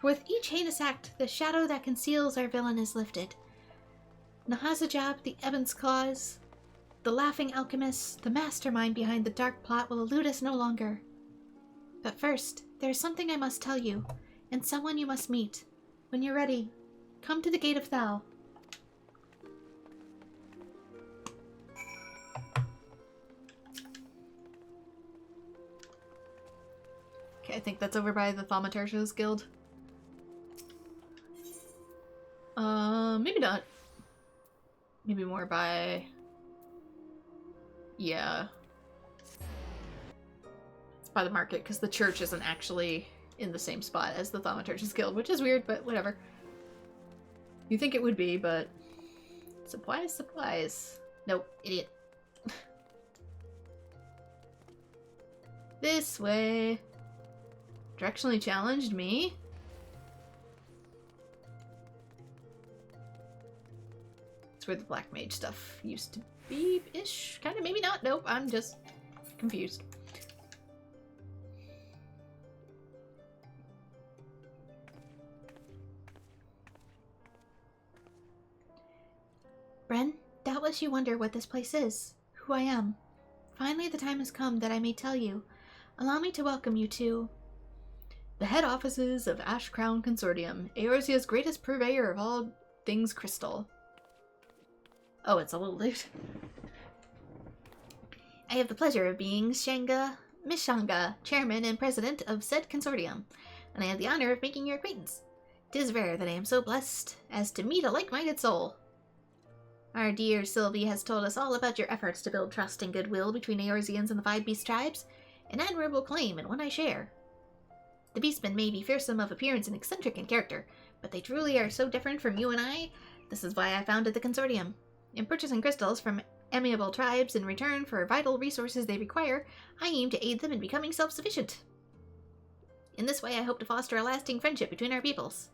For with each heinous act, the shadow that conceals our villain is lifted. Nahazajab, the Ebon's Claws, the Laughing Alchemist, the mastermind behind the dark plot will elude us no longer. But first, there is something I must tell you, and someone you must meet. When you're ready, come to the Gate of Thal. Okay, I think that's over by the Thaumaturge's Guild. Maybe not. Maybe more by... Yeah. It's by the market, because the church isn't actually in the same spot as the Thaumaturge's Guild, which is weird, but whatever. You think it would be, but... Supplies, supplies. Nope, idiot. This way. Directionally challenged me. It's where the Black Mage stuff used to be-ish. Kind of, maybe not. Nope, I'm just confused. Bren, doubtless you wonder what this place is, who I am. Finally the time has come that I may tell you. Allow me to welcome you to... the head offices of Ash Crown Consortium, Eorzea's greatest purveyor of all things crystal. Oh, it's a little late. I have the pleasure of being Miss Shanga, chairman and president of said consortium, and I have the honor of making your acquaintance. 'Tis rare that I am so blessed as to meet a like-minded soul. Our dear Sylvie has told us all about your efforts to build trust and goodwill between Eorzeans and the Five Beast Tribes, an admirable claim and one I share. The Beastmen may be fearsome of appearance and eccentric in character, but they truly are so different from you and I. This is why I founded the consortium. In purchasing crystals from amiable tribes in return for vital resources they require, I aim to aid them in becoming self-sufficient. In this way I hope to foster a lasting friendship between our peoples.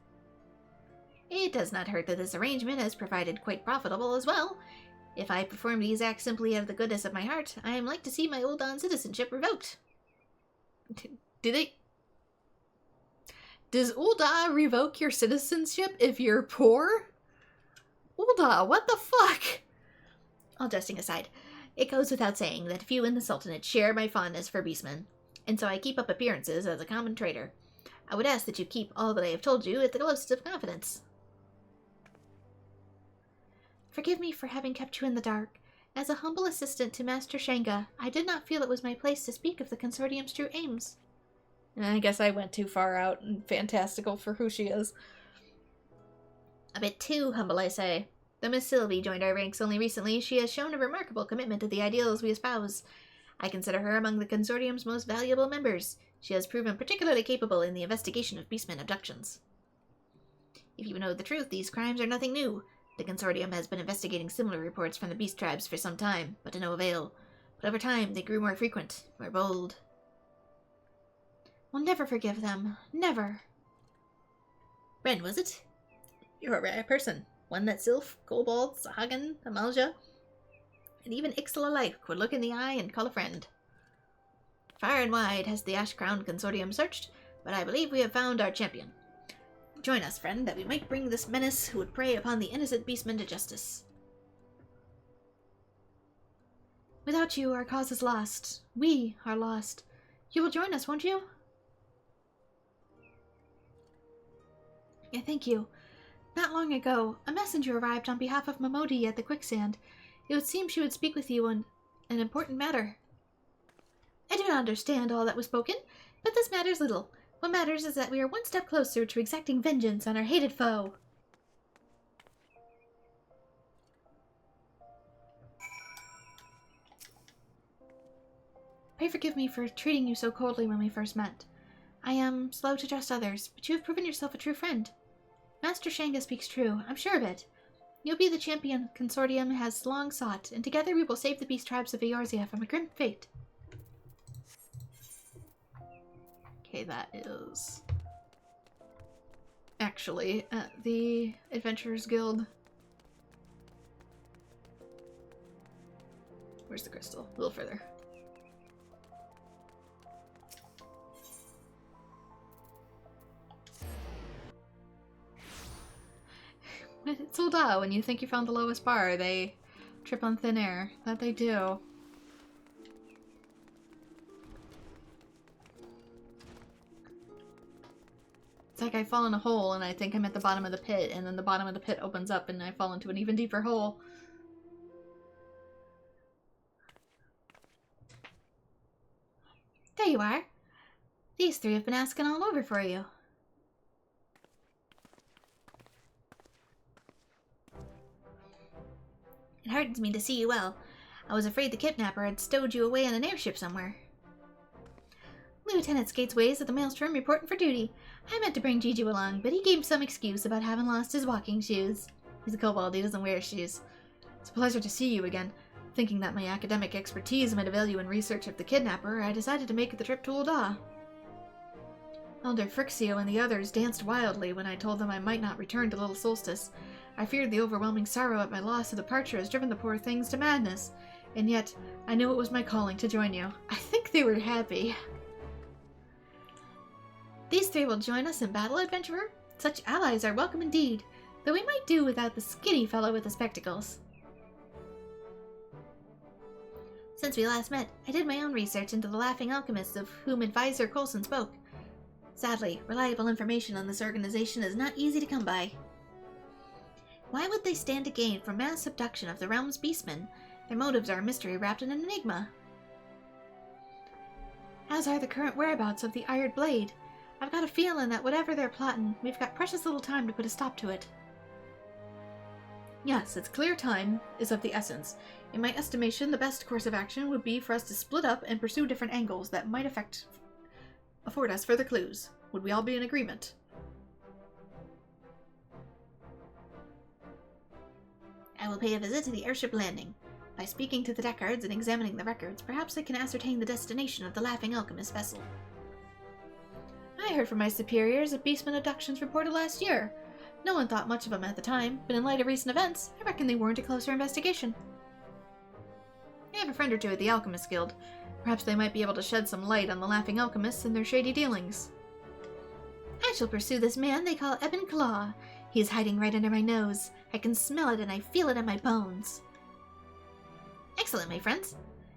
It does not hurt that this arrangement has provided quite profitable as well. If I perform these acts simply out of the goodness of my heart, I am like to see my Uldan citizenship revoked. Does Ulda revoke your citizenship if you're poor? Ulda, what the fuck? All jesting aside, it goes without saying that few in the Sultanate share my fondness for beastmen, and so I keep up appearances as a common trader. I would ask that you keep all that I have told you at the closest of confidence. Forgive me for having kept you in the dark. As a humble assistant to Master Shanga, I did not feel it was my place to speak of the consortium's true aims. I guess I went too far out and fantastical for who she is. A bit too humble, I say. Though Miss Sylvie joined our ranks only recently, she has shown a remarkable commitment to the ideals we espouse. I consider her among the consortium's most valuable members. She has proven particularly capable in the investigation of beastmen abductions. If you know the truth, these crimes are nothing new. The consortium has been investigating similar reports from the beast tribes for some time, but to no avail. But over time, they grew more frequent, more bold. We'll never forgive them. Never. Bren, was it? You're a rare person. One that Sylph, Kobold, Sahagin, Amalja, and even Ixal alike would look in the eye and call a friend. Far and wide has the Ash Crown Consortium searched, but I believe we have found our champion. Join us, friend, that we might bring this menace who would prey upon the innocent beastmen to justice. Without you, our cause is lost. We are lost. You will join us, won't you? Yeah, thank you. Not long ago, a messenger arrived on behalf of Momodi at the quicksand. It would seem she would speak with you on an important matter. I do not understand all that was spoken, but this matters little. What matters is that we are one step closer to exacting vengeance on our hated foe. Pray forgive me for treating you so coldly when we first met. I am slow to trust others, but you have proven yourself a true friend. Master Shanga speaks true, I'm sure of it. You'll be the champion Consortium has long sought, and together we will save the beast tribes of Eorzea from a grim fate. Okay, that is actually at the Adventurers Guild. Where's the crystal? A little further. It's Ulda. When you think you found the lowest bar, they trip on thin air. That they do. It's like I fall in a hole and I think I'm at the bottom of the pit, and then the bottom of the pit opens up and I fall into an even deeper hole. There you are. These three have been asking all over for you. It hardens me to see you well. I was afraid the kidnapper had stowed you away on an airship somewhere. Lieutenant Skatesways at the maelstrom reporting for duty. I meant to bring Jiju along, but he gave some excuse about having lost his walking shoes. He's a kobold, he doesn't wear shoes. It's a pleasure to see you again. Thinking that my academic expertise might avail you in research of the kidnapper, I decided to make the trip to Ulda. Elder Frixio and the others danced wildly when I told them I might not return to Little Solstice. I feared the overwhelming sorrow at my loss of departure has driven the poor things to madness, and yet I knew it was my calling to join you. I think they were happy. These three will join us in battle, adventurer. Such allies are welcome indeed, though we might do without the skinny fellow with the spectacles. Since we last met, I did my own research into the Laughing Alchemists of whom Advisor Coulson spoke. Sadly, reliable information on this organization is not easy to come by. Why would they stand to gain from mass abduction of the realm's beastmen? Their motives are a mystery wrapped in an enigma. As are the current whereabouts of the Iron Blade. I've got a feeling that whatever they're plotting, we've got precious little time to put a stop to it. Yes, it's clear time is of the essence. In my estimation, the best course of action would be for us to split up and pursue different angles that might afford us further clues. Would we all be in agreement? I will pay a visit to the airship landing. By speaking to the deckguards and examining the records, perhaps I can ascertain the destination of the Laughing Alchemist vessel. I heard from my superiors of beastman abductions reported last year. No one thought much of them at the time, but in light of recent events, I reckon they warrant a closer investigation. I have a friend or two at the Alchemist Guild. Perhaps they might be able to shed some light on the Laughing Alchemists and their shady dealings. I shall pursue this man they call Ebon Claw. He is hiding right under my nose. I can smell it and I feel it in my bones. Excellent, my friends.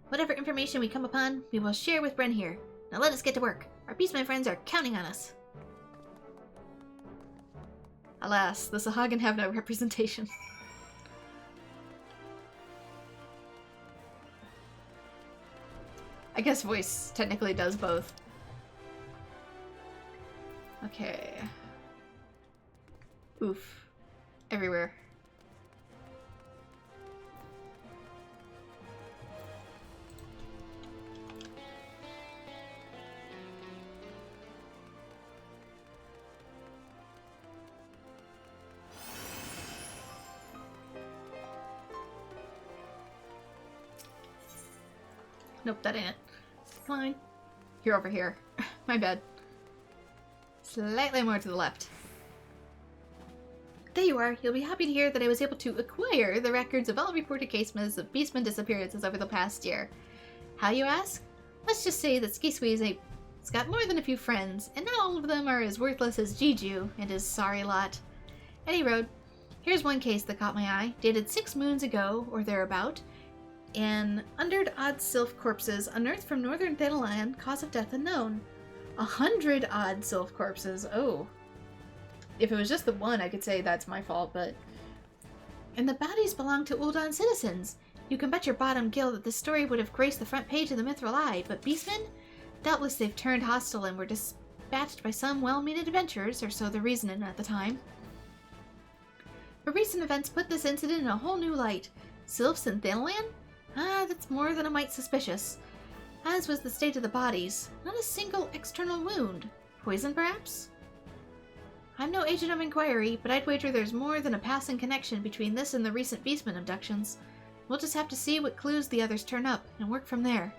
Whatever information we come upon, we will share with Bren here. Now let us get to work. Our beastmen friends are counting on us. Alas, the Sahagin have no representation. I guess voice technically does both. Okay. Oof. Everywhere. Nope, that ain't it. Fine. You're over here. My bad. Slightly more to the left. There you are. You'll be happy to hear that I was able to acquire the records of all reported cases of beastman disappearances over the past year. How, you ask? Let's just say that Skisui is a He's got more than a few friends, and not all of them are as worthless as Jiju and his sorry lot. Any road. Here's one case that caught my eye, dated 6 moons ago, or thereabout. An 100 odd sylph corpses unearthed from northern Thanalan, cause of death unknown. 100 odd sylph corpses, oh. If it was just the one, I could say that's my fault, but... And the bodies belong to Uldan citizens. You can bet your bottom gill that this story would have graced the front page of the Mithril Eye, but beastmen? Doubtless they've turned hostile and were dispatched by some well-meaning adventurers, or so the reasoning at the time. But recent events put this incident in a whole new light. Sylphs in Thanalan? That's more than a mite suspicious. As was the state of the bodies. Not a single external wound. Poison, perhaps? I'm no agent of inquiry, but I'd wager there's more than a passing connection between this and the recent beastman abductions. We'll just have to see what clues the others turn up, and work from there.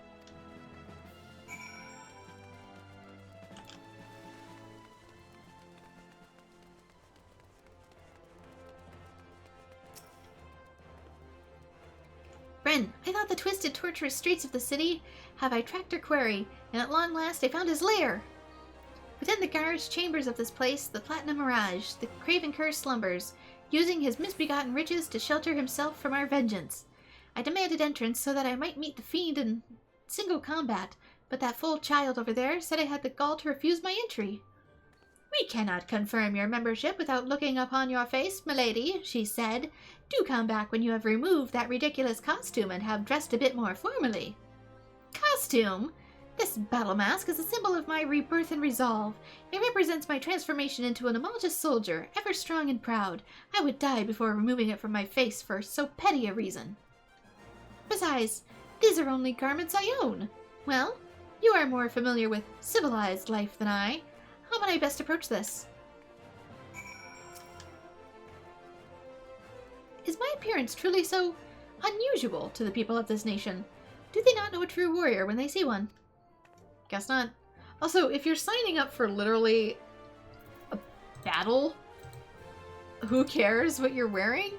Bren, I thought the twisted, tortuous streets of the city have I tracked her quarry, and at long last I found his lair. Within the garish chambers of this place, the Platinum Mirage, the craven curse slumbers, using his misbegotten riches to shelter himself from our vengeance. I demanded entrance so that I might meet the fiend in single combat, but that fool child over there said I had the gall to refuse my entry. We cannot confirm your membership without looking upon your face, milady, she said. Do come back when you have removed that ridiculous costume and have dressed a bit more formally. Costume? This battle mask is a symbol of my rebirth and resolve. It represents my transformation into an Amalgis soldier, ever strong and proud. I would die before removing it from my face for so petty a reason. Besides, these are only garments I own. Well, you are more familiar with civilized life than I. How might I best approach this? Is my appearance truly so unusual to the people of this nation? Do they not know a true warrior when they see one? Guess not. Also, if you're signing up for literally a battle, who cares what you're wearing?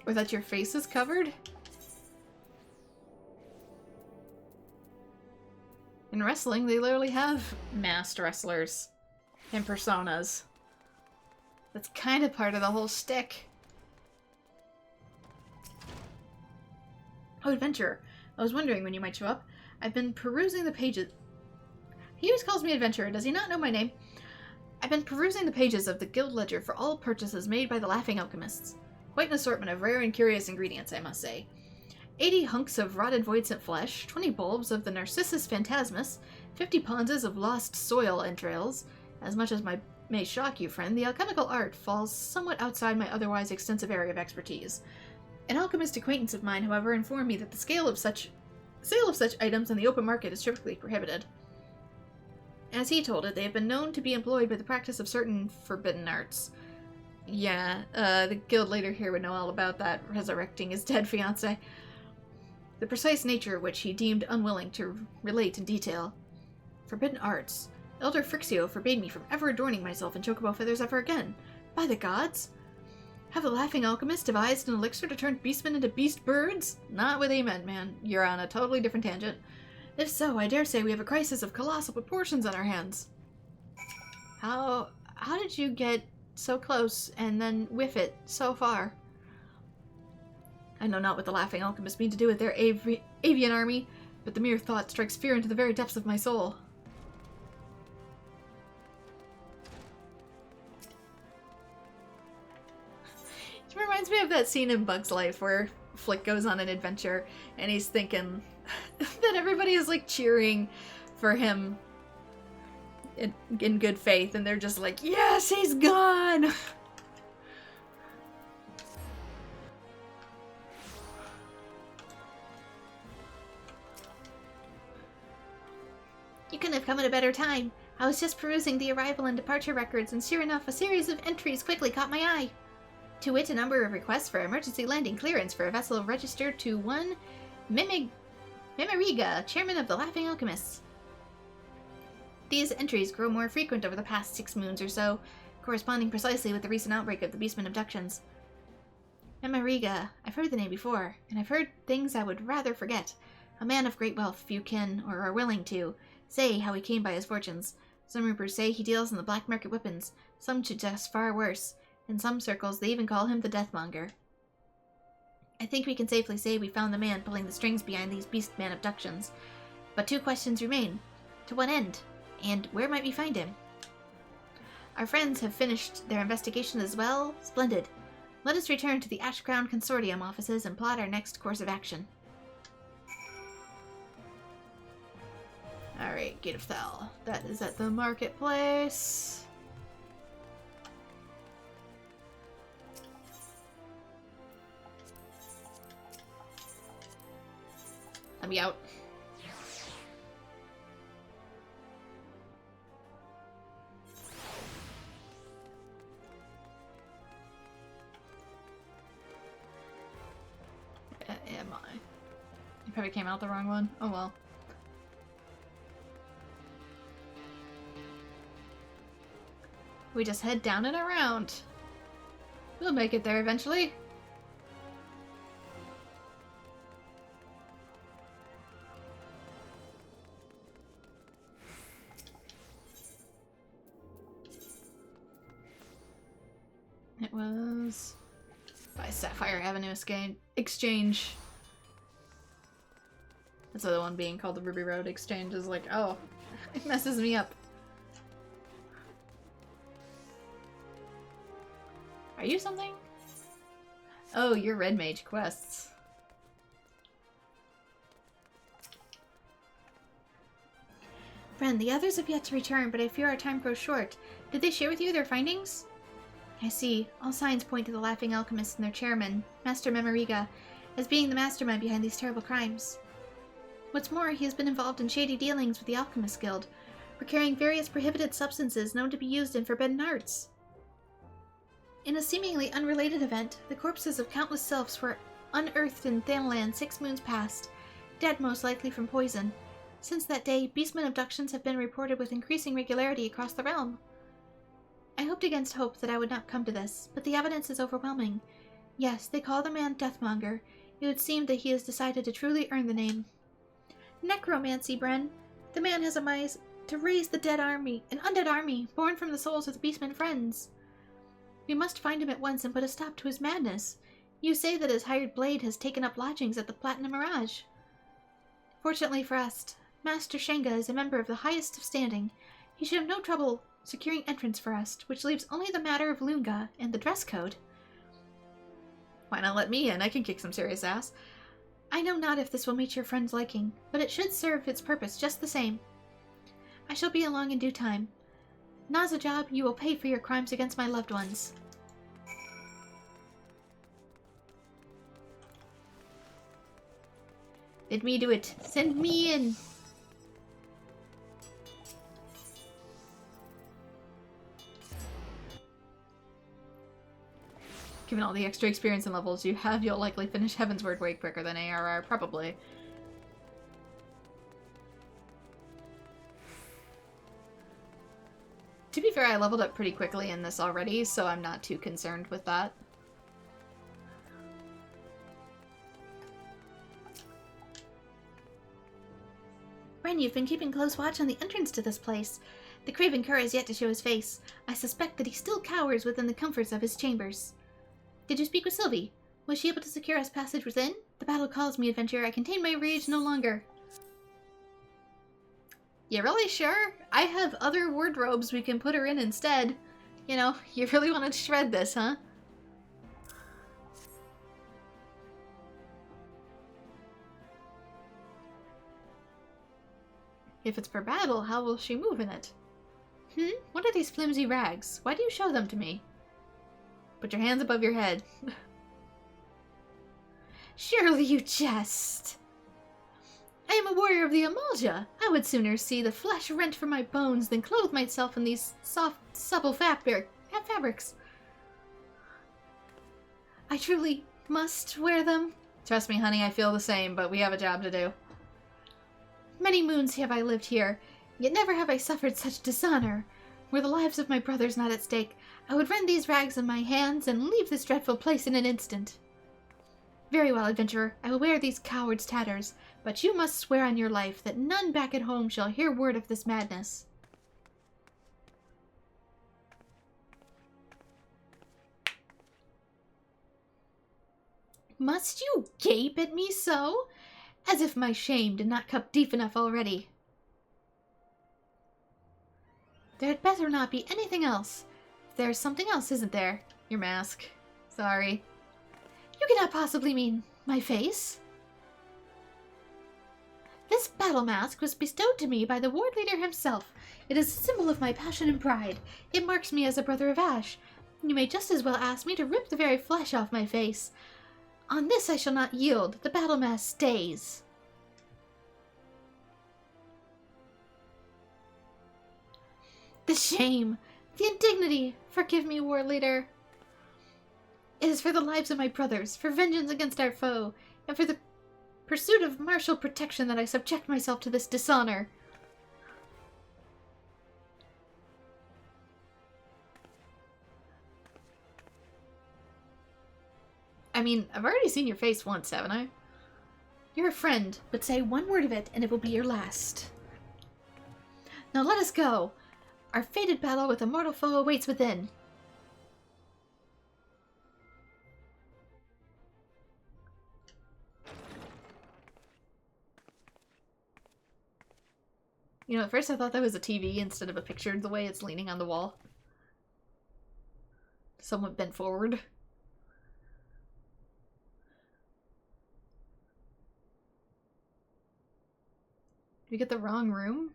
Or that your face is covered? In wrestling, they literally have masked wrestlers and personas. That's kind of part of the whole shtick. Oh, adventurer. I was wondering when you might show up. I've been perusing the pages. He always calls me adventurer. Does he not know my name? I've been perusing the pages of the guild ledger for all purchases made by the Laughing Alchemists. Quite an assortment of rare and curious ingredients, I must say. 80 hunks of rotted voidsent flesh, 20 bulbs of the Narcissus phantasmus, 50 ponzas of lost soil entrails. As much as may shock you, friend, the alchemical art falls somewhat outside my otherwise extensive area of expertise. An alchemist acquaintance of mine, however, informed me that the sale of such items in the open market is strictly prohibited. As he told it, they have been known to be employed by the practice of certain forbidden arts. Yeah, the guild leader here would know all about that, resurrecting his dead fiancé. The precise nature of which he deemed unwilling to relate in detail. Forbidden arts. Elder Frixio forbade me from ever adorning myself in chocobo feathers ever again. By the gods! Have the Laughing Alchemist devised an elixir to turn beastmen into beast birds? Not with Amen, man. You're on a totally different tangent. If so, I dare say we have a crisis of colossal proportions on our hands. How did you get so close and then whiff it so far? I know not what the Laughing Alchemists mean to do with their avian army, but the mere thought strikes fear into the very depths of my soul. It reminds me of that scene in Bug's Life where Flick goes on an adventure and he's thinking that everybody is like cheering for him in good faith, and they're just like, yes, he's gone! You couldn't have come at a better time. I was just perusing the arrival and departure records, and sure enough, a series of entries quickly caught my eye. To wit, a number of requests for emergency landing clearance for a vessel registered to one Memoriga, chairman of the Laughing Alchemists. These entries grow more frequent over the past 6 moons or so, corresponding precisely with the recent outbreak of the Beastman abductions. Memoriga, I've heard the name before, and I've heard things I would rather forget. A man of great wealth, few can, or are willing to, say how he came by his fortunes. Some reapers say he deals in the black market weapons, some suggest far worse. In some circles, they even call him the Deathmonger. I think we can safely say we found the man pulling the strings behind these Beastman abductions. But 2 questions remain. To what end? And where might we find him? Our friends have finished their investigation as well? Splendid. Let us return to the Ash Crown Consortium offices and plot our next course of action. Alright, Gate of Thel. That is at the marketplace. Let me out. Am I? You probably came out the wrong one. Oh well. We just head down and around. We'll make it there eventually. It was by Sapphire Avenue Exchange. That's the other one being called the Ruby Road Exchange is like, oh, it messes me up. Are you something? Oh, you're Red Mage quests. Friend, the others have yet to return, but I fear our time grows short. Did they share with you their findings? I see. All signs point to the Laughing Alchemists and their chairman, Master Memoriga, as being the mastermind behind these terrible crimes. What's more, he has been involved in shady dealings with the Alchemist Guild, procuring various prohibited substances known to be used in forbidden arts. In a seemingly unrelated event, the corpses of countless sylphs were unearthed in Thanalan 6 moons past, dead most likely from poison. Since that day, Beastman abductions have been reported with increasing regularity across the realm. I hoped against hope that I would not come to this, but the evidence is overwhelming. Yes, they call the man Deathmonger. It would seem that he has decided to truly earn the name. Necromancy, Bren. The man has a mind to raise the dead army, an undead army, born from the souls of the Beastman friends. We must find him at once and put a stop to his madness. You say that his hired blade has taken up lodgings at the Platinum Mirage. Fortunately for us, Master Shenga is a member of the highest of standing. He should have no trouble securing entrance for us, which leaves only the matter of Lunga and the dress code. Why not let me in? I can kick some serious ass. I know not if this will meet your friend's liking, but it should serve its purpose just the same. I shall be along in due time. Nazajab, you will pay for your crimes against my loved ones. Bid me do it. Send me in. Given all the extra experience and levels you have, you'll likely finish Heavensward way quicker than ARR, probably. To be fair, I leveled up pretty quickly in this already, so I'm not too concerned with that. Ren, you've been keeping close watch on the entrance to this place. The Craven Cur has yet to show his face. I suspect that he still cowers within the comforts of his chambers. Did you speak with Sylvie? Was she able to secure us passage within? The battle calls me, adventurer. I contain my rage no longer. You really sure? I have other wardrobes we can put her in instead. You know, you really want to shred this, huh? If it's for battle, how will she move in it? What are these flimsy rags? Why do you show them to me? Put your hands above your head. Surely you jest. I am a warrior of the Amalja. I would sooner see the flesh rent from my bones than clothe myself in these soft, supple fabrics. I truly must wear them. Trust me, honey, I feel the same, but we have a job to do. Many moons have I lived here, yet never have I suffered such dishonor. Were the lives of my brothers not at stake, I would rend these rags in my hands and leave this dreadful place in an instant. Very well, adventurer, I will wear these cowards' tatters, but you must swear on your life that none back at home shall hear word of this madness. Must you gape at me so? As if my shame did not cup deep enough already. There had better not be anything else. There's something else, isn't there? Your mask. Sorry. You cannot possibly mean my face? This battle mask was bestowed to me by the ward leader himself. It is a symbol of my passion and pride. It marks me as a brother of Ash. You may just as well ask me to rip the very flesh off my face. On this I shall not yield. The battle mask stays. The shame, the indignity. Forgive me, war leader. It is for the lives of my brothers, for vengeance against our foe, and for the pursuit of martial protection that I subject myself to this dishonor. I mean, I've already seen your face once, haven't I? You're a friend, but say one word of it and it will be your last. Now let us go. Our fated battle with a mortal foe awaits within. You know, at first I thought that was a TV instead of a picture, the way it's leaning on the wall. Somewhat bent forward. Did we get the wrong room?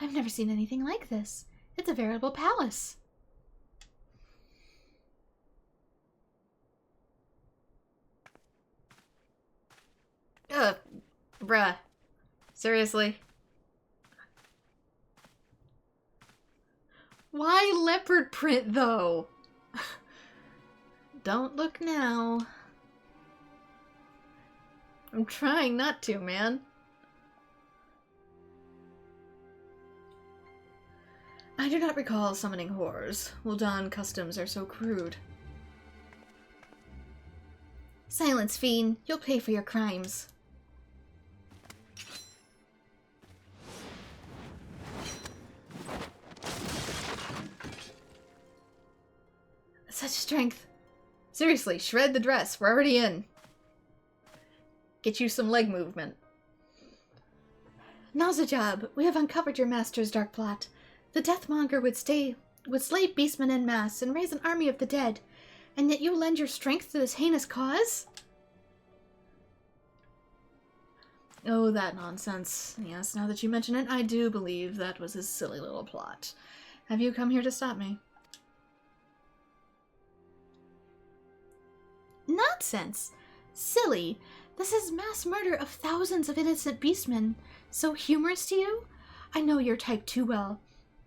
I've never seen anything like this. It's a veritable palace. Bruh. Seriously? Why leopard print, though? Don't look now. I'm trying not to, man. I do not recall summoning horrors. Wildan customs are so crude. Silence, fiend. You'll pay for your crimes. Such strength. Seriously, shred the dress. We're already in. Get you some leg movement. Nazajab, we have uncovered your master's dark plot. The Deathmonger would slay beastmen en masse and raise an army of the dead, and yet you lend your strength to this heinous cause? Oh, that nonsense. Yes, now that you mention it, I do believe that was his silly little plot. Have you come here to stop me? Nonsense! Silly! This is mass murder of thousands of innocent beastmen. So humorous to you? I know your type too well.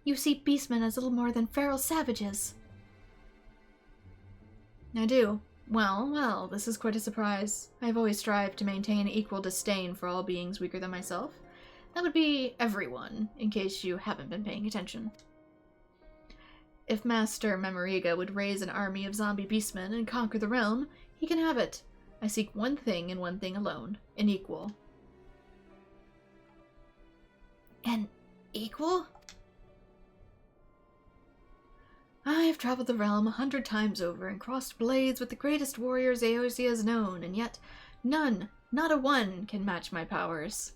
You see beastmen as little more than feral savages. I do. Well, well, this is quite a surprise. I have always strived to maintain equal disdain for all beings weaker than myself. That would be everyone, in case you haven't been paying attention. If Master Memoriga would raise an army of zombie beastmen and conquer the realm, he can have it. I seek one thing and one thing alone, an equal. An equal? I have traveled the realm 100 times over and crossed blades with the greatest warriors Eorzea has known, and yet none, not a one, can match my powers.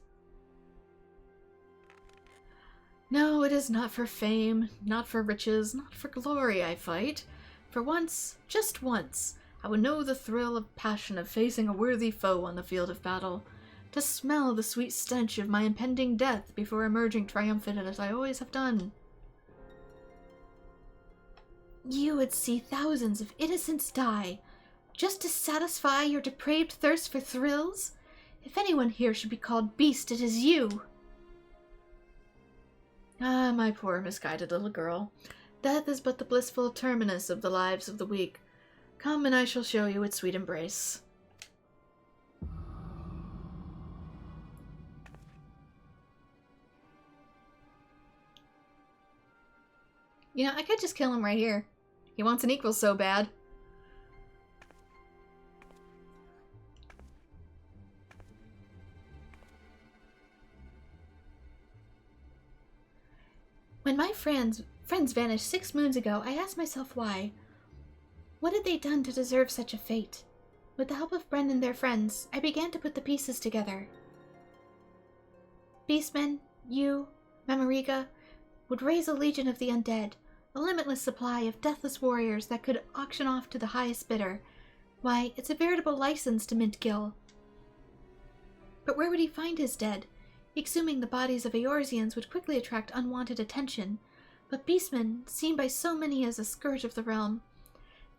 No, it is not for fame, not for riches, not for glory I fight. For once, just once, I would know the thrill of passion of facing a worthy foe on the field of battle, to smell the sweet stench of my impending death before emerging triumphant as I always have done. You would see thousands of innocents die, just to satisfy your depraved thirst for thrills? If anyone here should be called beast, it is you. Ah, my poor misguided little girl. Death is but the blissful terminus of the lives of the weak. Come and I shall show you its sweet embrace. You know, I could just kill him right here. He wants an equal so bad. When my friends vanished 6 moons ago, I asked myself why. What had they done to deserve such a fate? With the help of Bren and their friends, I began to put the pieces together. Beastmen, you, Mamariga, would raise a legion of the undead, a limitless supply of deathless warriors that could auction off to the highest bidder. Why, it's a veritable license to mint Gil. But where would he find his dead? Exhuming the bodies of Eorzeans would quickly attract unwanted attention, but beastmen, seen by so many as a scourge of the realm.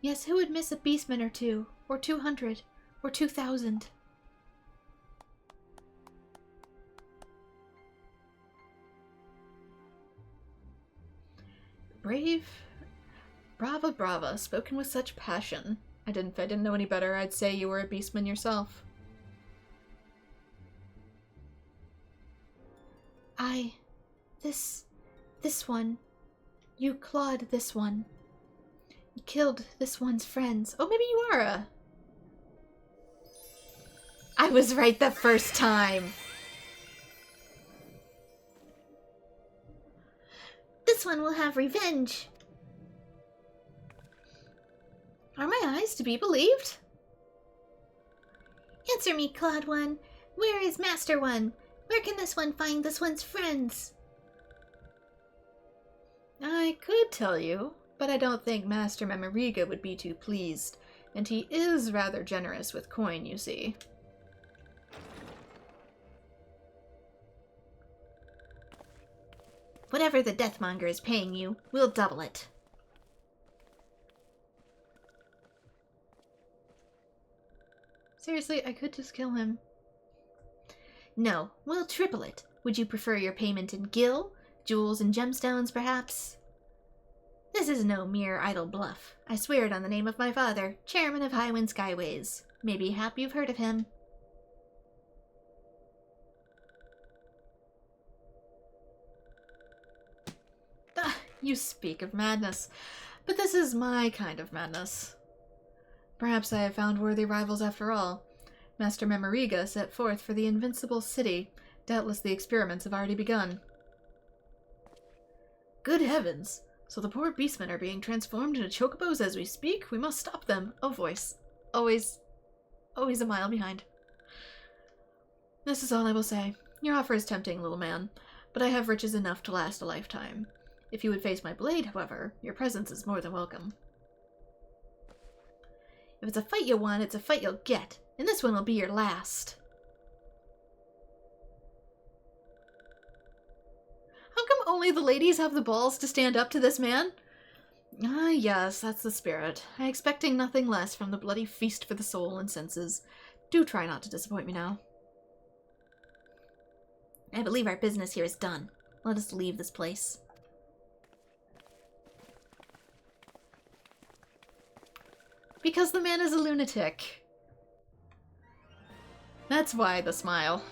Yes, who would miss a beastman or 2, or 200, or 2,000? Brave. Brava, brava, spoken with such passion. If I didn't know any better, I'd say you were a beastman yourself. This one. You clawed this one. You killed this one's friends. Oh, maybe you are a... I was right the first time! This one will have revenge. Are my eyes to be believed? Answer me, Clawed One. Where is Master One? Where can this one find this one's friends? I could tell you, but I don't think Master Mamariga would be too pleased, and he is rather generous with coin, you see. Whatever the Deathmonger is paying you, we'll double it. Seriously, I could just kill him. No, we'll triple it. Would you prefer your payment in Gil? Jewels and gemstones, perhaps? This is no mere idle bluff. I swear it on the name of my father, chairman of Highwind Skyways. Maybe hap you've heard of him. You speak of madness, but this is my kind of madness. Perhaps I have found worthy rivals after all. Master Mamariga set forth for the invincible city. Doubtless the experiments have already begun. Good heavens! So the poor beastmen are being transformed into chocobos as we speak? We must stop them. Oh, voice. Always a mile behind. This is all I will say. Your offer is tempting, little man, but I have riches enough to last a lifetime. If you would face my blade, however, your presence is more than welcome. If it's a fight you want, it's a fight you'll get, and this one will be your last. How come only the ladies have the balls to stand up to this man? Ah, yes, that's the spirit. I'm expecting nothing less from the bloody feast for the soul and senses. Do try not to disappoint me now. I believe our business here is done. Let us leave this place. Because the man is a lunatic. That's why the smile.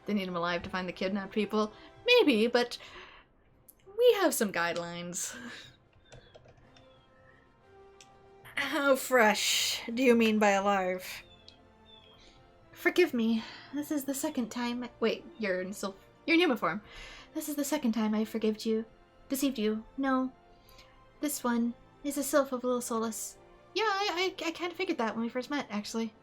They need him alive to find the kidnapped people? Maybe, but we have some guidelines. How fresh do you mean by alive? Forgive me. This is the second time... Wait, you're in human form. This is the second time I've deceived you. No. This one is a sylph of Little Solace. Yeah, I kind of figured that when we first met, actually.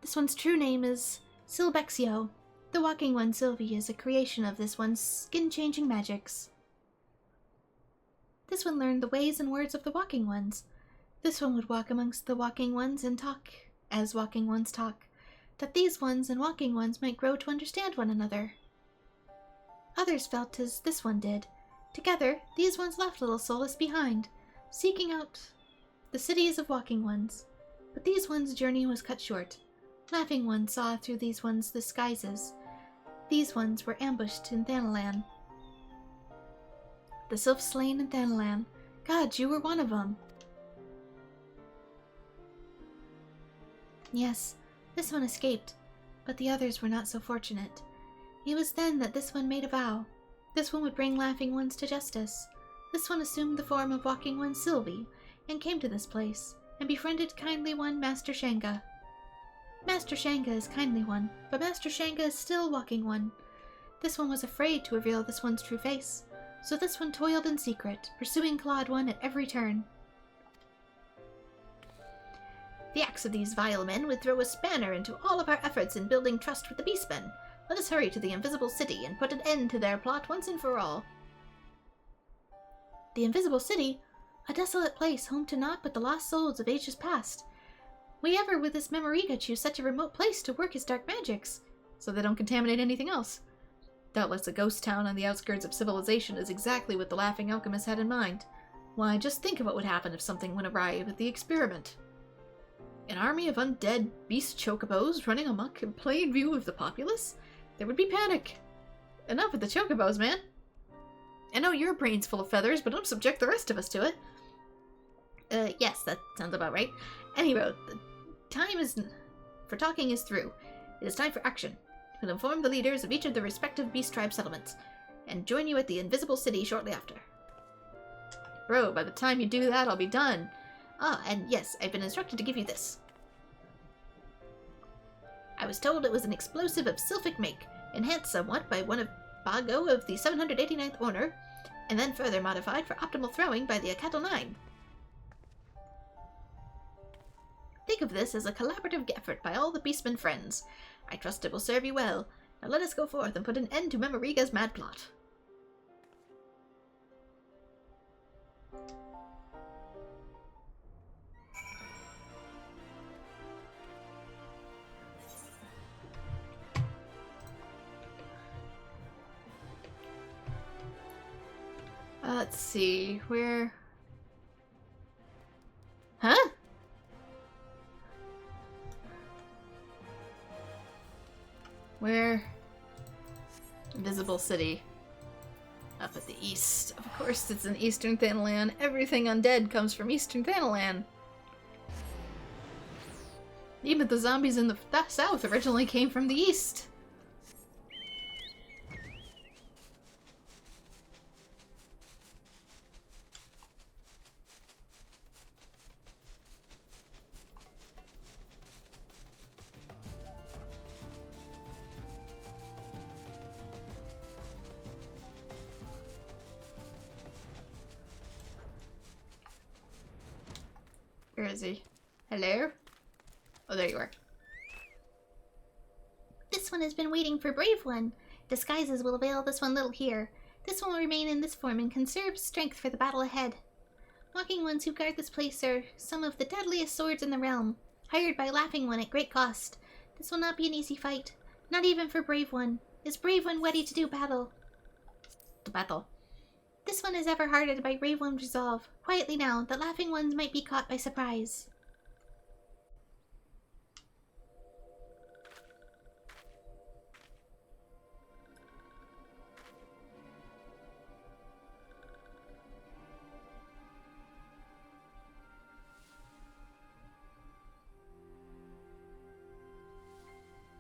This one's true name is Silbexio. The Walking One, Sylvie, is a creation of this one's skin-changing magics. This one learned the ways and words of the Walking Ones. This one would walk amongst the Walking Ones and talk as Walking Ones talk, that these ones and Walking Ones might grow to understand one another. Others felt as this one did. Together, these ones left Little Solace behind, seeking out the cities of Walking Ones. But these ones' journey was cut short. Laughing Ones saw through these ones' disguises. These ones were ambushed in Thanalan. The sylph slain in Thanalan. God, you were one of them. Yes, this one escaped. But the others were not so fortunate. It was then that this one made a vow. This one would bring Laughing Ones to justice. This one assumed the form of Walking One Sylvie, and came to this place, and befriended Kindly One Master Shanga. Master Shanga is Kindly One, but Master Shanga is still Walking One. This one was afraid to reveal this one's true face, so this one toiled in secret, pursuing Claude One at every turn. The acts of these vile men would throw a spanner into all of our efforts in building trust with the Beastmen. Let us hurry to the Invisible City and put an end to their plot once and for all. The Invisible City? A desolate place home to naught but the lost souls of ages past. We ever with this Memoriga choose such a remote place to work his dark magics? So they don't contaminate anything else. Doubtless a ghost town on the outskirts of civilization is exactly what the Laughing Alchemist had in mind. Why, just think of what would happen if something went awry with the experiment. An army of undead beast chocobos running amok in plain view of the populace? There would be panic. Enough with the chocobos, man. I know your brain's full of feathers, but don't subject the rest of us to it. Yes, that sounds about right. Anyway, the time for talking is through. It is time for action. We'll inform the leaders of each of the respective beast tribe settlements, and join you at the Invisible City shortly after. Bro, by the time you do that, I'll be done. Ah, and yes, I've been instructed to give you this. I was told it was an explosive of Sylphic make, enhanced somewhat by one of Bago of the 789th Order, and then further modified for optimal throwing by the Akato 9. Think of this as a collaborative effort by all the Beastmen friends. I trust it will serve you well. Now let us go forth and put an end to Memoriga's mad plot. Let's see, where... Huh? Where? Invisible City. Up at the east. Of course, it's in Eastern Thanalan. Everything undead comes from Eastern Thanalan. Even the zombies in the south originally came from the east. Where is he? Hello? Oh, there you are. This one has been waiting for Brave One. Disguises will avail this one little here. This one will remain in this form and conserve strength for the battle ahead. Walking Ones who guard this place are some of the deadliest swords in the realm, hired by Laughing One at great cost. This will not be an easy fight, not even for Brave One. Is Brave One ready to do battle? The battle. This one is ever hardened by Brave One's resolve. Quietly now, the Laughing Ones might be caught by surprise.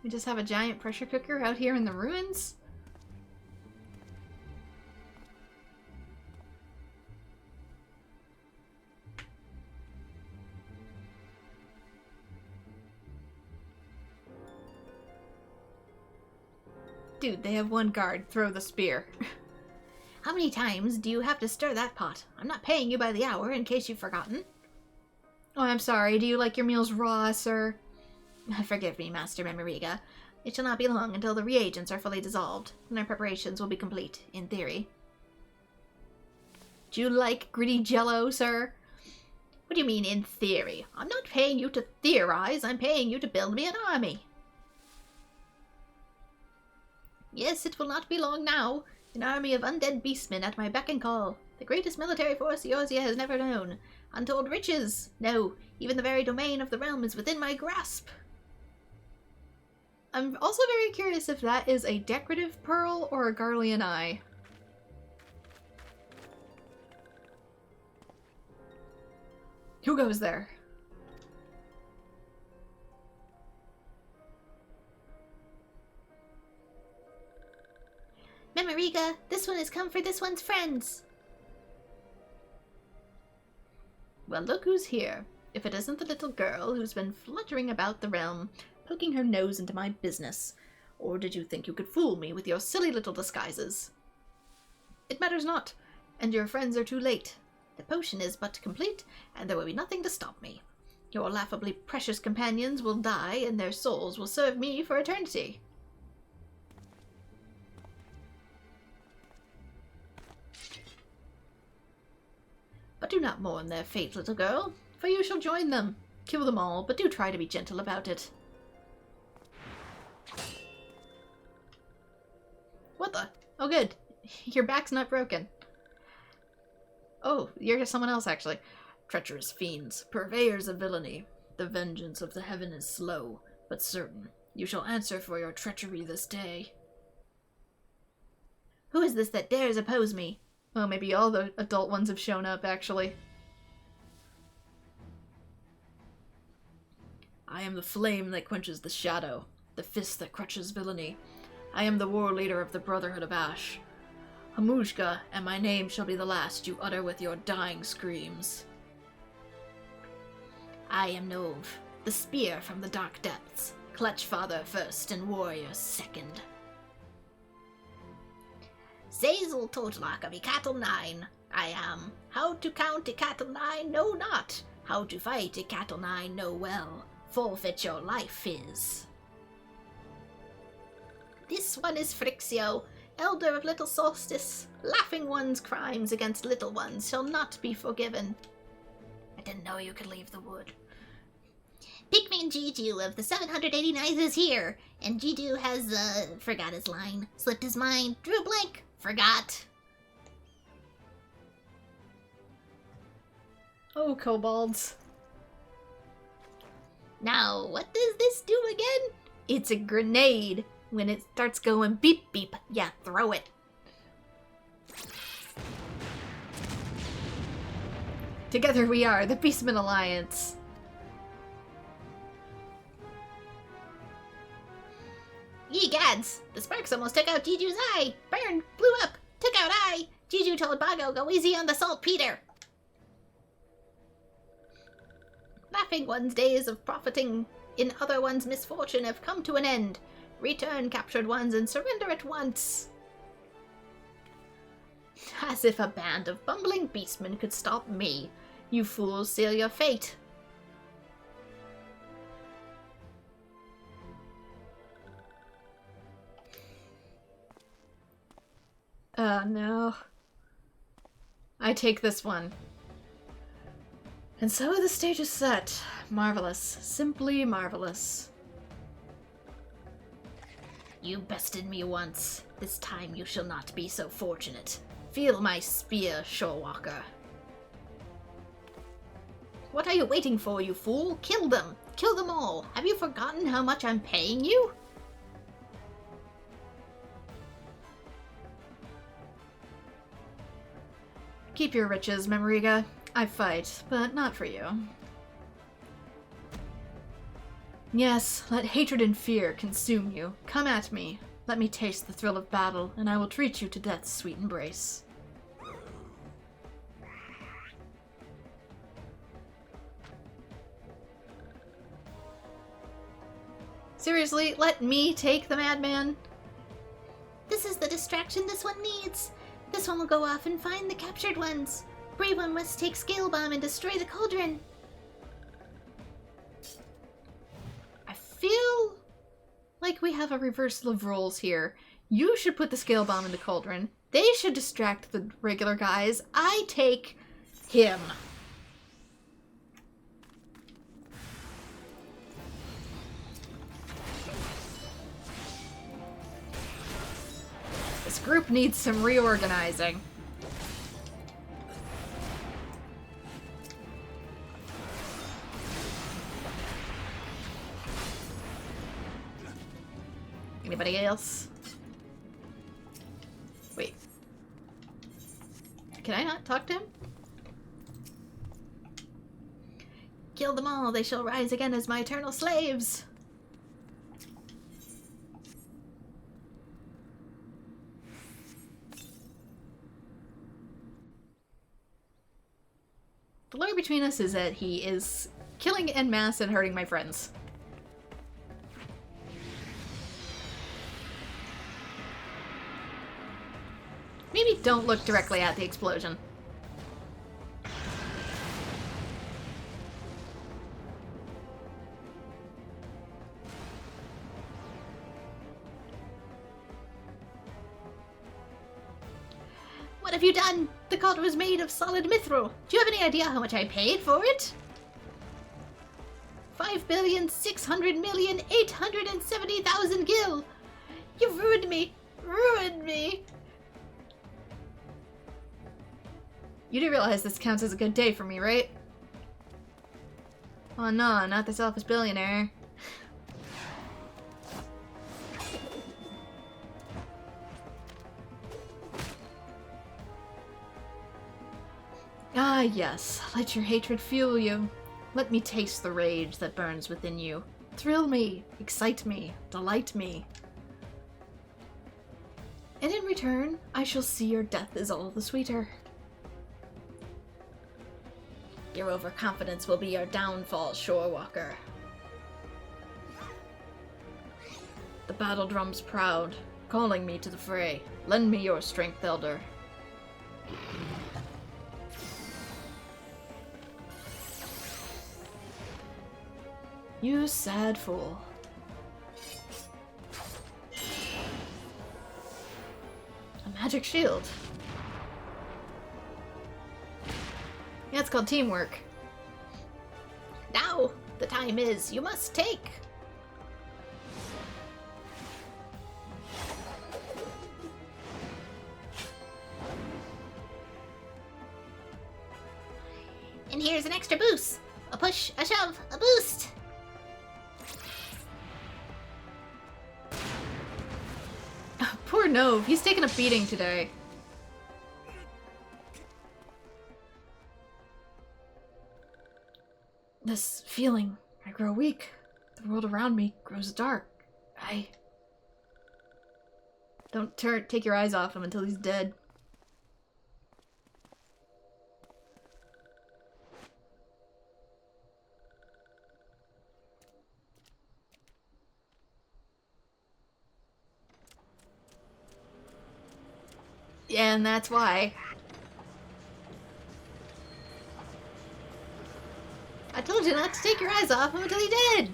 We just have a giant pressure cooker out here in the ruins? Dude, they have one guard. Throw the spear. How many times do you have to stir that pot? I'm not paying you by the hour, in case you've forgotten. Oh, I'm sorry. Do you like your meals raw, sir? Forgive me, Master Memoriga. It shall not be long until the reagents are fully dissolved, and our preparations will be complete, in theory. Do you like gritty jello, sir? What do you mean, in theory? I'm not paying you to theorize, I'm paying you to build me an army. Yes, it will not be long now. An army of undead beastmen at my beck and call. The greatest military force Eorzea has never known. Untold riches. No, even the very domain of the realm is within my grasp. I'm also very curious if that is a decorative pearl or a Garlean eye. Who goes there? Mariga. This one has come for this one's friends. Well, look who's here. If it isn't the little girl who's been fluttering about the realm, poking her nose into my business. Or did you think you could fool me with your silly little disguises? It matters not, and your friends are too late. The potion is but complete, and there will be nothing to stop me. Your laughably precious companions will die, and their souls will serve me for eternity. But do not mourn their fate, little girl, for you shall join them. Kill them all, but do try to be gentle about it. What the? Oh, good. Your back's not broken. Oh, you're someone else, actually. Treacherous fiends, purveyors of villainy. The vengeance of the heaven is slow, but certain. You shall answer for your treachery this day. Who is this that dares oppose me? Well, maybe all the adult ones have shown up, actually. I am the flame that quenches the shadow, the fist that crushes villainy. I am the war leader of the Brotherhood of Ash. Hamushka, and my name shall be the last you utter with your dying screams. I am Nov, the spear from the dark depths, Clutch Father first and Warrior second. Zazel Totlak of Ekatel 9. I am. How to count Ekatel 9 know not. How to fight Ekatel 9 know well. Forfeit your life is. This one is Frixio, Elder of Little Solstice. Laughing one's crimes against little ones shall not be forgiven. I didn't know you could leave the wood. Pikmin Jiju of the 789th is here, and Jidu has, forgot his line, slipped his mind, drew a blank, forgot. Oh, kobolds. Now, what does this do again? It's a grenade. When it starts going beep beep, yeah, throw it. Together we are, the Beastmen Alliance. Ye gads! The sparks almost took out Jiju's eye! Burned, blew up, took out eye! Jiju told Bago, go easy on the saltpeter! Laughing one's days of profiting in other one's misfortune have come to an end. Return captured ones and surrender at once. As if a band of bumbling beastmen could stop me. You fools seal your fate. No. I take this one. And so the stage is set. Marvelous. Simply marvelous. You bested me once. This time you shall not be so fortunate. Feel my spear, Shorewalker. What are you waiting for, you fool? Kill them! Kill them all! Have you forgotten how much I'm paying you? Keep your riches, Memoriga. I fight, but not for you. Yes, let hatred and fear consume you. Come at me. Let me taste the thrill of battle, and I will treat you to death's sweet embrace. Seriously, let me take the madman? This is the distraction this one needs. This one will go off and find the captured ones. Brave one must take Scale Bomb and destroy the cauldron. I feel like we have a reversal of roles here. You should put the Scale Bomb in the cauldron. They should distract the regular guys. I take him. This group needs some reorganizing. Anybody else? Wait. Can I not talk to him? Kill them all, they shall rise again as my eternal slaves! The lore between us is that he is killing en masse and hurting my friends. Maybe don't look directly at the explosion. What have you done? The card was made of solid mithril. Do you have any idea how much I paid for it? 5,600,870,000 gil. You've ruined me. Ruined me. You do realize this counts as a good day for me, right? Oh no, not the selfish billionaire. Ah, yes. Let your hatred fuel you. Let me taste the rage that burns within you. Thrill me, excite me, delight me. And in return, I shall see your death is all the sweeter. Your overconfidence will be your downfall, Shorewalker. The battle drum's proud, calling me to the fray. Lend me your strength, Elder. You sad fool. A magic shield. Yeah, it's called teamwork. Now, the time is. You must take. And here's an extra boost. A push, a shove, a boost. Poor Nove, he's taken a beating today. This feeling, I grow weak. The world around me grows dark. Don't take your eyes off him until he's dead. Yeah, and that's why. I told you not to take your eyes off him until he did!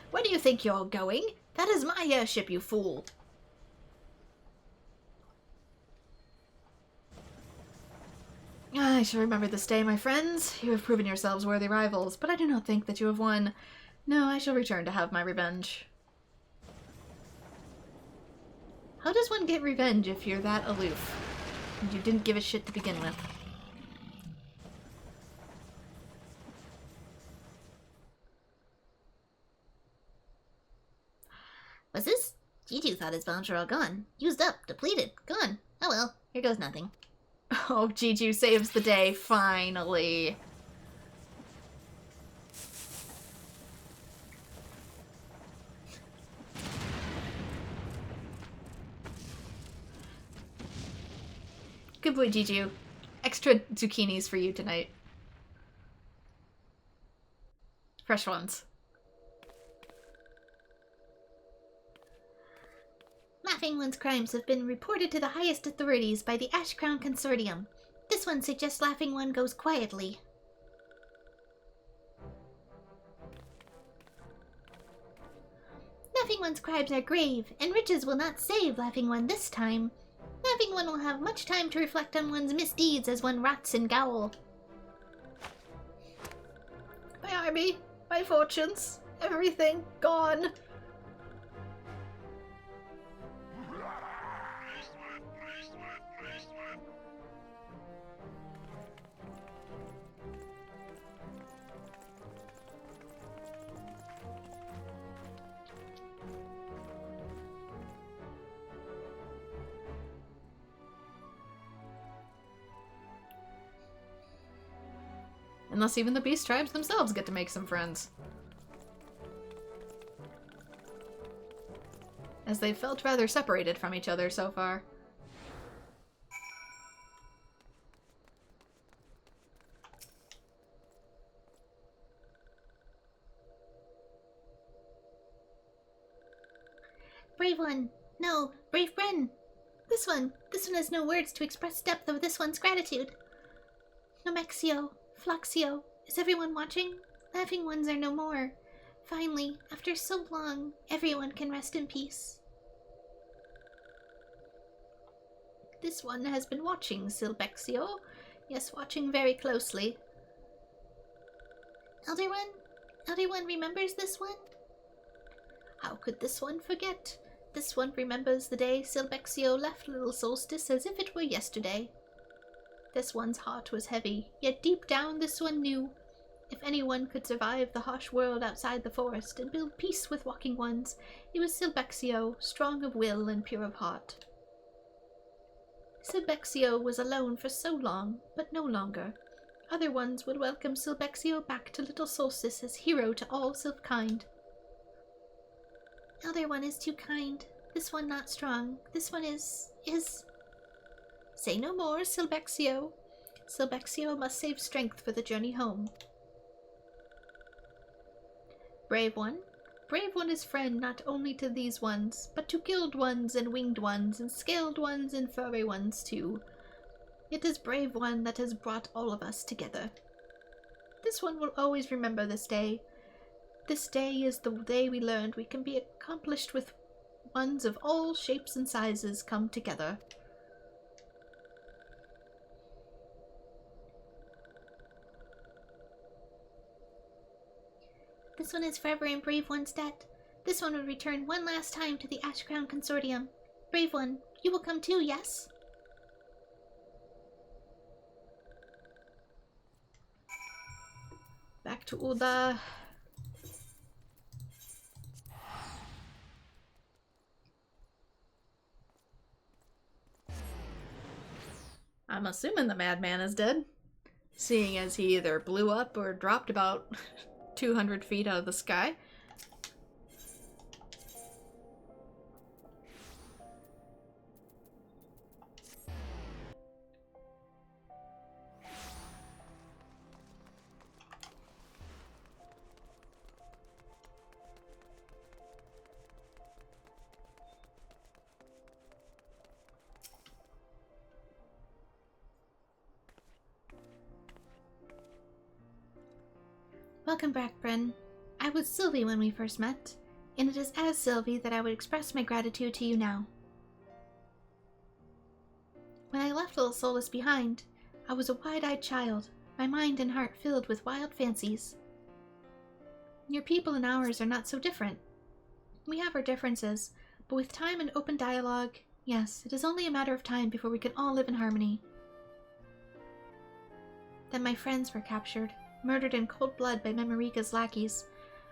Where do you think you're going? That is my airship, you fool. I shall remember this day, my friends. You have proven yourselves worthy rivals, but I do not think that you have won. No, I shall return to have my revenge. How does one get revenge if you're that aloof? And you didn't give a shit to begin with. What's this? G2 thought his bombs were all gone. Used up, depleted, gone. Oh well, here goes nothing. Oh, Jiju saves the day, finally. Good boy, Jiju. Extra zucchinis for you tonight. Fresh ones. Laughing One's crimes have been reported to the highest authorities by the Ash Crown Consortium. This one suggests Laughing One goes quietly. Laughing One's crimes are grave, and riches will not save Laughing One this time. Laughing One will have much time to reflect on one's misdeeds as one rots in Gowl. My army, my fortunes, everything gone. Unless even the beast tribes themselves get to make some friends. As they've felt rather separated from each other so far. Brave one. No, Brave Bren. This one has no words to express depth of this one's gratitude. Nomexio, Floxio, is everyone watching? Laughing ones are no more. Finally, after so long, everyone can rest in peace. This one has been watching, Silbexio. Yes, watching very closely. Elder One? Elder One remembers this one? How could this one forget? This one remembers the day Silbexio left Little Solstice as if it were yesterday. This one's heart was heavy, yet deep down this one knew if anyone could survive the harsh world outside the forest and build peace with walking ones, it was Silbexio, strong of will and pure of heart. Silbexio was alone for so long, but no longer. Other ones would welcome Silbexio back to Little Solstice as hero to all Sylph-kind. Elder One is too kind. This one not strong. This one is... Say no more, Silbexio. Silbexio must save strength for the journey home. Brave one is friend not only to these ones, but to guild ones and winged ones and scaled ones and furry ones too. It is Brave One that has brought all of us together. This one will always remember this day. This day is the day we learned we can be accomplished with ones of all shapes and sizes come together. This one is forever in Brave One's debt. This one will return one last time to the Ash Crown Consortium. Brave One, you will come too, yes? Back to Uda. I'm assuming the madman is dead, seeing as he either blew up or dropped about 200 feet out of the sky. Welcome back, Bren. I was Sylvie when we first met, and it is as Sylvie that I would express my gratitude to you now. When I left Little Solus behind, I was a wide-eyed child, my mind and heart filled with wild fancies. Your people and ours are not so different. We have our differences, but with time and open dialogue, yes, it is only a matter of time before we can all live in harmony. Then my friends were captured, murdered in cold blood by Memorika's lackeys.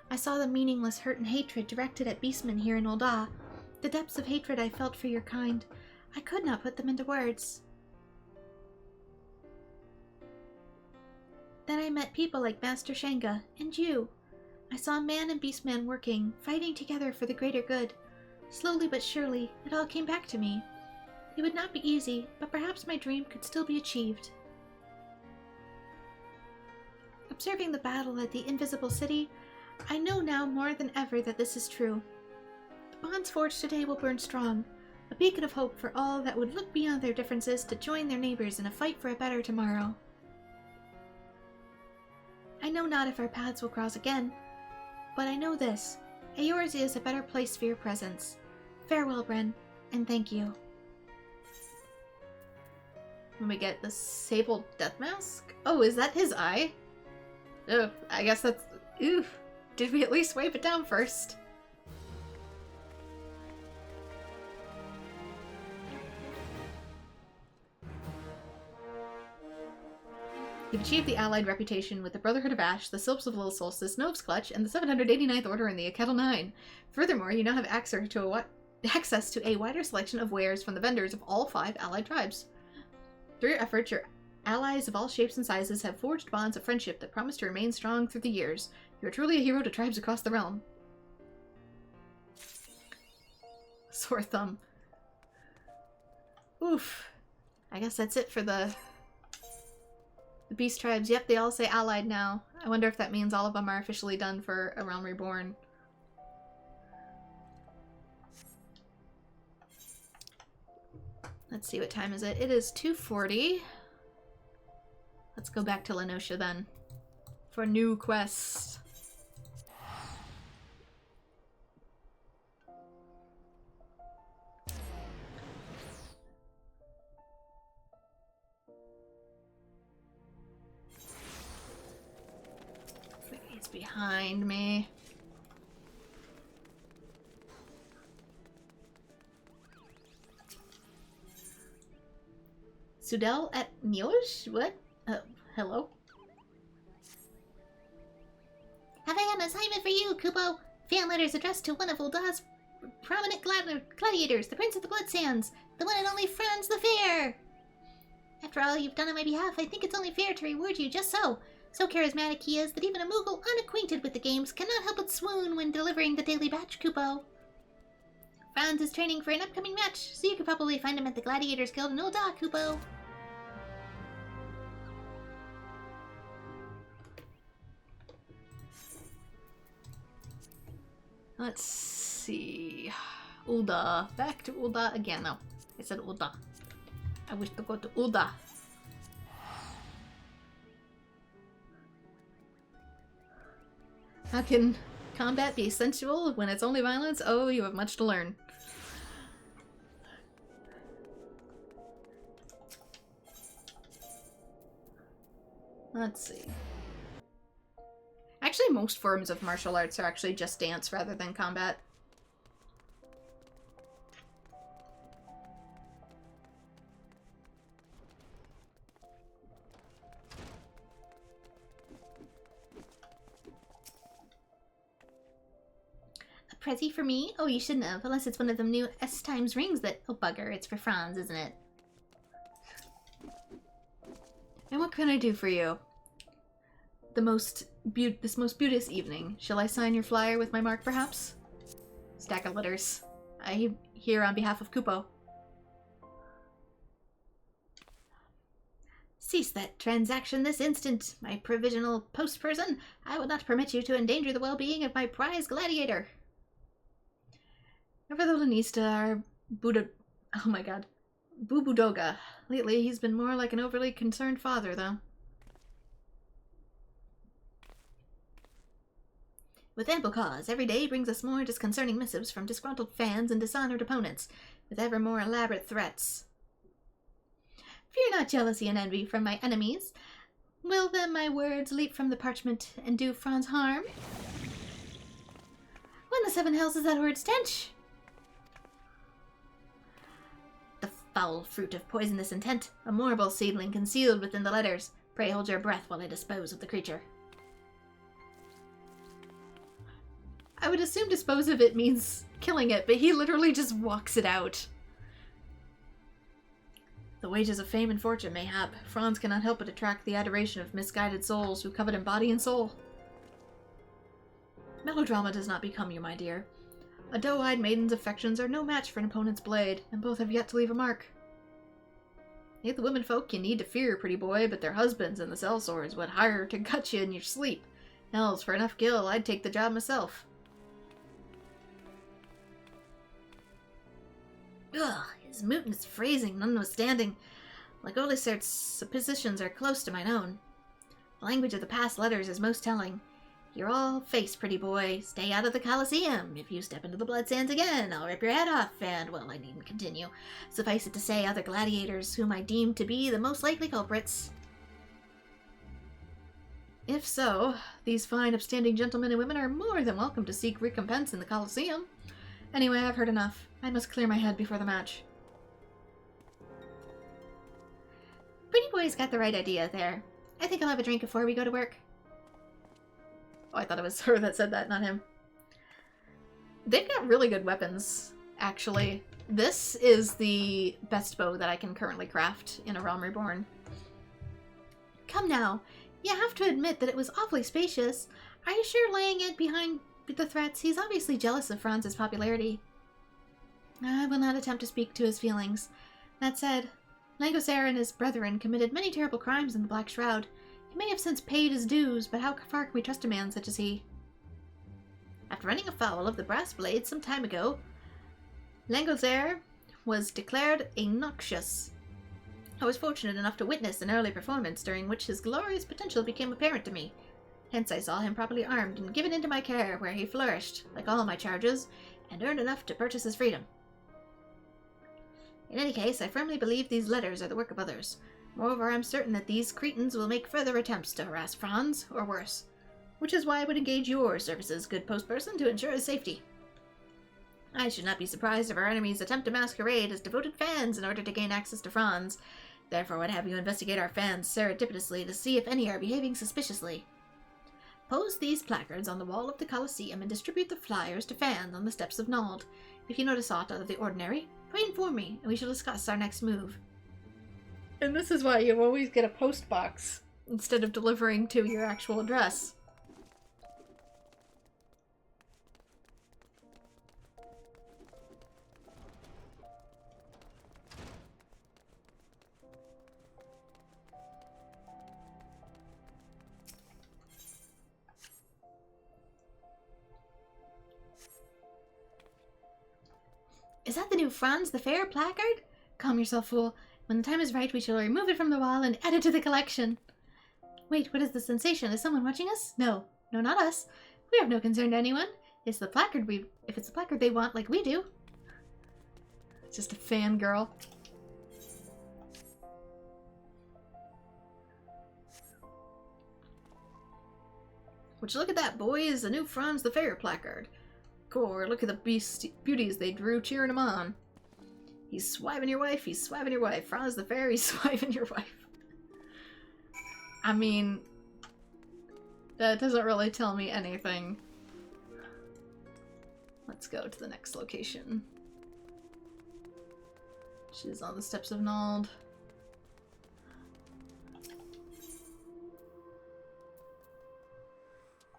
I saw the meaningless hurt and hatred directed at beastmen here in Ul'dah. The depths of hatred I felt for your kind. I could not put them into words. Then I met people like Master Shanga, and you. I saw man and beastman working, fighting together for the greater good. Slowly but surely, it all came back to me. It would not be easy, but perhaps my dream could still be achieved. Observing the battle at the Invisible City, I know now more than ever that this is true. The bonds forged today will burn strong, a beacon of hope for all that would look beyond their differences to join their neighbors in a fight for a better tomorrow. I know not if our paths will cross again, but I know this. Eorzea is a better place for your presence. Farewell, Bren, and thank you. When we get the Sable Death Mask? Oh, is that his eye? Oh, I guess that's... Ooh. Did we at least wipe it down first? You've achieved the allied reputation with the Brotherhood of Ash, the Sylphs of Little Solstice, Nove's Clutch, and the 789th Order in the Kettle 9. Furthermore, you now have access to a wider selection of wares from the vendors of all 5 allied tribes. Through your efforts, your allies of all shapes and sizes have forged bonds of friendship that promise to remain strong through the years. You are truly a hero to tribes across the realm. Sore thumb. Oof. I guess that's it for the beast tribes. Yep, they all say allied now. I wonder if that means all of them are officially done for A Realm Reborn. Let's see, what time is it? It is 2:40. Let's go back to Lenosha then for new quests. He's behind me. Sudel at Niosh? What? Hello? Have I an assignment for you, Kupo? Fan letters addressed to one of Ulda's prominent gladiators, the Prince of the Blood Sands, the one and only Franz the Fair. After all you've done on my behalf, I think it's only fair to reward you just so. So charismatic he is that even a Moogle unacquainted with the games cannot help but swoon when delivering the daily batch, Kupo. Franz is training for an upcoming match, so you could probably find him at the Gladiators Guild in Ulda, Kupo. Let's see. Ulda. Back to Ulda again. No, I said Ulda. I wish to go to Ulda. How can combat be sensual when it's only violence? Oh, you have much to learn. Let's see. Actually, most forms of martial arts are actually just dance rather than combat. A prezi for me? Oh, you shouldn't have, unless it's one of them new S times rings that... Oh, bugger, it's for Franz, isn't it? And what can I do for you? This most beauteous evening. Shall I sign your flyer with my mark, perhaps? Stack of letters. I here on behalf of Kupo. Cease that transaction this instant, my provisional post person. I will not permit you to endanger the well-being of my prize gladiator. Never the Lanista are Buddha... Oh my god. Bubudoga. Lately, he's been more like an overly concerned father, though. With ample cause, every day brings us more disconcerting missives from disgruntled fans and dishonored opponents, with ever more elaborate threats. Fear not jealousy and envy from my enemies. Will then my words leap from the parchment and do Franz harm? When the seven hells is that word stench? The foul fruit of poisonous intent, a morbid seedling concealed within the letters. Pray hold your breath while I dispose of the creature. I would assume dispose of it means killing it, but he literally just walks it out. The wages of fame and fortune, mayhap. Franz cannot help but attract the adoration of misguided souls who covet him body and soul. Melodrama does not become you, my dear. A doe-eyed maiden's affections are no match for an opponent's blade, and both have yet to leave a mark. Yet the womenfolk you need to fear, pretty boy, but their husbands and the sellswords would hire to gut you in your sleep. Hells, for enough gil, I'd take the job myself. Ugh, his mutinous phrasing notwithstanding, Legolisart's suppositions are close to mine own. The language of the past letters is most telling. You're all face, pretty boy. Stay out of the Colosseum. If you step into the blood sands again, I'll rip your head off, and, well, I needn't continue. Suffice it to say, other gladiators whom I deem to be the most likely culprits. If so, these fine upstanding gentlemen and women are more than welcome to seek recompense in the Colosseum. Anyway, I've heard enough. I must clear my head before the match. Pretty boy's got the right idea there. I think I'll have a drink before we go to work. Oh, I thought it was her that said that, not him. They've got really good weapons, actually. This is the best bow that I can currently craft in A Realm Reborn. Come now, you have to admit that it was awfully spacious. Are you sure laying it behind the threats? He's obviously jealous of Franz's popularity. I will not attempt to speak to his feelings. That said, Langosar and his brethren committed many terrible crimes in the Black Shroud. He may have since paid his dues, but how far can we trust a man such as he? After running afoul of the brass blade some time ago, Langosar was declared a noxious. I was fortunate enough to witness an early performance during which his glorious potential became apparent to me. Hence I saw him properly armed and given into my care, where he flourished, like all my charges, and earned enough to purchase his freedom. In any case, I firmly believe these letters are the work of others. Moreover, I'm certain that these cretins will make further attempts to harass Franz, or worse. Which is why I would engage your services, good postperson, to ensure his safety. I should not be surprised if our enemies attempt to masquerade as devoted fans in order to gain access to Franz. Therefore, would have you investigate our fans surreptitiously to see if any are behaving suspiciously. Post these placards on the wall of the Colosseum and distribute the flyers to fans on the steps of Nald. If you notice aught out of the ordinary, pray inform me, and we shall discuss our next move. And this is why you always get a post box instead of delivering to your actual address. Is that the new Franz the Fair placard? Calm yourself, fool. When the time is right, we shall remove it from the wall and add it to the collection. Wait, what is the sensation? Is someone watching us? No. No, not us. We have no concern to anyone. It's the placard if it's the placard they want like we do. It's just a fangirl. Which, look at that, boys, the new Franz the Fair placard. Cool, look at the beauties they drew cheering him on. He's swiving your wife, he's swiving your wife. Franz the Fair, he's swiving your wife. I mean, that doesn't really tell me anything. Let's go to the next location. She's on the steps of Nald.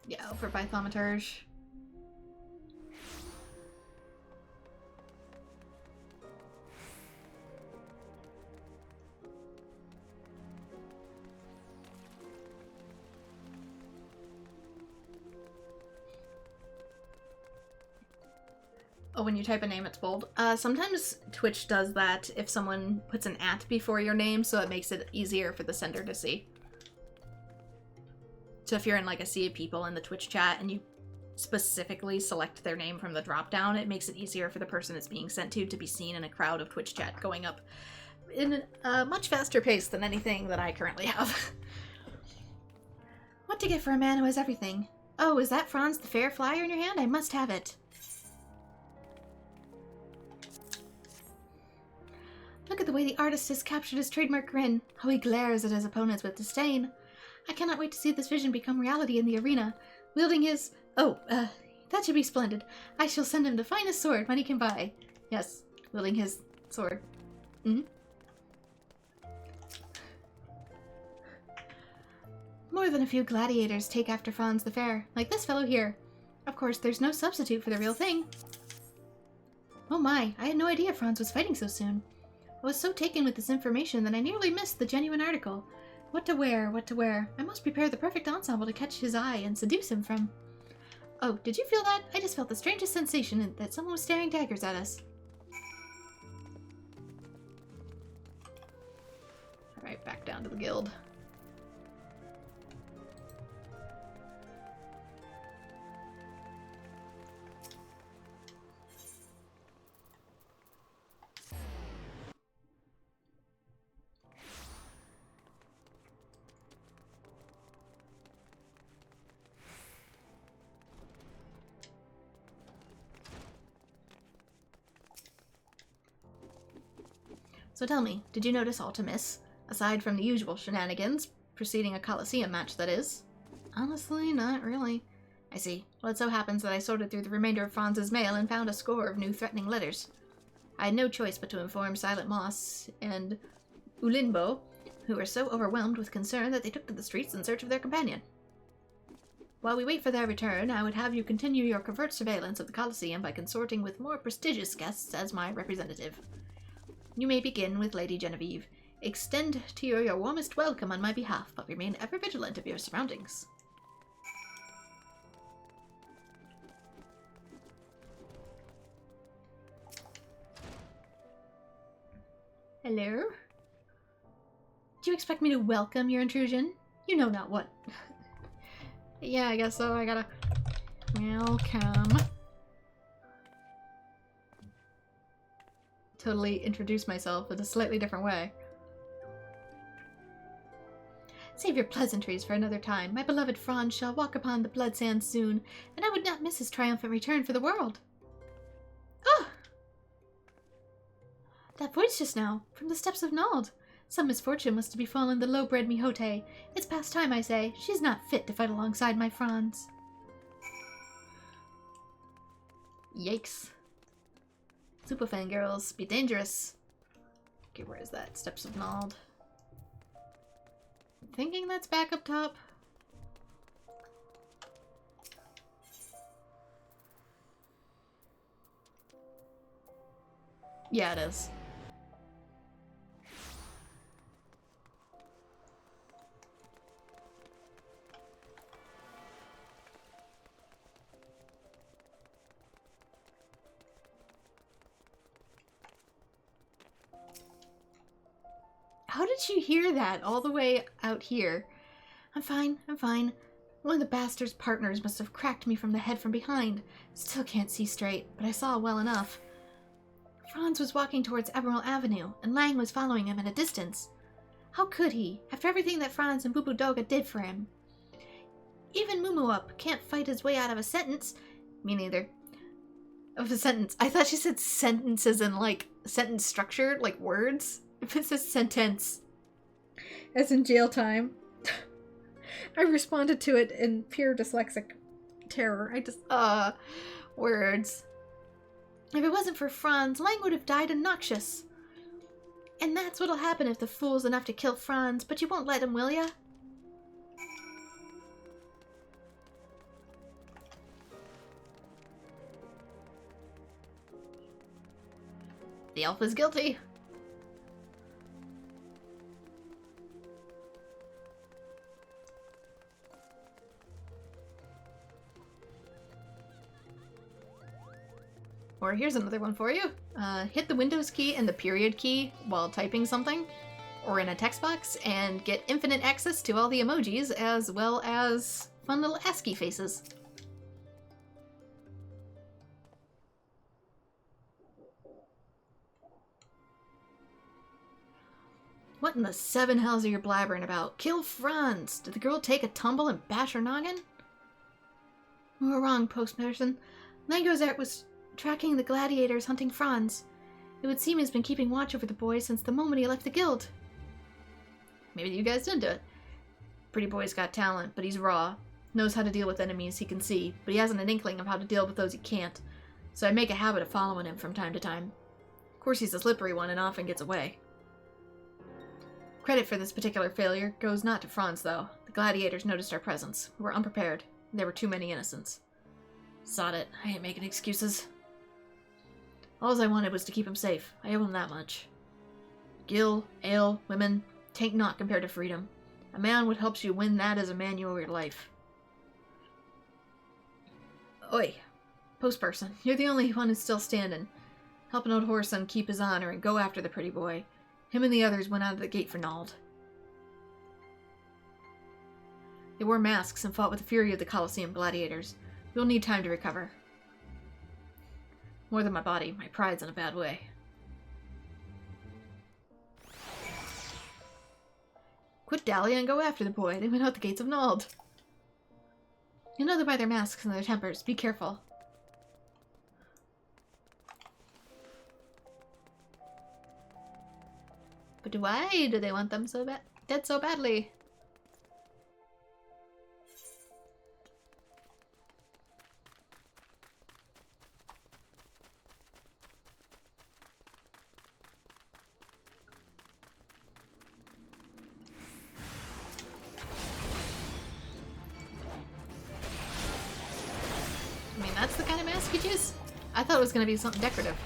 Yeah, for Pythomaturge. Oh, when you type a name, it's bold. Sometimes Twitch does that if someone puts an @ before your name, so it makes it easier for the sender to see. So if you're in like a sea of people in the Twitch chat and you specifically select their name from the drop-down, it makes it easier for the person it's being sent to be seen in a crowd of Twitch chat going up in a much faster pace than anything that I currently have. What to get for a man who has everything? Oh, is that Franz the Fair flyer in your hand? I must have it. Look at the way the artist has captured his trademark grin. How he glares at his opponents with disdain. I cannot wait to see this vision become reality in the arena. Wielding his... that should be splendid. I shall send him the finest sword money can buy. Yes, wielding his sword. More than a few gladiators take after Franz the Fair, like this fellow here. Of course, there's no substitute for the real thing. Oh my, I had no idea Franz was fighting so soon. I was so taken with this information that I nearly missed the genuine article. What to wear, what to wear. I must prepare the perfect ensemble to catch his eye and seduce him from... Oh, did you feel that? I just felt the strangest sensation that someone was staring daggers at us. Alright, back down to the guild. So tell me, did you notice aught amiss? Aside from the usual shenanigans, preceding a Colosseum match, that is. Honestly, not really. I see. Well, it so happens that I sorted through the remainder of Franz's mail and found a score of new threatening letters. I had no choice but to inform Silent Moss and Ulinbo, who were so overwhelmed with concern that they took to the streets in search of their companion. While we wait for their return, I would have you continue your covert surveillance of the Colosseum by consorting with more prestigious guests as my representative. You may begin with Lady Genevieve. Extend to her your warmest welcome on my behalf, but remain ever vigilant of your surroundings. Hello? Do you expect me to welcome your intrusion? You know not what. Yeah, I guess so. I gotta welcome. Totally introduce myself in a slightly different way. Save your pleasantries for another time. My beloved Franz shall walk upon the blood sands soon, and I would not miss his triumphant return for the world. Oh! That voice just now, from the steps of Nald. Some misfortune must have befallen the low-bred Mihote. It's past time, I say. She's not fit to fight alongside my Franz. Yikes. Super fangirls, be dangerous. Okay, where is that? Steps of Nald. I'm thinking that's back up top. Yeah, it is. How did you hear that all the way out here? I'm fine, I'm fine. One of the bastard's partners must have cracked me from the head from behind. Still can't see straight, but I saw well enough. Franz was walking towards Emerald Avenue, and Lang was following him at a distance. How could he, after everything that Franz and Bubudoga did for him? Even Mumuup can't fight his way out of a sentence. Me neither. Of a sentence. I thought she said sentences in, like, sentence structure, like words. If it says sentence, as in jail time, I responded to it in pure dyslexic terror. I just, words. If it wasn't for Franz, Lang would have died obnoxious. And that's what'll happen if the fool's enough to kill Franz, but you won't let him, will ya? The Alpha's guilty. Or here's another one for you. Hit the Windows key and the period key while typing something, or in a text box, and get infinite access to all the emojis, as well as fun little ASCII faces. What in the seven hells are you blabbering about? Kill Franz! Did the girl take a tumble and bash her noggin? We were wrong, postperson. Langozart was tracking the gladiators hunting Franz. It would seem he's been keeping watch over the boy since the moment he left the guild. Maybe you guys didn't do it. Pretty boy's got talent, but he's raw. Knows how to deal with enemies he can see, but he hasn't an inkling of how to deal with those he can't. So I make a habit of following him from time to time. Of course he's a slippery one and often gets away. Credit for this particular failure goes not to Franz, though. The gladiators noticed our presence. We were unprepared. There were too many innocents. Sod it. I ain't making excuses. All I wanted was to keep him safe. I owe him that much. Gil, ale, women, tain't naught compared to freedom. A man what helps you win that is a man you owe your life. Oi, postperson, you're the only one who's still standing. Help an old whoreson keep his honor and go after the pretty boy. Him and the others went out of the gate for Nald. They wore masks and fought with the fury of the Colosseum gladiators. You'll need time to recover. More than my body, my pride's in a bad way. Quit dallying and go after the boy. They went out the gates of Nald. You know they're by their masks and their tempers. Be careful. But why do they want them so dead so badly? I mean, that's the kind of mask you choose? I thought it was going to be something decorative.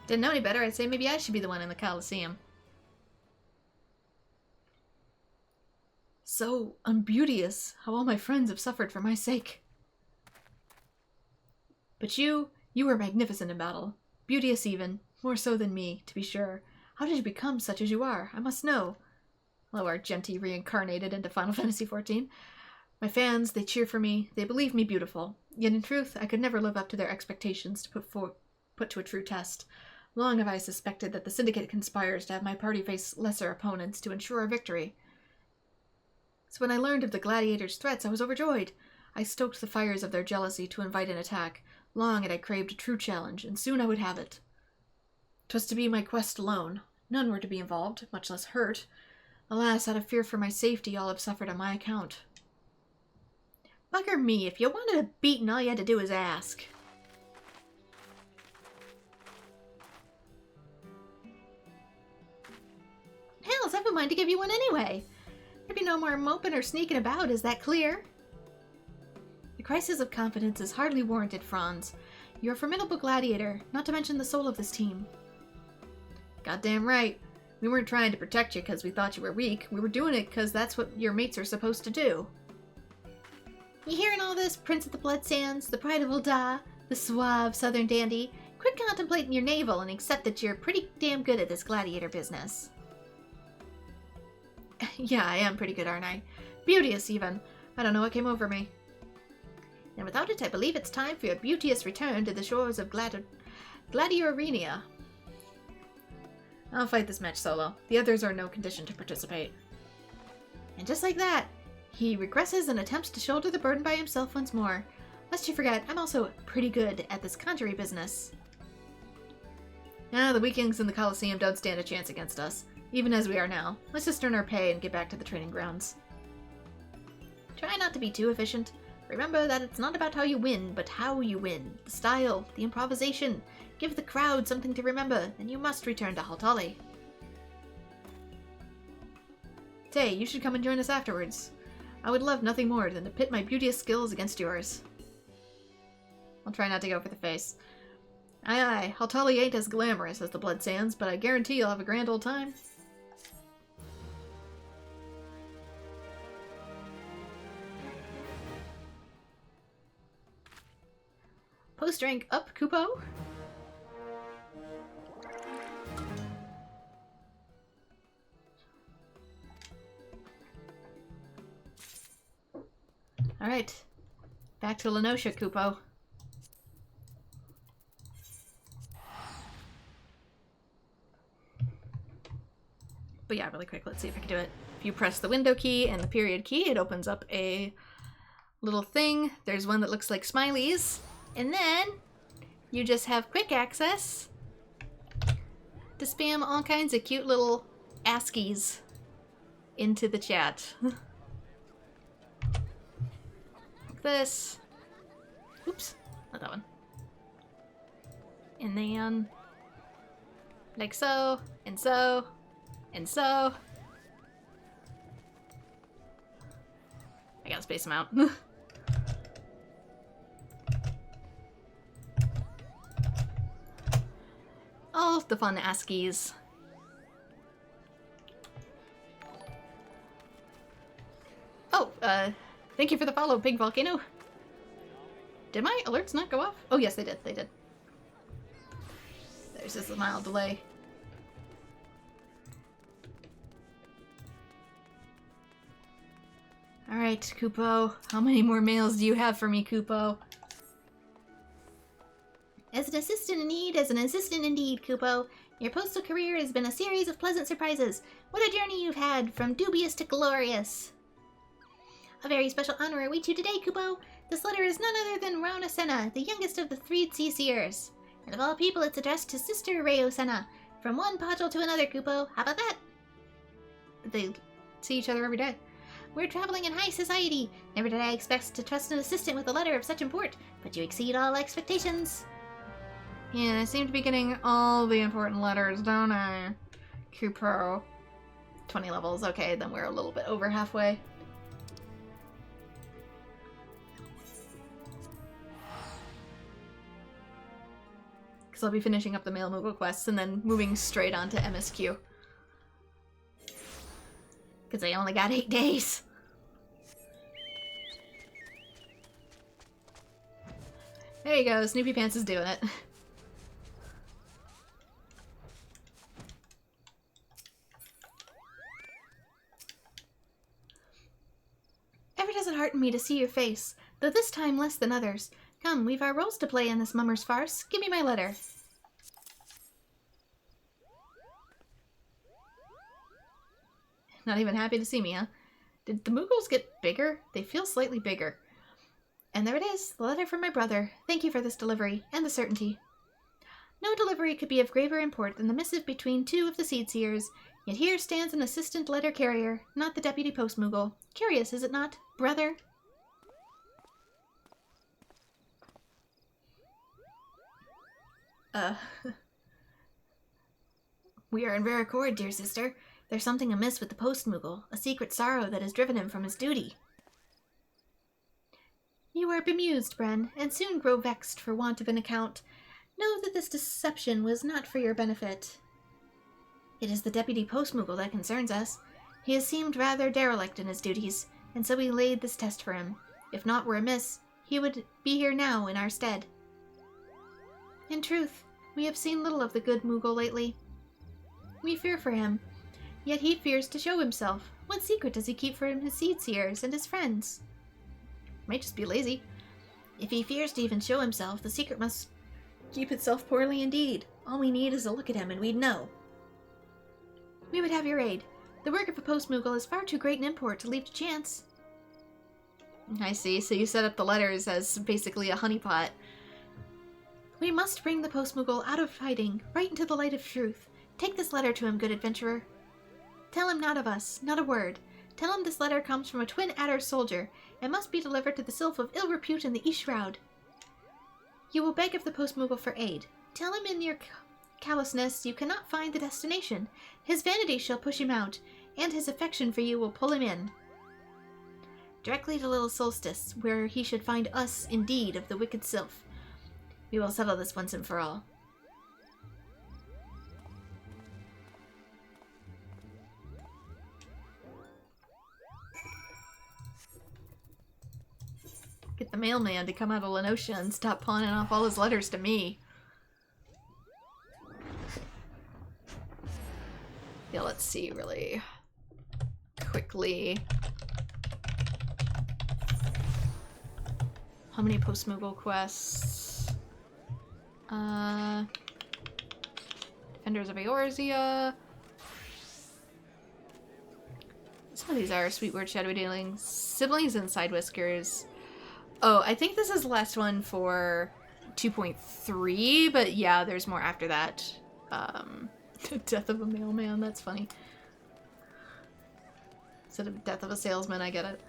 Didn't know any better, I'd say maybe I should be the one in the Colosseum. So unbeauteous how all my friends have suffered for my sake. But you were magnificent in battle. Beauteous even, more so than me, to be sure. How did you become such as you are? I must know. Hello, Argenti reincarnated into Final Fantasy XIV. My fans, they cheer for me, they believe me beautiful. Yet in truth, I could never live up to their expectations to put to a true test. Long have I suspected that the Syndicate conspires to have my party face lesser opponents to ensure our victory. So when I learned of the gladiators' threats, I was overjoyed. I stoked the fires of their jealousy to invite an attack. Long had I craved a true challenge, and soon I would have it. 'Twas to be my quest alone. None were to be involved, much less hurt. Alas, out of fear for my safety, all have suffered on my account. Bugger me, if you wanted a beating, all you had to do was ask. Hells, I have a mind to give you one anyway. There'd be no more moping or sneaking about, is that clear? The crisis of confidence is hardly warranted, Franz. You're a formidable gladiator, not to mention the soul of this team. Goddamn right. We weren't trying to protect you because we thought you were weak. We were doing it because that's what your mates are supposed to do. You hearing all this, Prince of the Blood Sands, the pride of Ul'dah, the suave southern dandy? Quit contemplating your navel and accept that you're pretty damn good at this gladiator business. Yeah, I am pretty good, aren't I? Beauteous, even. I don't know what came over me. And without it, I believe it's time for your beauteous return to the shores of Gladiorenia. I'll fight this match solo. The others are in no condition to participate. And just like that, he regresses and attempts to shoulder the burden by himself once more. Lest you forget, I'm also pretty good at this conjury business. The weaklings in the Colosseum don't stand a chance against us, even as we are now. Let's just earn our pay and get back to the training grounds. Try not to be too efficient. Remember that it's not about how you win, but how you win. The style, the improvisation. Give the crowd something to remember, and you must return to Haltali. Say, you should come and join us afterwards. I would love nothing more than to pit my beauteous skills against yours. I'll try not to go for the face. Aye aye, Haltali ain't as glamorous as the Blood Sands, but I guarantee you'll have a grand old time. Post rank up, Kupo. Alright. Back to Lenosha, Kupo. But yeah, really quick, let's see if I can do it. If you press the window key and the period key, it opens up a little thing. There's one that looks like smileys. And then you just have quick access to spam all kinds of cute little ASCIIs into the chat. Like this. Oops, not that one. And then like so, and so, and so. I gotta space them out. All the fun ASCIIs. Oh, thank you for the follow, Pig Volcano. Did my alerts not go off? Oh yes, they did, they did. There's just a mild delay. Alright, Kupo. How many more mails do you have for me, Kupo? As an assistant indeed, Kupo. Your postal career has been a series of pleasant surprises. What a journey you've had, from dubious to glorious. A very special honor awaits you today, Kupo. This letter is none other than Rauna Senna, the youngest of the 3 Seers. And of all people, it's addressed to Sister Reo Senna. From one podule to another, Kupo. How about that? They see each other every day. We're traveling in high society. Never did I expect to trust an assistant with a letter of such import, but you exceed all expectations. Yeah, I seem to be getting all the important letters, don't I? Kupo. 20 levels, okay, then we're a little bit over halfway. Because I'll be finishing up the Mail Moogle quests and then moving straight on to MSQ. Because I only got 8 days. There you go, Snoopy Pants is doing it. Ever does it hearten me to see your face, though this time less than others. Come, we've our roles to play in this mummer's farce. Give me my letter. Not even happy to see me, huh? Did the Moogles get bigger? They feel slightly bigger. And there it is, the letter from my brother. Thank you for this delivery, and the certainty. No delivery could be of graver import than the missive between two of the Seedseers, yet here stands an assistant letter carrier, not the deputy post Moogle. Curious, is it not, brother? We are in rare accord, dear sister. There's something amiss with the post Moogle, a secret sorrow that has driven him from his duty. You are bemused, Bren, and soon grow vexed for want of an account. Know that this deception was not for your benefit. It is the deputy post Moogle that concerns us. He has seemed rather derelict in his duties, and so we laid this test for him. If naught were amiss, he would be here now in our stead. In truth, we have seen little of the good Moogle lately. We fear for him, yet he fears to show himself. What secret does he keep from his Seedseers and his friends? Might just be lazy. If he fears to even show himself, the secret must keep itself poorly indeed. All we need is a look at him and we'd know. We would have your aid. The work of a post Moogle is far too great an import to leave to chance. I see, so you set up the letters as basically a honeypot. We must bring the post Moogle out of hiding, right into the light of truth. Take this letter to him, good adventurer. Tell him not of us, not a word. Tell him this letter comes from a twin ARR soldier, and must be delivered to the sylph of ill repute in the Ishroud. You will beg of the post Moogle for aid. Tell him in your callousness you cannot find the destination. His vanity shall push him out, and his affection for you will pull him in. Directly to Little Solstice, where he should find us, indeed, of the wicked sylph. We will settle this once and for all. Get the mailman to come out of Lenosha and stop pawning off all his letters to me. Yeah, let's see really quickly. How many post Moogle quests? Defenders of Eorzea. Some of these are Sweet Word, Shadowy Dealings, Siblings, and Side Whiskers. Oh, I think this is the last one for 2.3, but yeah, there's more after that. Death of a Mailman, that's funny. Instead of Death of a Salesman, I get it.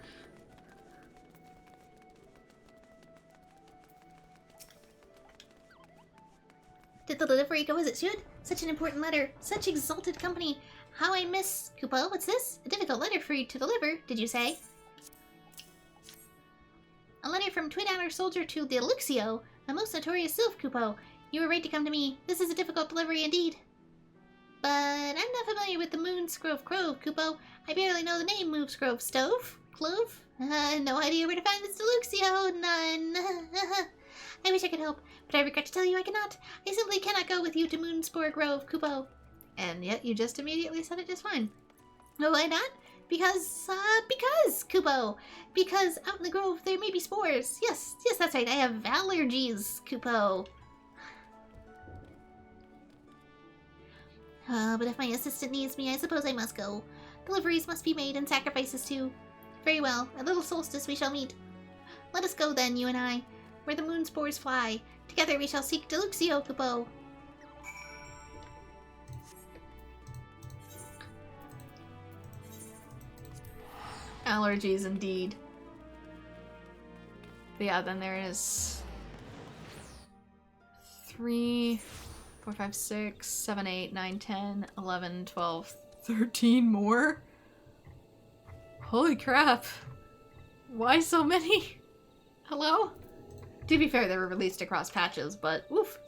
Did the delivery go as it should? Such an important letter. Such exalted company. How I miss... Kupo, what's this? A difficult letter for you to deliver, did you say? A letter from Twin ARR Soldier to the Luxio, a most notorious sylph, Kupo. You were right to come to me. This is a difficult delivery indeed. But I'm not familiar with the Moonsgrove Grove, Kupo. I barely know the name Moonsgrove. Stove? Clove? No idea where to find this Deluxio. None. I wish I could help, but I regret to tell you I cannot. I simply cannot go with you to Moonspore Grove, Kupo. And yet you just immediately said it just fine. Oh, why not? Because, Kupo. Because out in the grove there may be spores. Yes, that's right. I have allergies, Kupo. But if my assistant needs me, I suppose I must go. Deliveries must be made and sacrifices too. Very well. At Little Solstice we shall meet. Let us go then, you and I, where the moon spores fly. Together we shall seek Deluxio, Kupo. Allergies indeed. But yeah, then there is 3, 4, 5, 6, 7, 8, 9, 10, 11, 12, 13 more? Holy crap. Why so many? Hello? To be fair, they were released across patches, but oof.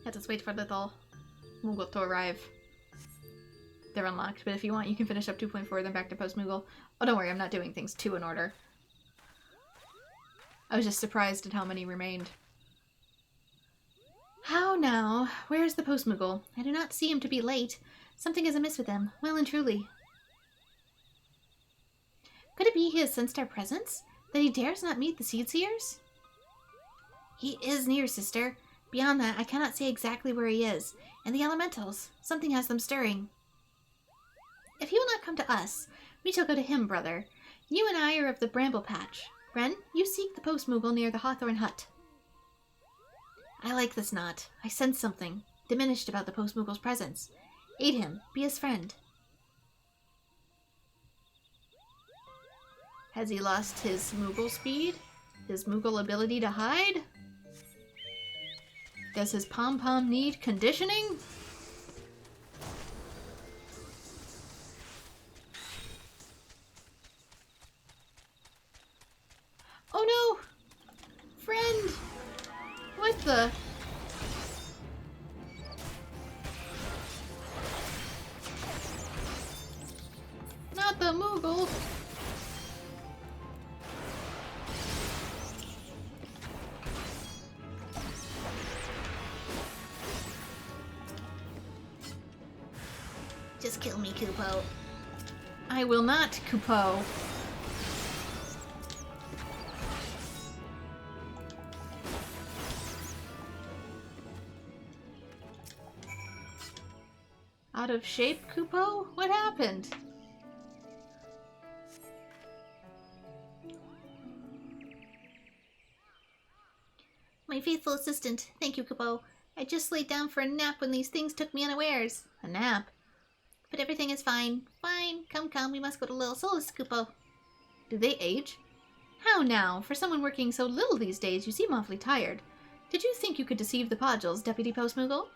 Had to wait for little Moogle to arrive. They're unlocked, but if you want, you can finish up 2.4, then back to post-Moogle. Oh, don't worry, I'm not doing things 2 in order. I was just surprised at how many remained. How now? Where is the post-Moogle? I do not see him to be late. Something is amiss with him, well and truly. Could it be he has sensed our presence? That he dares not meet the Seedseers? He is near, sister. Beyond that, I cannot say exactly where he is. And the elementals, something has them stirring. If he will not come to us, we shall go to him, brother. You and I are of the Bramble Patch. Ren, you seek the post-Moogle near the Hawthorn Hut. I like this knot. I sense something diminished about the post-Moogle's presence. Aid him. Be his friend. Has he lost his Moogle speed? His Moogle ability to hide? Does his pom-pom need conditioning? Oh no! Friend! What the? Not the Moogle! Just kill me, Kupo. I will not, Kupo. Out of shape, Kupo? What happened? My faithful assistant. Thank you, Kupo. I just laid down for a nap when these things took me unawares. A nap? But everything is fine. Fine. Come, come. We must go to Little Solus, Kupo. Do they age? How now? For someone working so little these days, you seem awfully tired. Did you think you could deceive the Podules, Deputy Post-Moogle?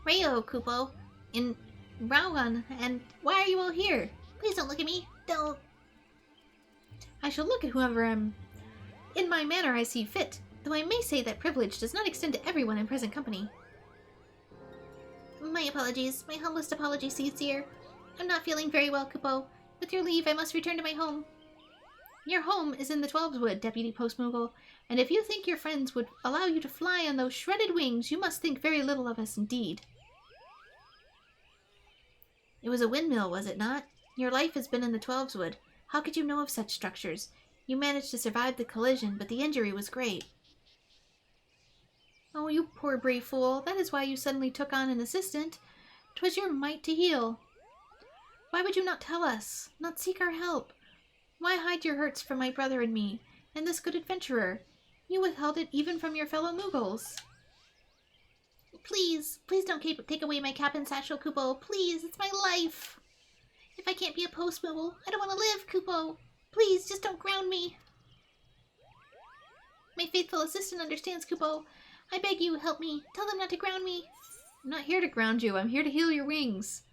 Rayo, Kupo. In Rauhan. And why are you all here? Please don't look at me. Don't. I shall look at whoever in my manner I see fit, though I may say that privilege does not extend to everyone in present company. My apologies. My humblest apologies, Seedseer. I'm not feeling very well, Kupo. With your leave, I must return to my home. Your home is in the Twelveswood, Deputy Post-Moogle, and if you think your friends would allow you to fly on those shredded wings, you must think very little of us indeed. It was a windmill, was it not? Your life has been in the Twelveswood. How could you know of such structures? You managed to survive the collision, but the injury was great. Oh, you poor brave fool. That is why you suddenly took on an assistant. 'Twas your might to heal. Why would you not tell us? Not seek our help? Why hide your hurts from my brother and me, and this good adventurer? You withheld it even from your fellow Moogles. Please, please don't take away my cap and satchel, Kupo. Please, it's my life. If I can't be a post-Moogle, I don't want to live, Kupo. Please, just don't ground me. My faithful assistant understands, Kupo. I beg you, help me. Tell them not to ground me. I'm not here to ground you. I'm here to heal your wings.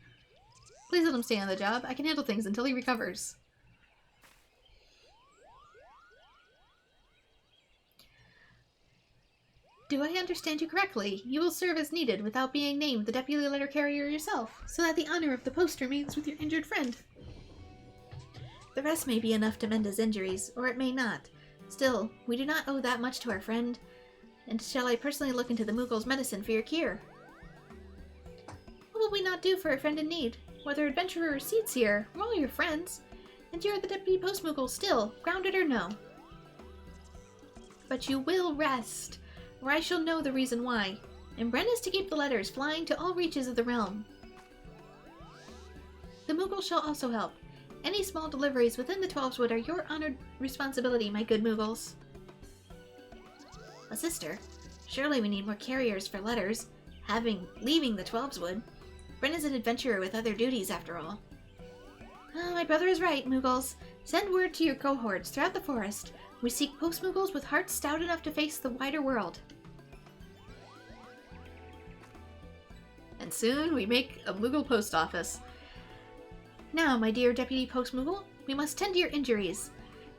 Please let him stay on the job. I can handle things until he recovers. Do I understand you correctly? You will serve as needed without being named the deputy letter carrier yourself, so that the honor of the post remains with your injured friend. The rest may be enough to mend his injuries, or it may not. Still, we do not owe that much to our friend. And shall I personally look into the Moogle's medicine for your cure? What will we not do for a friend in need? Whether adventurer or Seedseer, we're all your friends. And you're the deputy post-Moogle still, grounded or no. But you will rest, or I shall know the reason why. And Bren is to keep the letters flying to all reaches of the realm. The Moogle shall also help. Any small deliveries within the Twelveswood are your honored responsibility, my good Moogles. A sister? Surely we need more carriers for letters. Leaving the Twelveswood. Bren is an adventurer with other duties, after all. Oh, my brother is right, Moogles. Send word to your cohorts throughout the forest. We seek post-Moogles with hearts stout enough to face the wider world. And soon we make a Moogle post office. Now, my dear Deputy Post-Moogle, we must tend to your injuries.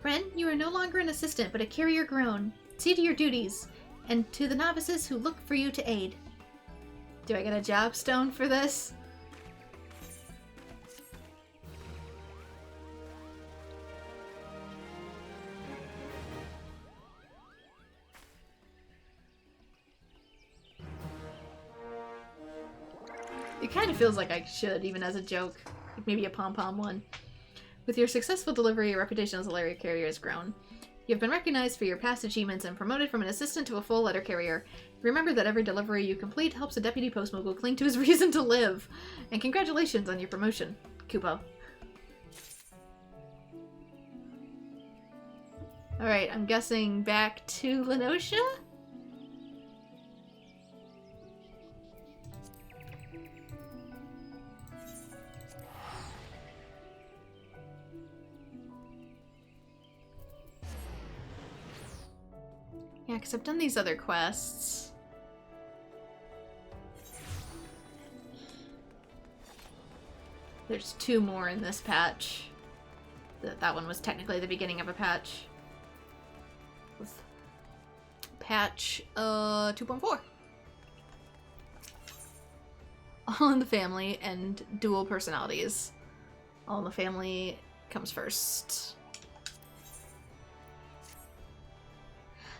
Bren, you are no longer an assistant, but a carrier grown. See to your duties, and to the novices who look for you to aid. Do I get a job stone for this? It kind of feels like I should, even as a joke. Like maybe a pom-pom one. With your successful delivery, your reputation as a letter carrier has grown. You have been recognized for your past achievements and promoted from an assistant to a full letter carrier. Remember that every delivery you complete helps a deputy post Moogle cling to his reason to live. And congratulations on your promotion, Kupo. Alright, I'm guessing back to Lenosha? Yeah, because I've done these other quests. There's 2 more in this patch. That one was technically the beginning of a patch. With patch 2.4. All in the Family and dual personalities. All in the Family comes first.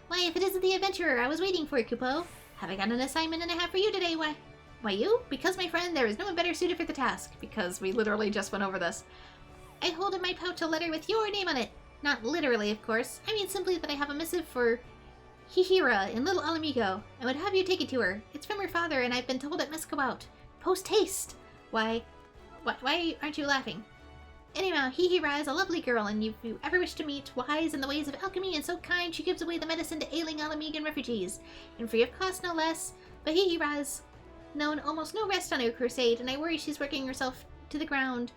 Why, if it isn't the adventurer I was waiting for, Kupo. Have I got an assignment and a half for you today? Why you? Because, my friend, there is no one better suited for the task. Because we literally just went over this. I hold in my pouch a letter with your name on it. Not literally, of course. I mean simply that I have a missive for Hihira in Little Alamigo. I would have you take it to her. It's from her father, and I've been told it must go out. Post haste. Why aren't you laughing? Anyhow, Hihira is a lovely girl, and if you ever wish to meet, wise in the ways of alchemy and so kind, she gives away the medicine to ailing Alamigan refugees, and free of cost no less. But Hihira has known almost no rest on her crusade, and I worry she's working herself to the ground.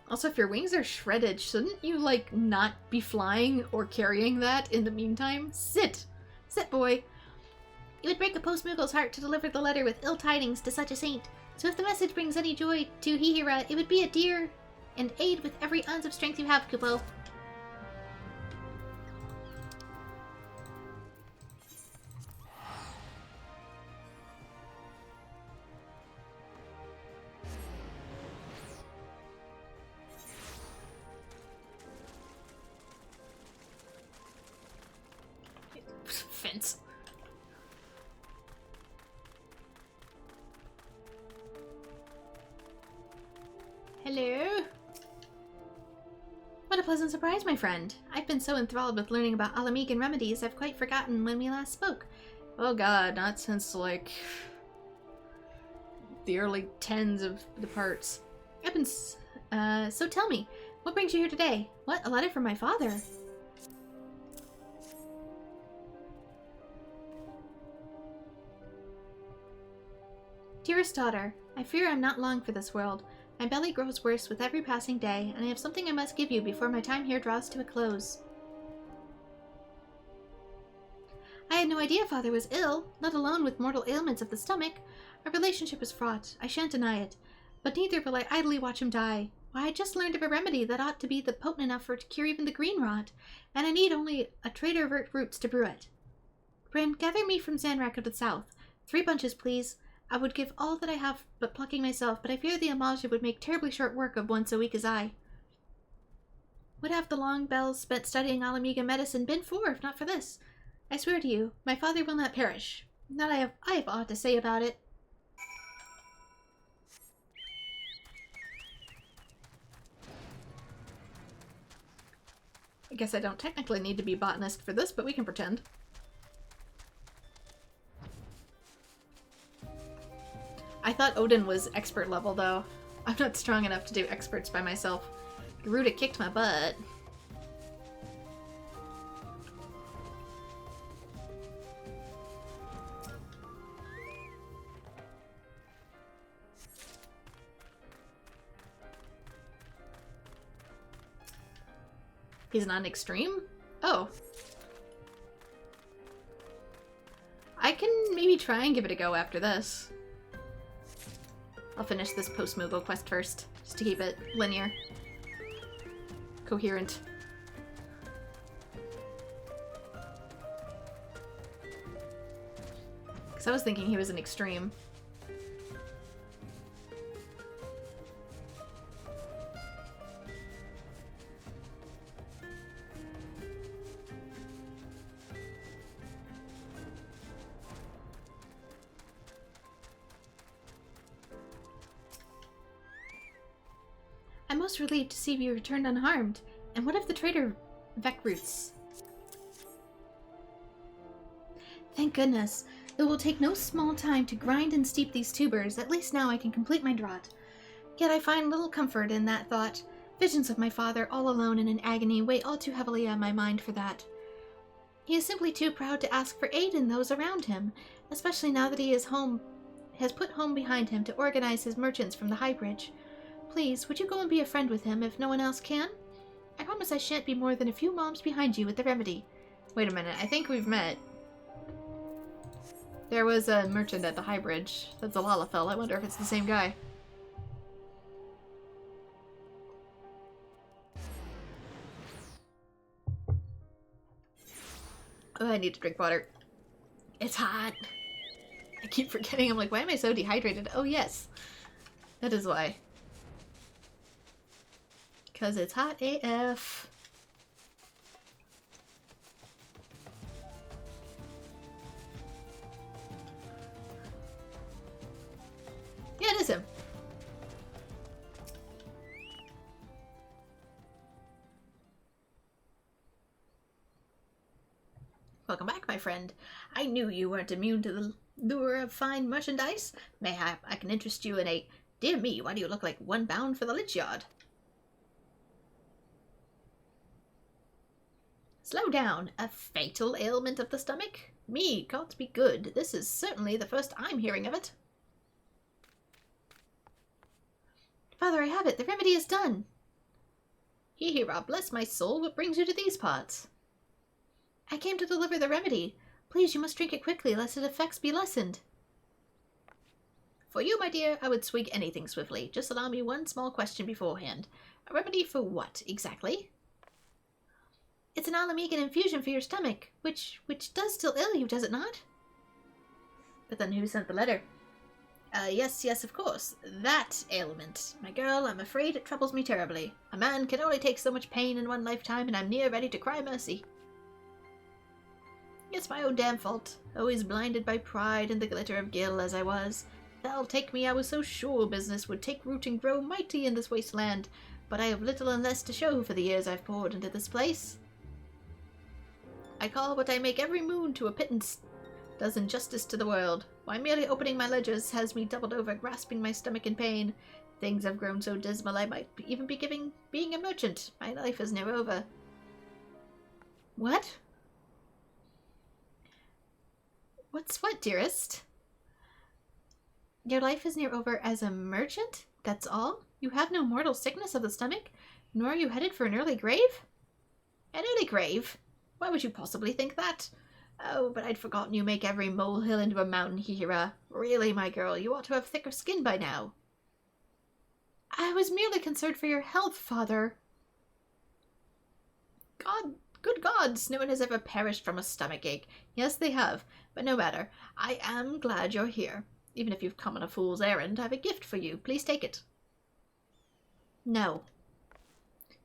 Also, if your wings are shredded, shouldn't you, like, not be flying or carrying that in the meantime? Sit! Sit, boy! It would break a post Moogle's heart to deliver the letter with ill tidings to such a saint, so if the message brings any joy to Hihira, it would be a dear and aid with every ounce of strength you have, Kupo. Fence. Hello? What a pleasant surprise, my friend. I've been so enthralled with learning about Alamigan remedies, I've quite forgotten when we last spoke. Oh god, not since, like, the early 10s of the parts. I've been, so tell me, what brings you here today? What, a letter from my father? Dearest daughter, I fear I'm not long for this world. My belly grows worse with every passing day, and I have something I must give you before my time here draws to a close. I had no idea father was ill, let alone with mortal ailments of the stomach. Our relationship is fraught, I shan't deny it, but neither will I idly watch him die. Why, I just learned of a remedy that ought to be potent enough to cure even the green rot, and I need only a traitor roots to brew it. Bryn, gather me from Zanrak of the south. 3 bunches, please. I would give all that I have but plucking myself, but I fear the Amalja would make terribly short work of one so weak as I. Would have the long bells spent studying Alamiga medicine been for, if not for this? I swear to you, my father will not perish. Not I have aught to say about it. I guess I don't technically need to be botanist for this, but we can pretend. I thought Odin was expert level, though. I'm not strong enough to do experts by myself. Garuda kicked my butt. He's not an extreme? Oh. I can maybe try and give it a go after this. I'll finish this post-Moogle quest first, just to keep it linear. Coherent. Because I was thinking he was an extreme. I'm most relieved to see you returned unharmed. And what of the traitor Vec roots? Thank goodness. It will take no small time to grind and steep these tubers. At least now I can complete my draught. Yet I find little comfort in that thought. Visions of my father, all alone and in agony, weigh all too heavily on my mind for that. He is simply too proud to ask for aid in those around him, especially now that he has put home behind him to organize his merchants from the High Bridge. Please, would you go and be a friend with him if no one else can? I promise I shan't be more than a few moms behind you with the remedy. Wait a minute, I think we've met. There was a merchant at the High Bridge. That's a Lalafell. I wonder if it's the same guy. Oh, I need to drink water. It's hot. I keep forgetting. I'm like, why am I so dehydrated? Oh, yes. That is why. Because it's hot AF. Yeah, it is him. Welcome back, my friend. I knew you weren't immune to the lure of fine merchandise. Mayhap I can interest you in a... Dear me, why do you look like one bound for the lich yard? Slow down. A fatal ailment of the stomach? Me, gods be good. This is certainly the first I'm hearing of it. Father, I have it. The remedy is done. Hee-hee-rah, bless my soul. What brings you to these parts? I came to deliver the remedy. Please, you must drink it quickly, lest its effects be lessened. For you, my dear, I would swig anything swiftly. Just allow me one small question beforehand. A remedy for what, exactly? It's an Alamegan infusion for your stomach, which does still ill you, does it not? But then who sent the letter? Yes, of course. That ailment. My girl, I'm afraid it troubles me terribly. A man can only take so much pain in one lifetime, and I'm near ready to cry mercy. It's my own damn fault. Always blinded by pride and the glitter of gil as I was. They'll take me, I was so sure business would take root and grow mighty in this wasteland, but I have little and less to show for the years I've poured into this place. I call what I make every moon to a pittance does injustice to the world. Why, merely opening my ledgers has me doubled over, grasping my stomach in pain. Things have grown so dismal I might even be being a merchant. My life is near over. What? What's what, dearest? Your life is near over as a merchant? That's all? You have no mortal sickness of the stomach? Nor are you headed for an early grave? An early grave? Why would you possibly think that? Oh, but I'd forgotten you make every molehill into a mountain, Hira. Really, my girl, you ought to have thicker skin by now. I was merely concerned for your health, father. Good gods, no one has ever perished from a stomachache. Yes, they have, but no matter. I am glad you're here. Even if you've come on a fool's errand, I have a gift for you. Please take it. No.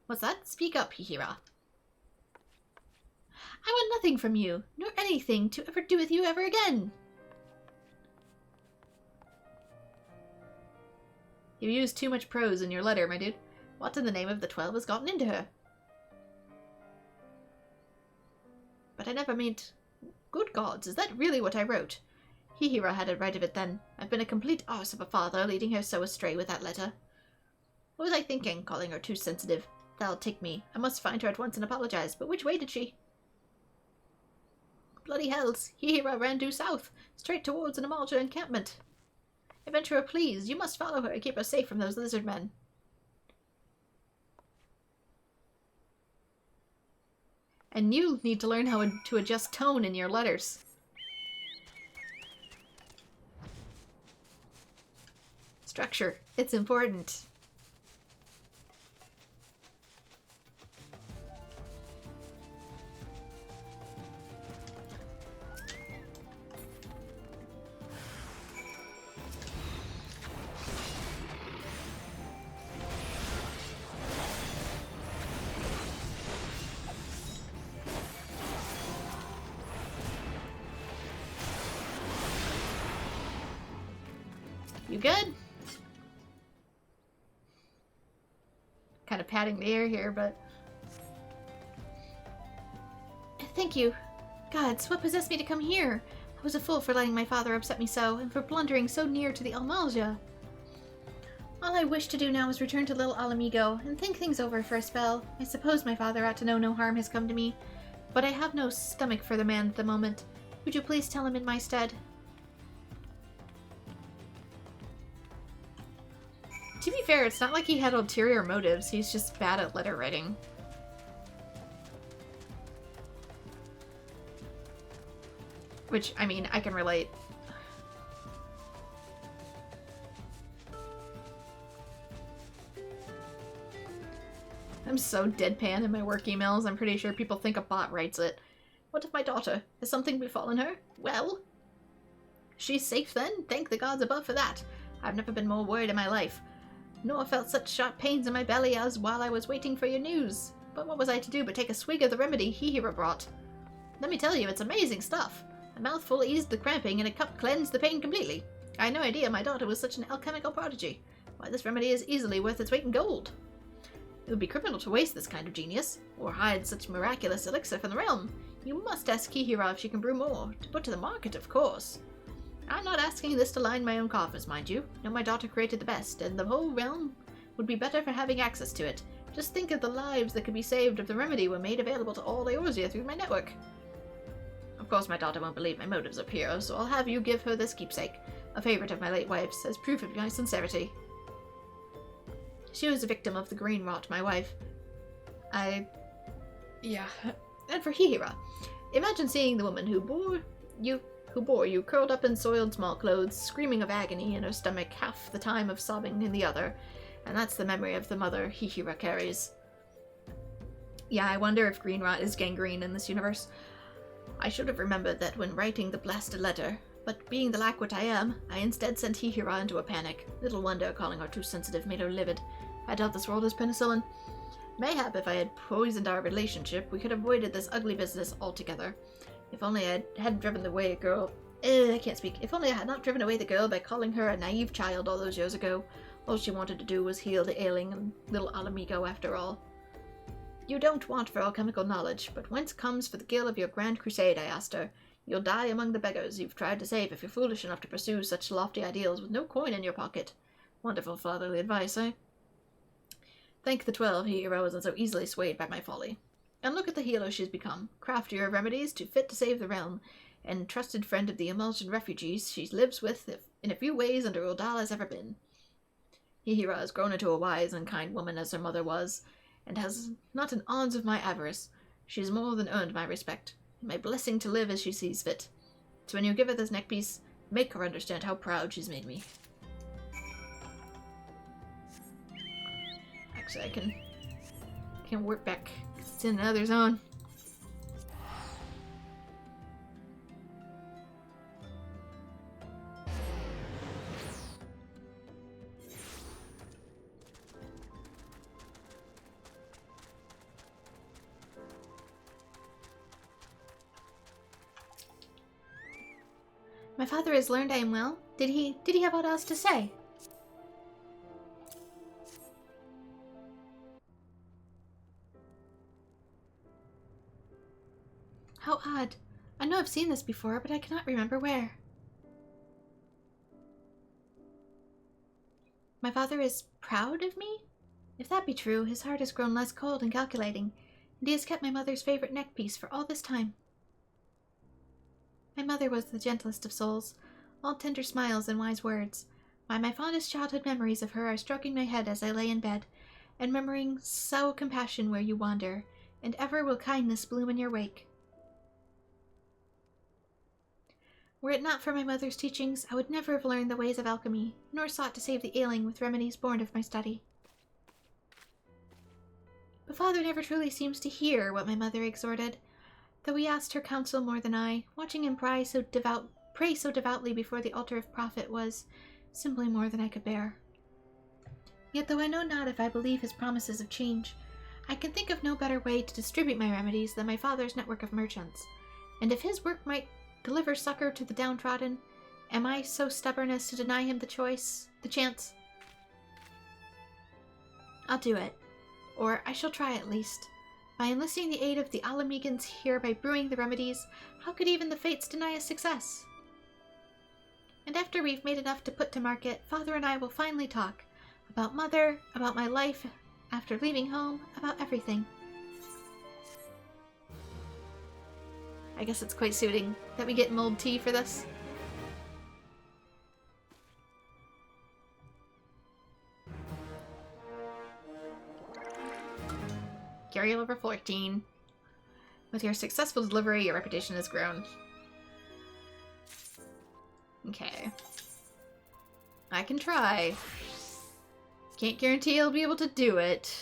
What's that? Speak up, Hira. I want nothing from you, nor anything to ever do with you ever again. You used too much prose in your letter, my dude. What in the name of the 12 has gotten into her? But I never meant... Good gods, is that really what I wrote? Hihira had it right of it then. I've been a complete arse of a father, leading her so astray with that letter. What was I thinking, calling her too sensitive? That'll take me. I must find her at once and apologize. But which way did she? Bloody hells. Hihira ran due south, straight towards an Amalja encampment. Adventurer, please, you must follow her and keep her safe from those lizard men. And you need to learn how to adjust tone in your letters. Structure. It's important. You good? Kind of patting the air here, but... Thank you. Gods, what possessed me to come here? I was a fool for letting my father upset me so, and for blundering so near to the Almalja. All I wish to do now is return to little Alamigo and think things over for a spell. I suppose my father ought to know no harm has come to me, but I have no stomach for the man at the moment. Would you please tell him in my stead? To be fair, it's not like he had ulterior motives. He's just bad at letter writing. Which, I mean, I can relate. I'm so deadpan in my work emails, I'm pretty sure people think a bot writes it. What of my daughter? Has something befallen her? Well? She's safe then? Thank the gods above for that. I've never been more worried in my life. Nor felt such sharp pains in my belly as while I was waiting for your news. But what was I to do but take a swig of the remedy Hihira brought? Let me tell you, it's amazing stuff. A mouthful eased the cramping and a cup cleansed the pain completely. I had no idea my daughter was such an alchemical prodigy. Why, this remedy is easily worth its weight in gold. It would be criminal to waste this kind of genius, or hide such miraculous elixir from the realm. You must ask Hihira if she can brew more, to put to the market, of course. I'm not asking this to line my own coffers, mind you. No, my daughter created the best, and the whole realm would be better for having access to it. Just think of the lives that could be saved if the remedy were made available to all Eorzea through my network. Of course, my daughter won't believe my motives up here, so I'll have you give her this keepsake, a favorite of my late wife's, as proof of my sincerity. She was a victim of the green rot, my wife. Yeah. And for Hihira, imagine seeing the woman who bore you curled up in soiled small clothes, screaming of agony in her stomach, half the time of sobbing in the other. And that's the memory of the mother Hihira carries. Yeah, I wonder if green rot is gangrene in this universe. I should have remembered that when writing the blasted letter, but being the lackwit I am, I instead sent Hihira into a panic. Little wonder calling her too sensitive made her livid. I doubt this world is penicillin. Mayhap if I had poisoned our relationship, we could have avoided this ugly business altogether. If only I hadn't driven away a girl... I can't speak. If only I had not driven away the girl by calling her a naive child all those years ago. All she wanted to do was heal the ailing and little Alamigo after all. You don't want for alchemical knowledge, but whence comes for the gil of your grand crusade, I asked her. You'll die among the beggars you've tried to save if you're foolish enough to pursue such lofty ideals with no coin in your pocket. Wonderful fatherly advice, eh? Thank the 12 Hihira wasn't so easily swayed by my folly. And look at the healer she's become, craftier of remedies too fit to save the realm, and trusted friend of the Emulsion refugees she lives with in a few ways under Udal has ever been. Hihira has grown into a wise and kind woman as her mother was, and has not an ounce of my avarice. She has more than earned my respect, and my blessing to live as she sees fit. So when you give her this neckpiece, make her understand how proud she's made me. Actually, I can work back. It's in another zone. My father has learned I am well. Did he have aught else to say? How odd. I know I've seen this before, but I cannot remember where. My father is proud of me? If that be true, his heart has grown less cold and calculating, and he has kept my mother's favorite neckpiece for all this time. My mother was the gentlest of souls, all tender smiles and wise words. Why, my fondest childhood memories of her are stroking my head as I lay in bed, and murmuring, "Sow compassion where you wander, and ever will kindness bloom in your wake." Were it not for my mother's teachings, I would never have learned the ways of alchemy, nor sought to save the ailing with remedies born of my study. But father never truly seems to hear what my mother exhorted, though he asked her counsel more than I. Watching him pray so devoutly before the altar of profit was simply more than I could bear. Yet though I know not if I believe his promises of change, I can think of no better way to distribute my remedies than my father's network of merchants, and if his work might deliver succor to the downtrodden, Am I so stubborn as to deny him the choice? The chance? I'll do it. Or I shall try at least. By enlisting the aid of the Alamegans here by brewing the remedies, how could even the Fates deny us success? And after we've made enough to put to market, Father and I will finally talk. About Mother, about my life after leaving home, about everything. I guess it's quite suiting that we get mulled tea for this. Carry over 14. With your successful delivery, your reputation has grown. Okay. I can try. Can't guarantee I'll be able to do it.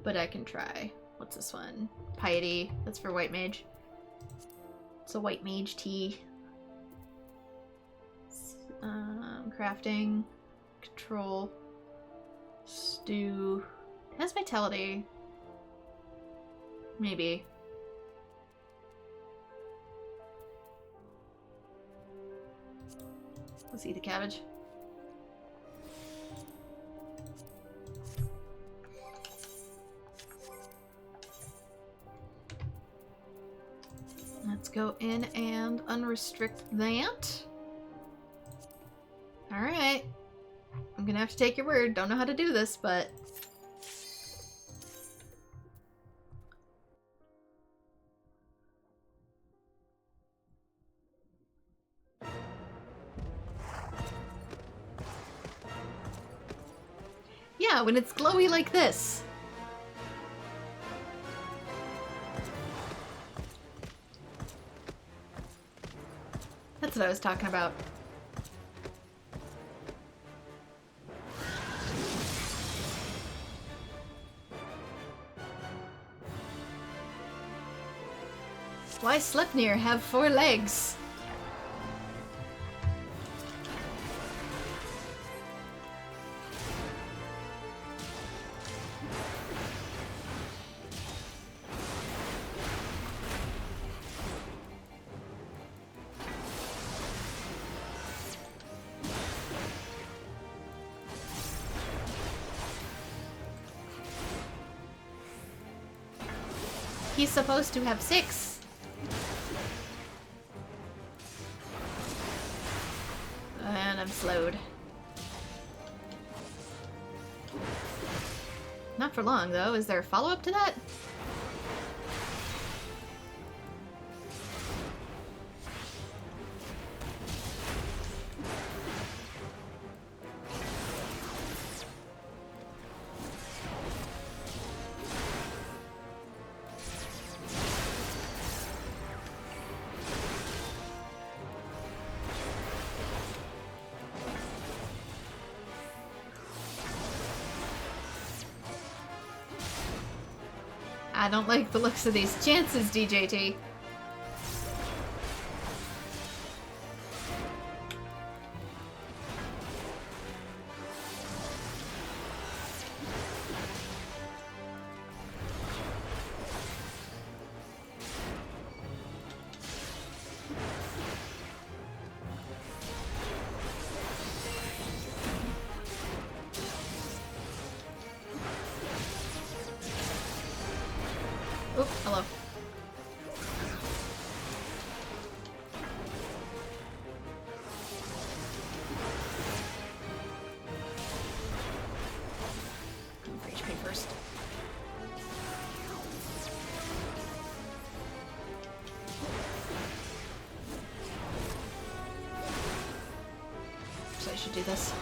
But I can try. What's this one? Piety. That's for White Mage. It's a White Mage tea. Crafting. Control. Stew. It has Vitality. Maybe. Let's eat the cabbage. Let's go in and unrestrict that. Alright. I'm gonna have to take your word. Don't know how to do this, but... yeah, when it's glowy like this. That's what I was talking about. Why Sleipnir have 4 legs? He's supposed to have 6. And I'm slowed. Not for long, though. Is there a follow-up to that? I don't like the looks of these chances, DJT. Oh, hello. Going for HP first. So I should do this.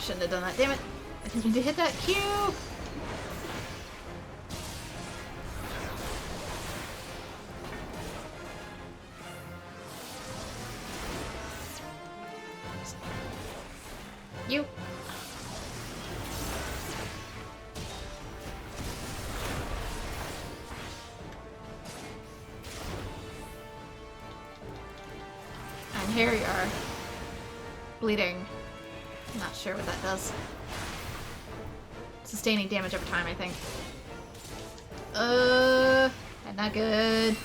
Shouldn't have done that, damn it. I didn't mean to hit that Q! You. And here you are. Bleeding. Not sure what that does. sustaining damage over time, I think. Not good.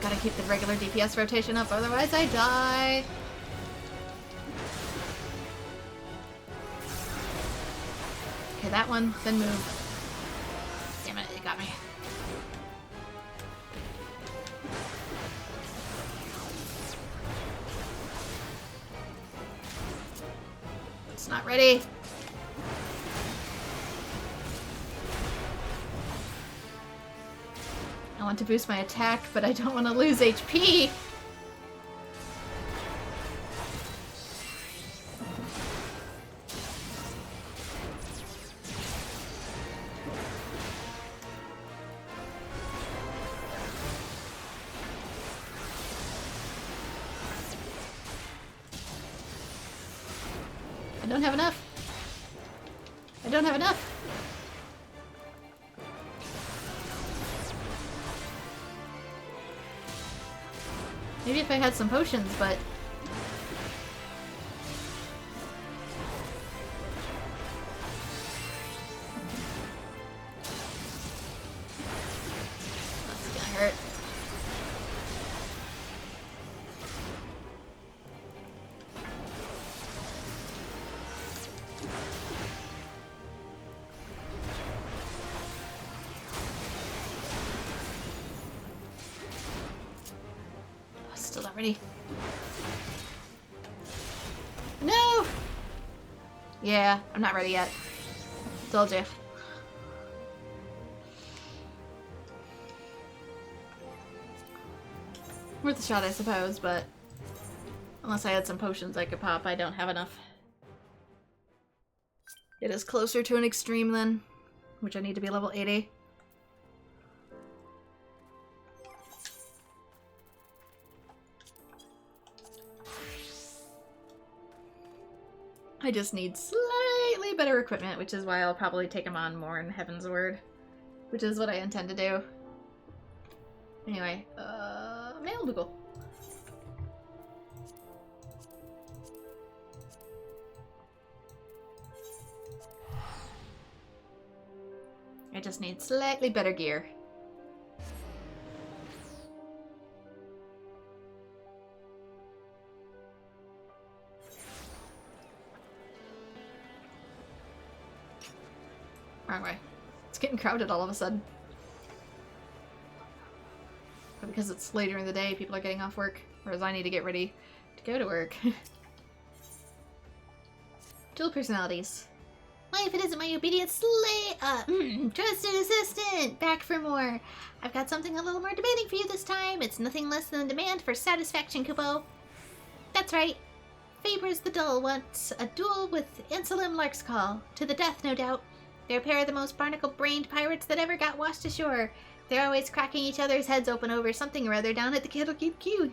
Gotta keep the regular DPS rotation up, otherwise I die. Okay, that one, then move. Damn it, it got me. It's not ready. I want to boost my attack, but I don't want to lose HP. I don't have enough. I don't have enough. Maybe if I had some potions, but... That's gonna hurt. Still not ready. No! Yeah, I'm not ready yet. Told you. Worth a shot, I suppose, but unless I had some potions I could pop, I don't have enough. It is closer to an extreme then, which I need to be level 80. I just need slightly better equipment, which is why I'll probably take him on more in Heaven's Word. Which is what I intend to do. Anyway, Mail Moogle. I just need slightly better gear. Wrong way. It's getting crowded all of a sudden. But because it's later in the day, people are getting off work, whereas I need to get ready to go to work. Dual personalities. Why, if it isn't my obedient trusted assistant, back for more. I've got something a little more demanding for you this time. It's nothing less than a demand for satisfaction, Kupo. That's right. Faber's the Dull wants a duel with Anselm Larkscall. To the death, no doubt. They're a pair of the most barnacle-brained pirates that ever got washed ashore. They're always cracking each other's heads open over something or other down at the Kettlekeep Quay.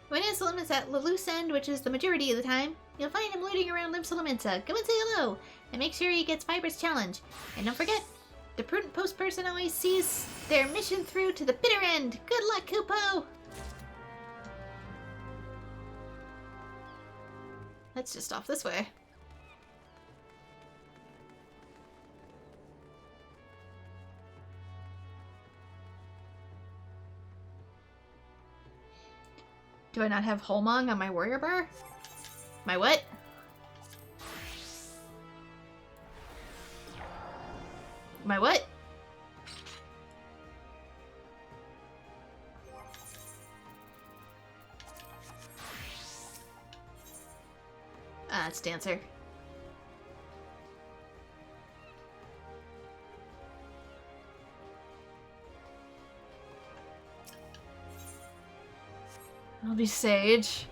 When Anselm is at the loose end, which is the majority of the time, you'll find him looting around Limsa. Go and say hello, and make sure he gets Fiber's challenge. And don't forget, the prudent post person always sees their mission through to the bitter end. Good luck, Kupo! That's just off this way. Do I not have Holmong on my warrior bar? My what? My what? Ah, it's Dancer. I'll be Sage.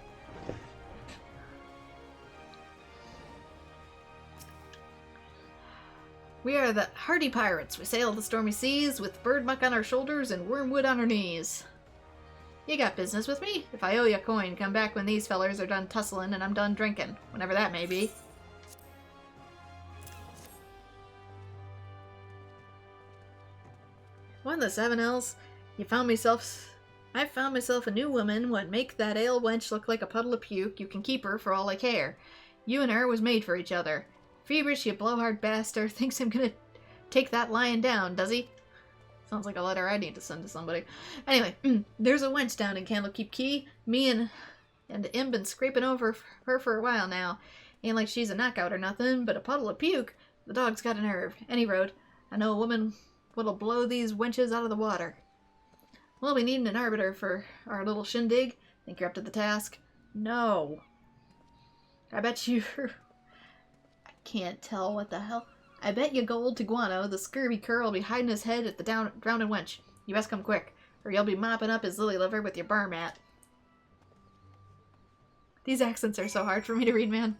We are the hardy pirates. We sail the stormy seas with bird muck on our shoulders and wormwood on our knees. You got business with me? If I owe you a coin, come back when these fellers are done tussling and I'm done drinking. Whenever that may be. One the 7Ls. I found myself a new woman what make that ale wench look like a puddle of puke. You can keep her for all I care. You and her was made for each other. Feverish, you blowhard bastard, thinks I'm gonna take that lying down, does he? Sounds like a letter I need to send to somebody. Anyway, there's a wench down in Candlekeep Key. Me and Im been scraping over her for a while now. Ain't like she's a knockout or nothing, but a puddle of puke. The dog's got a nerve. Any road, I know a woman what'll blow these wenches out of the water. We'll be needing an arbiter for our little shindig. Think you're up to the task? No. I bet you... I can't tell what the hell. I bet you gold to Guano, the scurvy cur will be hiding his head at the drowning wench. You best come quick, or you'll be mopping up his lily liver with your bar mat. These accents are so hard for me to read, man.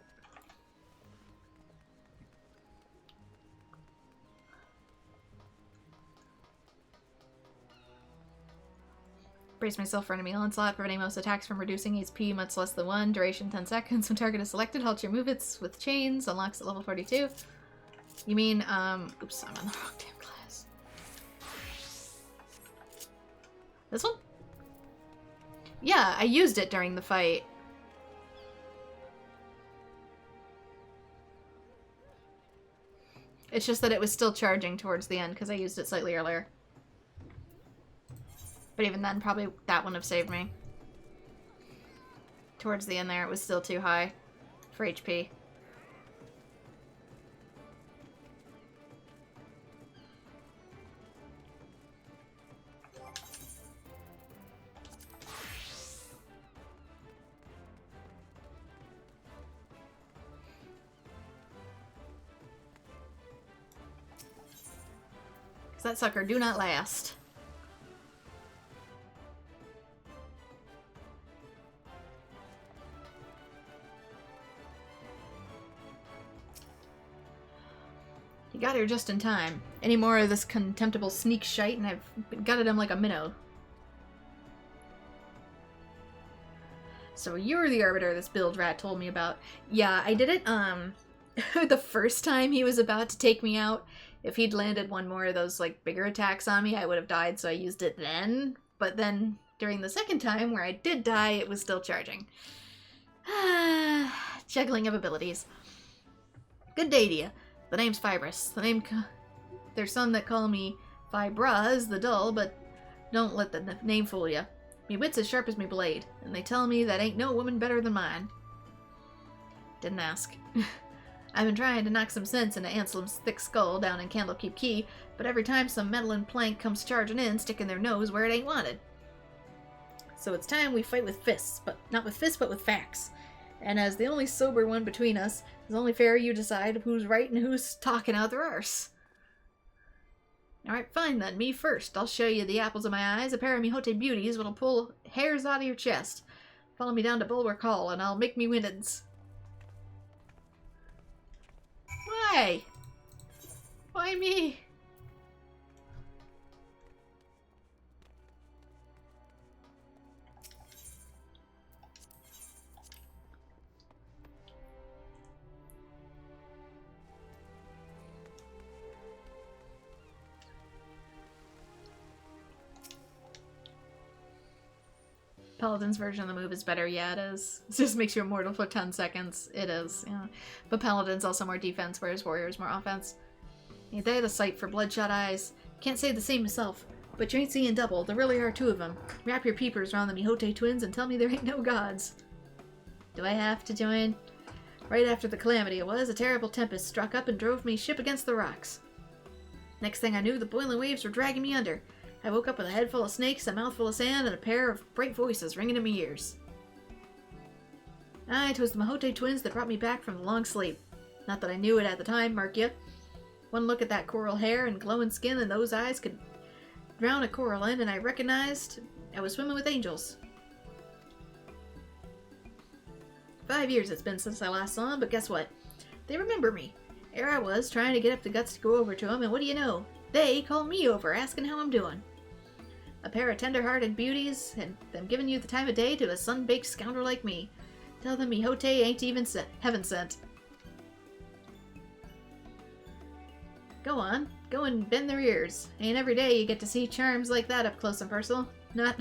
Brace myself for enemy onslaught, preventing most attacks from reducing HP much less than 1. Duration 10 seconds. When target is selected, halt your movements with chains. Unlocks at level 42. You mean, oops, I'm on the wrong damn class. This one? Yeah, I used it during the fight. It's just that it was still charging towards the end because I used it slightly earlier. But even then, probably that wouldn't have saved me. Towards the end there, it was still too high for HP. That sucker do not last. You got here just in time. Any more of this contemptible sneak shite and I've gutted him like a minnow. So you're the arbiter this build rat told me about. Yeah, I did it, the first time he was about to take me out. If he'd landed one more of those, like, bigger attacks on me, I would have died, so I used it then. But then, during the second time, where I did die, it was still charging. Juggling of abilities. Good day to you. The name's Fibrous. There's some that call me Fibraz, the dull, but don't let the name fool you. Me wit's as sharp as me blade, and they tell me that ain't no woman better than mine. Didn't ask. I've been trying to knock some sense into Anselm's thick skull down in Candlekeep Key, but every time some meddling plank comes charging in, sticking their nose where it ain't wanted. So it's time we fight with fists, but not with fists, but with facts. And as the only sober one between us, it's only fair you decide who's right and who's talking out their arse. Alright, fine then, me first. I'll show you the apples of my eyes, a pair of me Hote beauties what'll pull hairs out of your chest. Follow me down to Bulwark Hall, and I'll make me winnings. Why? Why me? Paladin's version of the move is better. Yeah, it is. It just makes you immortal for 10 seconds. It is, yeah. But Paladin's also more defense, whereas Warrior's more offense. Ain't they the sight for bloodshot eyes? Can't say the same myself, but you ain't seeing double. There really are two of them. Wrap your peepers around the Mihote twins and tell me there ain't no gods. Do I have to join? Right after the calamity it was, a terrible tempest struck up and drove me ship against the rocks. Next thing I knew, the boiling waves were dragging me under. I woke up with a head full of snakes, a mouthful of sand, and a pair of bright voices ringing in my ears. Aye, 'twas the Mahote twins that brought me back from the long sleep. Not that I knew it at the time, mark ya. One look at that coral hair and glowing skin and those eyes could drown a coral in, and I recognized I was swimming with angels. 5 years it's been since I last saw them, but guess what? They remember me. Here I was, trying to get up the guts to go over to them, and what do you know? They call me over, asking how I'm doing. A pair of tender-hearted beauties, and them giving you the time of day to a sun-baked scoundrel like me. Tell them Mihote ain't even heaven sent. Go on, go and bend their ears. Ain't every day you get to see charms like that up close and personal. Not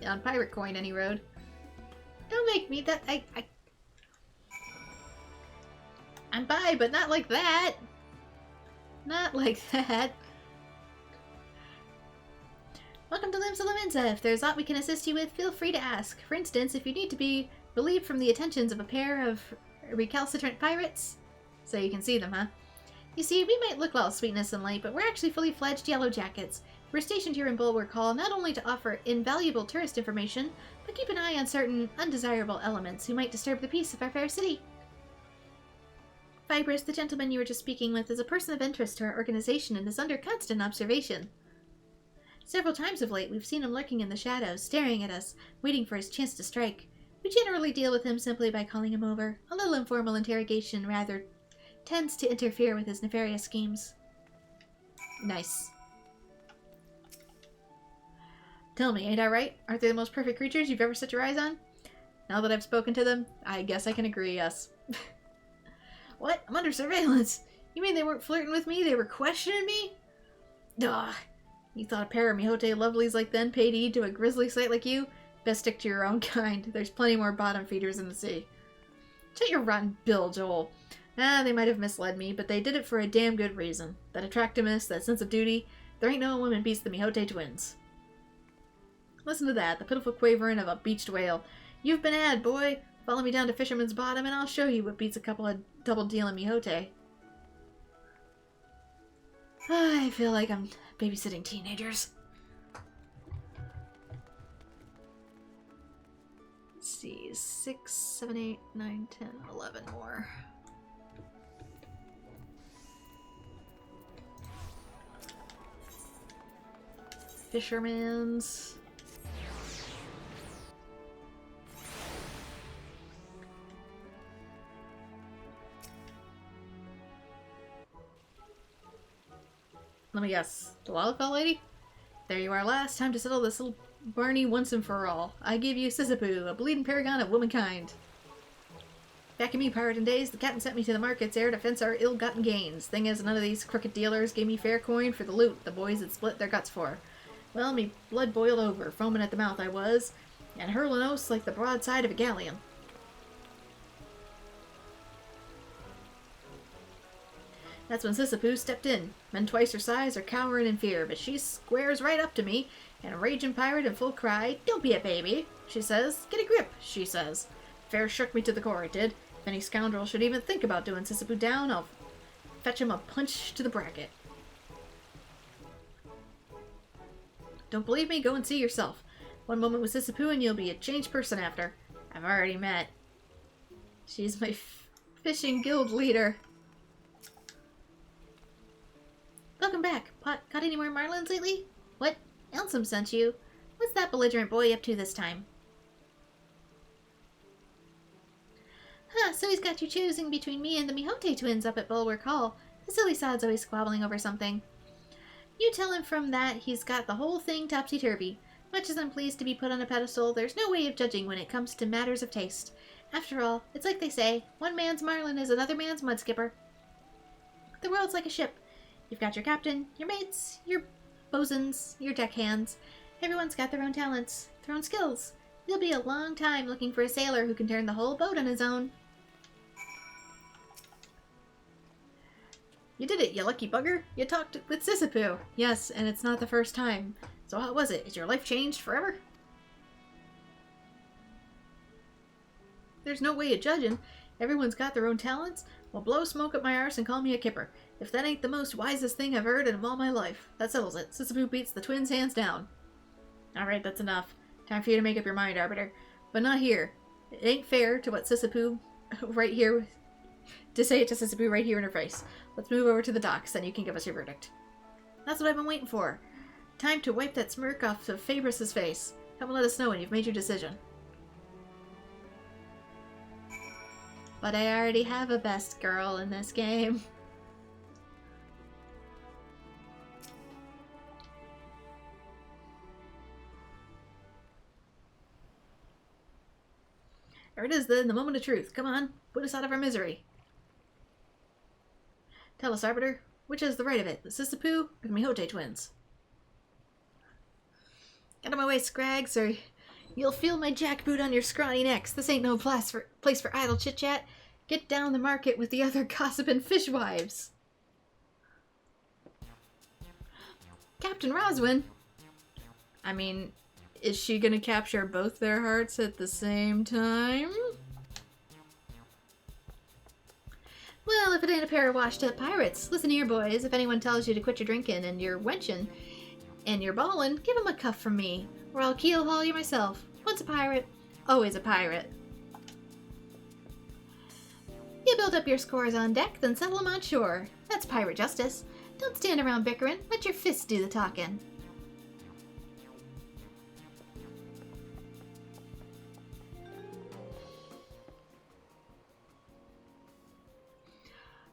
on Pirate Coin any road. Don't make me that I'm bi, but not like that. Not like that. Welcome to Limsa Laminsa. If there's aught we can assist you with, feel free to ask. For instance, if you need to be relieved from the attentions of a pair of recalcitrant pirates. So you can see them, huh? You see, we might look all sweetness and light, but we're actually fully fledged yellow jackets. We're stationed here in Bulwark Hall not only to offer invaluable tourist information, but keep an eye on certain undesirable elements who might disturb the peace of our fair city. Fibrous, the gentleman you were just speaking with, is a person of interest to our organization and is under constant observation. Several times of late, we've seen him lurking in the shadows, staring at us, waiting for his chance to strike. We generally deal with him simply by calling him over. A little informal interrogation rather tends to interfere with his nefarious schemes. Nice. Tell me, ain't I right? Aren't they the most perfect creatures you've ever set your eyes on? Now that I've spoken to them, I guess I can agree, yes. What? I'm under surveillance? You mean they weren't flirting with me? They were questioning me? Duh. You thought a pair of Mihote lovelies like them paid heed to a grisly sight like you? Best stick to your own kind. There's plenty more bottom feeders in the sea. Shut your rotten bill, Joel. They might have misled me, but they did it for a damn good reason. That attractiveness, that sense of duty, there ain't no woman beats the Mihote twins. Listen to that, the pitiful quavering of a beached whale. You've been had, boy. Follow me down to Fisherman's Bottom and I'll show you what beats a couple of double-dealing Mihote. I feel like I'm babysitting teenagers. Let's see, 6, 7, 8, 9, 10, 11 more. Fisherman's. Let me guess. The Lalafell lady? There you are last. Time to settle this little Barney once and for all. I give you Sisyphus, a bleeding paragon of womankind. Back in me pirating days, the captain sent me to the markets ere to fence our ill-gotten gains. Thing is, none of these crooked dealers gave me fair coin for the loot the boys had split their guts for. Well, me blood boiled over, foaming at the mouth I was, and hurling oaths like the broadside of a galleon. That's when Sisyphus stepped in. Men twice her size are cowering in fear, but she squares right up to me, and a raging pirate in full cry, "Don't be a baby," she says. "Get a grip," she says. Fair shook me to the core, it did. If any scoundrel should even think about doing Sisyphus down, I'll fetch him a punch to the bracket. Don't believe me? Go and see yourself. One moment with Sisyphus and you'll be a changed person after. I've already met. She's my fishing guild leader. Welcome back. Caught any more marlins lately? What? Elsum sent you. What's that belligerent boy up to this time? Huh, so he's got you choosing between me and the Mihote twins up at Bulwark Hall. The silly sod's always squabbling over something. You tell him from that he's got the whole thing topsy-turvy. Much as I'm pleased to be put on a pedestal, there's no way of judging when it comes to matters of taste. After all, it's like they say, one man's marlin is another man's mudskipper. The world's like a ship. You've got your captain, your mates, your bosuns, your deckhands. Everyone's got their own talents, their own skills. You'll be a long time looking for a sailor who can turn the whole boat on his own. You did it, you lucky bugger. You talked with Sisyphus. Yes, and it's not the first time. So how was it? Is your life changed forever? There's no way of judging. Everyone's got their own talents. Well, blow smoke up my arse and call me a kipper. If that ain't the most wisest thing I've heard in all my life. That settles it. Sisyphus beats the twins hands down. Alright, that's enough. Time for you to make up your mind, Arbiter. But not here. It ain't fair to what Sisyphus right here... to say it to Sisyphus right here in her face. Let's move over to the docks, then you can give us your verdict. That's what I've been waiting for. Time to wipe that smirk off of Fabrus's face. Come and let us know when you've made your decision. But I already have a best girl in this game. There it is then, the moment of truth. Come on, put us out of our misery. Tell us, Arbiter, which is the right of it, the Sisyphus or the Mihote twins? Get out of my way, Scrags, or you'll feel my jackboot on your scrawny necks. This ain't no place for idle chit-chat. Get down the market with the other gossiping fishwives. Captain Roswin? I mean, is she gonna capture both their hearts at the same time? Well, if it ain't a pair of washed-up pirates. Listen here, boys. If anyone tells you to quit your drinking and your wenching and your ballin', give 'em a cuff from me, or I'll keel-haul you myself. Once a pirate, always a pirate. You build up your scores on deck, then settle 'em on shore. That's pirate justice. Don't stand around bickering. Let your fists do the talking.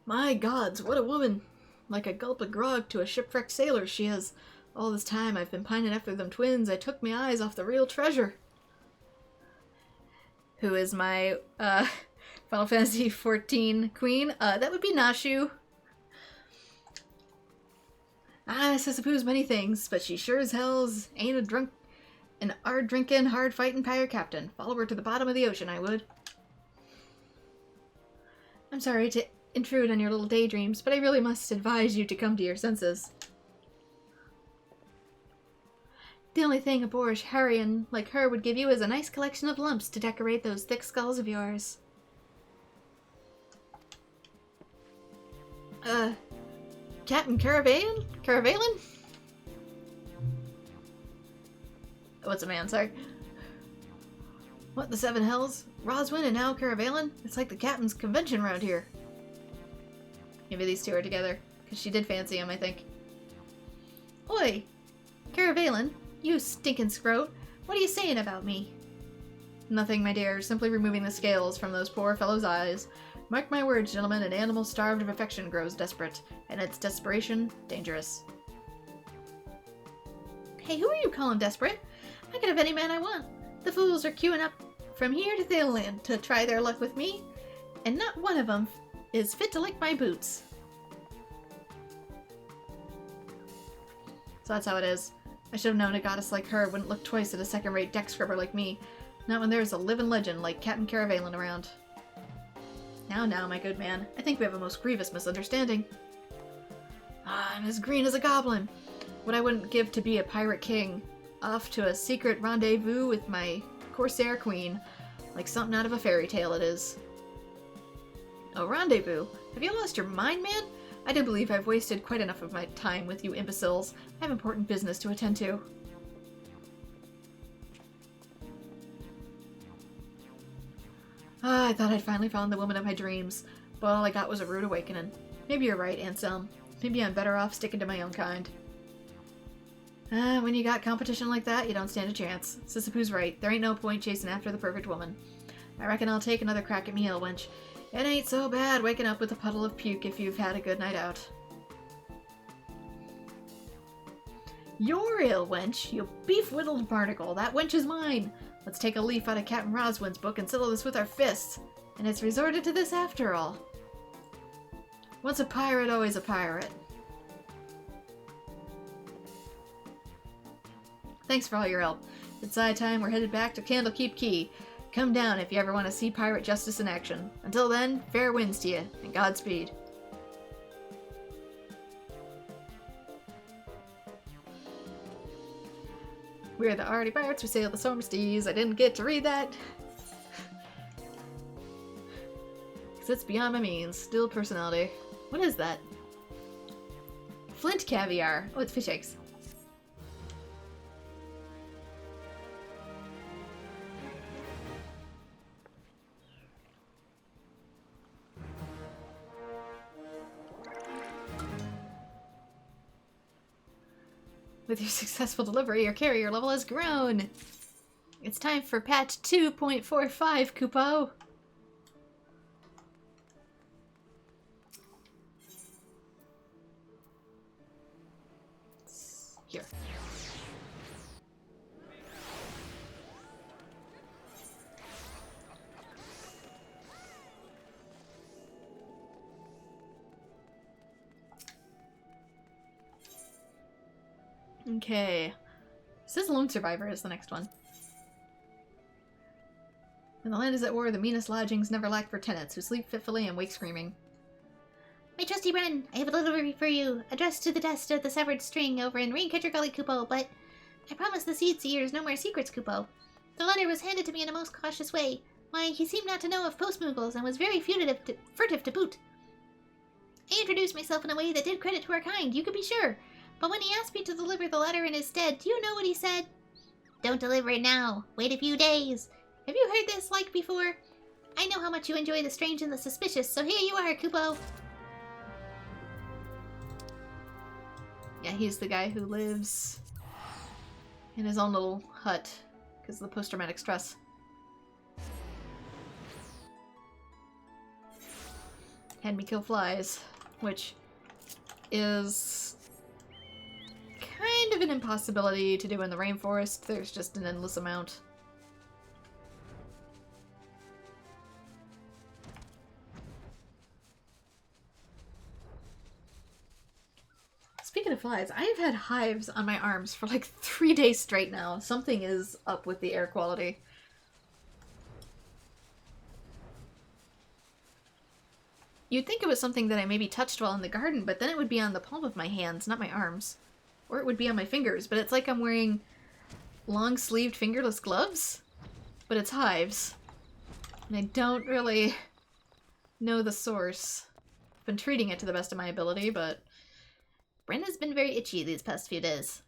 My gods, what a woman! Like a gulp of grog to a shipwrecked sailor she is. All this time I've been pining after them twins. I took my eyes off the real treasure. Who is my, Final Fantasy XIV queen? That would be Nashu. I suppose many things, but she sure as hell's ain't an hard-drinking, hard-fighting pirate captain. Follow her to the bottom of the ocean, I would. I'm sorry to intrude on your little daydreams, but I really must advise you to come to your senses. The only thing a boorish harrian like her would give you is a nice collection of lumps to decorate those thick skulls of yours. Captain Caravalin? What's a man, sorry. What the seven hells? Roswin and now Caravalin? It's like the captain's convention around here. Maybe these two are together, because she did fancy him, I think. Oi! Caravalin, you stinking scrote. What are you saying about me? Nothing, my dear. Simply removing the scales from those poor fellows' eyes. Mark my words, gentlemen, an animal starved of affection grows desperate, and its desperation, dangerous. Hey, who are you calling desperate? I could have any man I want. The fools are queuing up from here to Thailand to try their luck with me, and not one of them is fit to lick my boots. So that's how it is. I should have known a goddess like her wouldn't look twice at a second-rate deck scrubber like me, not when there's a living legend like Captain Caravalin around. Now, my good man, I think we have a most grievous misunderstanding. I'm as green as a goblin. What I wouldn't give to be a pirate king, off to a secret rendezvous with my corsair queen, like something out of a fairy tale it is. A rendezvous? Have you lost your mind, man? I do believe I've wasted quite enough of my time with you imbeciles. I have important business to attend to. I thought I'd finally found the woman of my dreams, but all I got was a rude awakening. Maybe you're right, Anselm. Maybe I'm better off sticking to my own kind. When you got competition like that, you don't stand a chance. Sisyphus right. There ain't no point chasing after the perfect woman. I reckon I'll take another crack at me ale wench. It ain't so bad waking up with a puddle of puke if you've had a good night out. Your ale wench, you beef-whittled barnacle. That wench is mine. Let's take a leaf out of Captain Roswin's book and settle this with our fists. And it's resorted to this after all. Once a pirate, always a pirate. Thanks for all your help. It's high time we're headed back to Candlekeep Key. Come down if you ever want to see pirate justice in action. Until then, fair winds to you, and Godspeed. We're the Arty Pirates, we sail the storm seas. I didn't get to read that. Because it's beyond my means. Still personality. What is that? Flint caviar. Oh, it's fish eggs. With your successful delivery, your carrier level has grown. It's time for patch 2.45, Kupo. Here. Okay. It says Lone Survivor is the next one. When the land is at war, the meanest lodgings never lack for tenants who sleep fitfully and wake screaming. My trusty Bren, I have a delivery for you, addressed to the desk of the severed string over in Raincatcher Gully, Kupo, but I promise the seed seers no more secrets, Kupo. The letter was handed to me in a most cautious way. Why, he seemed not to know of post-Moogles and was very furtive to boot. I introduced myself in a way that did credit to our kind, you could be sure. But when he asked me to deliver the letter in his stead, do you know what he said? Don't deliver it now. Wait a few days. Have you heard this like before? I know how much you enjoy the strange and the suspicious, so here you are, Kupo. Yeah, he's the guy who lives in his own little hut because of the post-traumatic stress. Had me kill flies, which is kind of an impossibility to do in the rainforest. There's just an endless amount. Speaking of flies, I've had hives on my arms for like 3 days straight now. Something is up with the air quality. You'd think it was something that I maybe touched while in the garden, but then it would be on the palm of my hands, not my arms. Or it would be on my fingers, but it's like I'm wearing long-sleeved fingerless gloves, but it's hives. And I don't really know the source. I've been treating it to the best of my ability, but Brenda's been very itchy these past few days.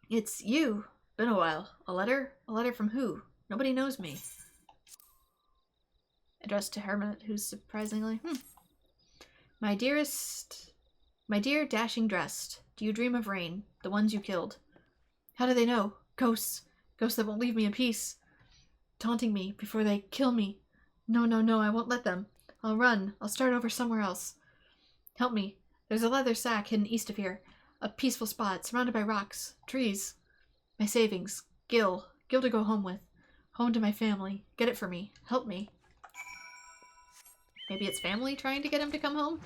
it's you. Been a while. A letter? A letter from who? Nobody knows me. Addressed to Hermit, who's surprisingly... My dear dashing dressed, do you dream of rain? The ones you killed. How do they know? Ghosts. Ghosts that won't leave me in peace. Taunting me before they kill me. No, no, no, I won't let them. I'll run. I'll start over somewhere else. Help me. There's a leather sack hidden east of here. A peaceful spot, surrounded by rocks, trees. My savings. Gil. Gil to go home with. Home to my family. Get it for me. Help me. Maybe it's family trying to get him to come home?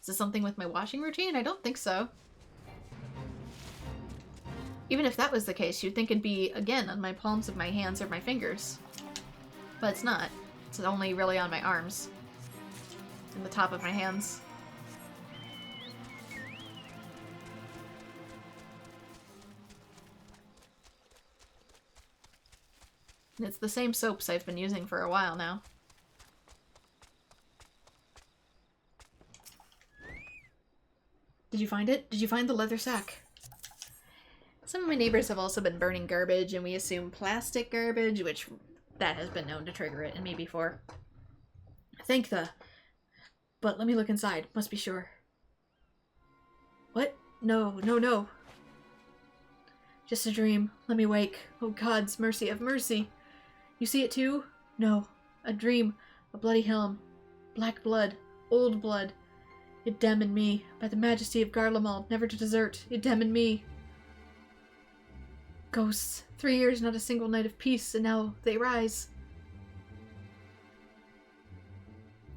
Is this something with my washing routine? I don't think so. Even if that was the case, you'd think it'd be, again, on my palms of my hands or my fingers. But it's not. It's only really on my arms. And the top of my hands. And it's the same soaps I've been using for a while now. Did you find it? Did you find the leather sack? Some of my neighbors have also been burning garbage, and we assume plastic garbage, which that has been known to trigger it in me before. Thank the... But let me look inside. Must be sure. What? No, no, no. Just a dream. Let me wake. Oh, God's mercy, have mercy. You see it too? No. A dream. A bloody helm. Black blood. Old blood. Idem in me. By the majesty of Garlemald, never to desert. Idem in me. Ghosts. 3 years, not a single night of peace, and now they rise.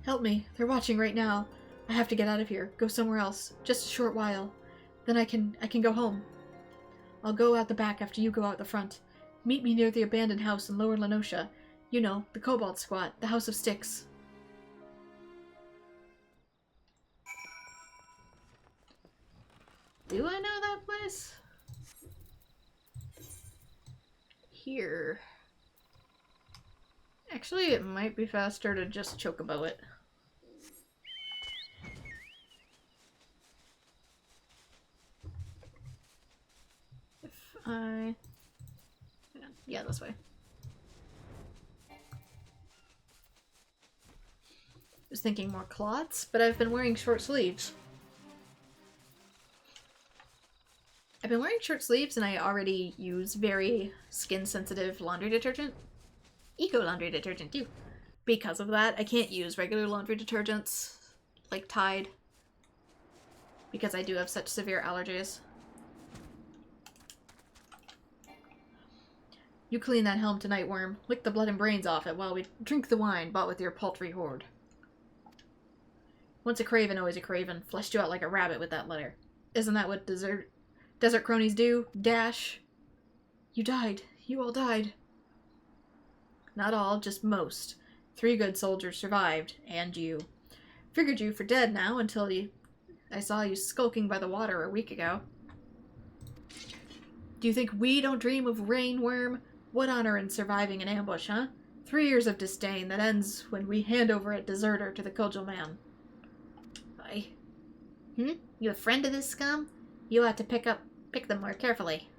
Help me. They're watching right now. I have to get out of here. Go somewhere else. Just a short while. Then I can go home. I'll go out the back after you go out the front. Meet me near the abandoned house in Lower Lenosha. You know, the Cobalt Squat, the House of Sticks. Do I know that place? Here. Actually, it might be faster to just chocobo it. If I... Yeah, this way. I was thinking more cloths, but I've been wearing short sleeves. I've been wearing short sleeves and I already use very skin-sensitive laundry detergent. Eco laundry detergent, too. Because of that, I can't use regular laundry detergents, like Tide, because I do have such severe allergies. You clean that helm tonight, Worm. Lick the blood and brains off it while we drink the wine bought with your paltry hoard. Once a craven, always a craven. Fleshed you out like a rabbit with that letter. Isn't that what desert cronies do? Dash. You died. You all died. Not all, just most. 3 good soldiers survived, and you. Figured you for dead now until I saw you skulking by the water a week ago. Do you think we don't dream of rainworm? What honor in surviving an ambush, huh? 3 years of disdain that ends when we hand over a deserter to the Kojal man. You a friend of this scum? You ought to pick them more carefully.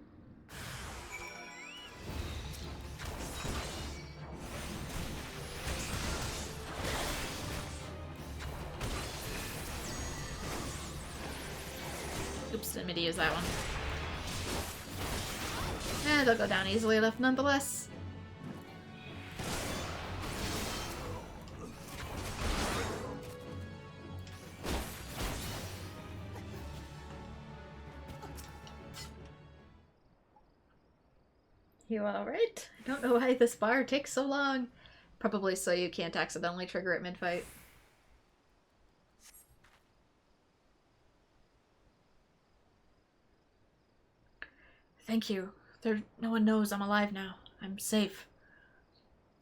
Oops, didn't mean to use that one. They'll go down easily enough nonetheless. You alright? I don't know why this bar takes so long. Probably so you can't accidentally trigger it mid-fight. Thank you. No one knows I'm alive now. I'm safe.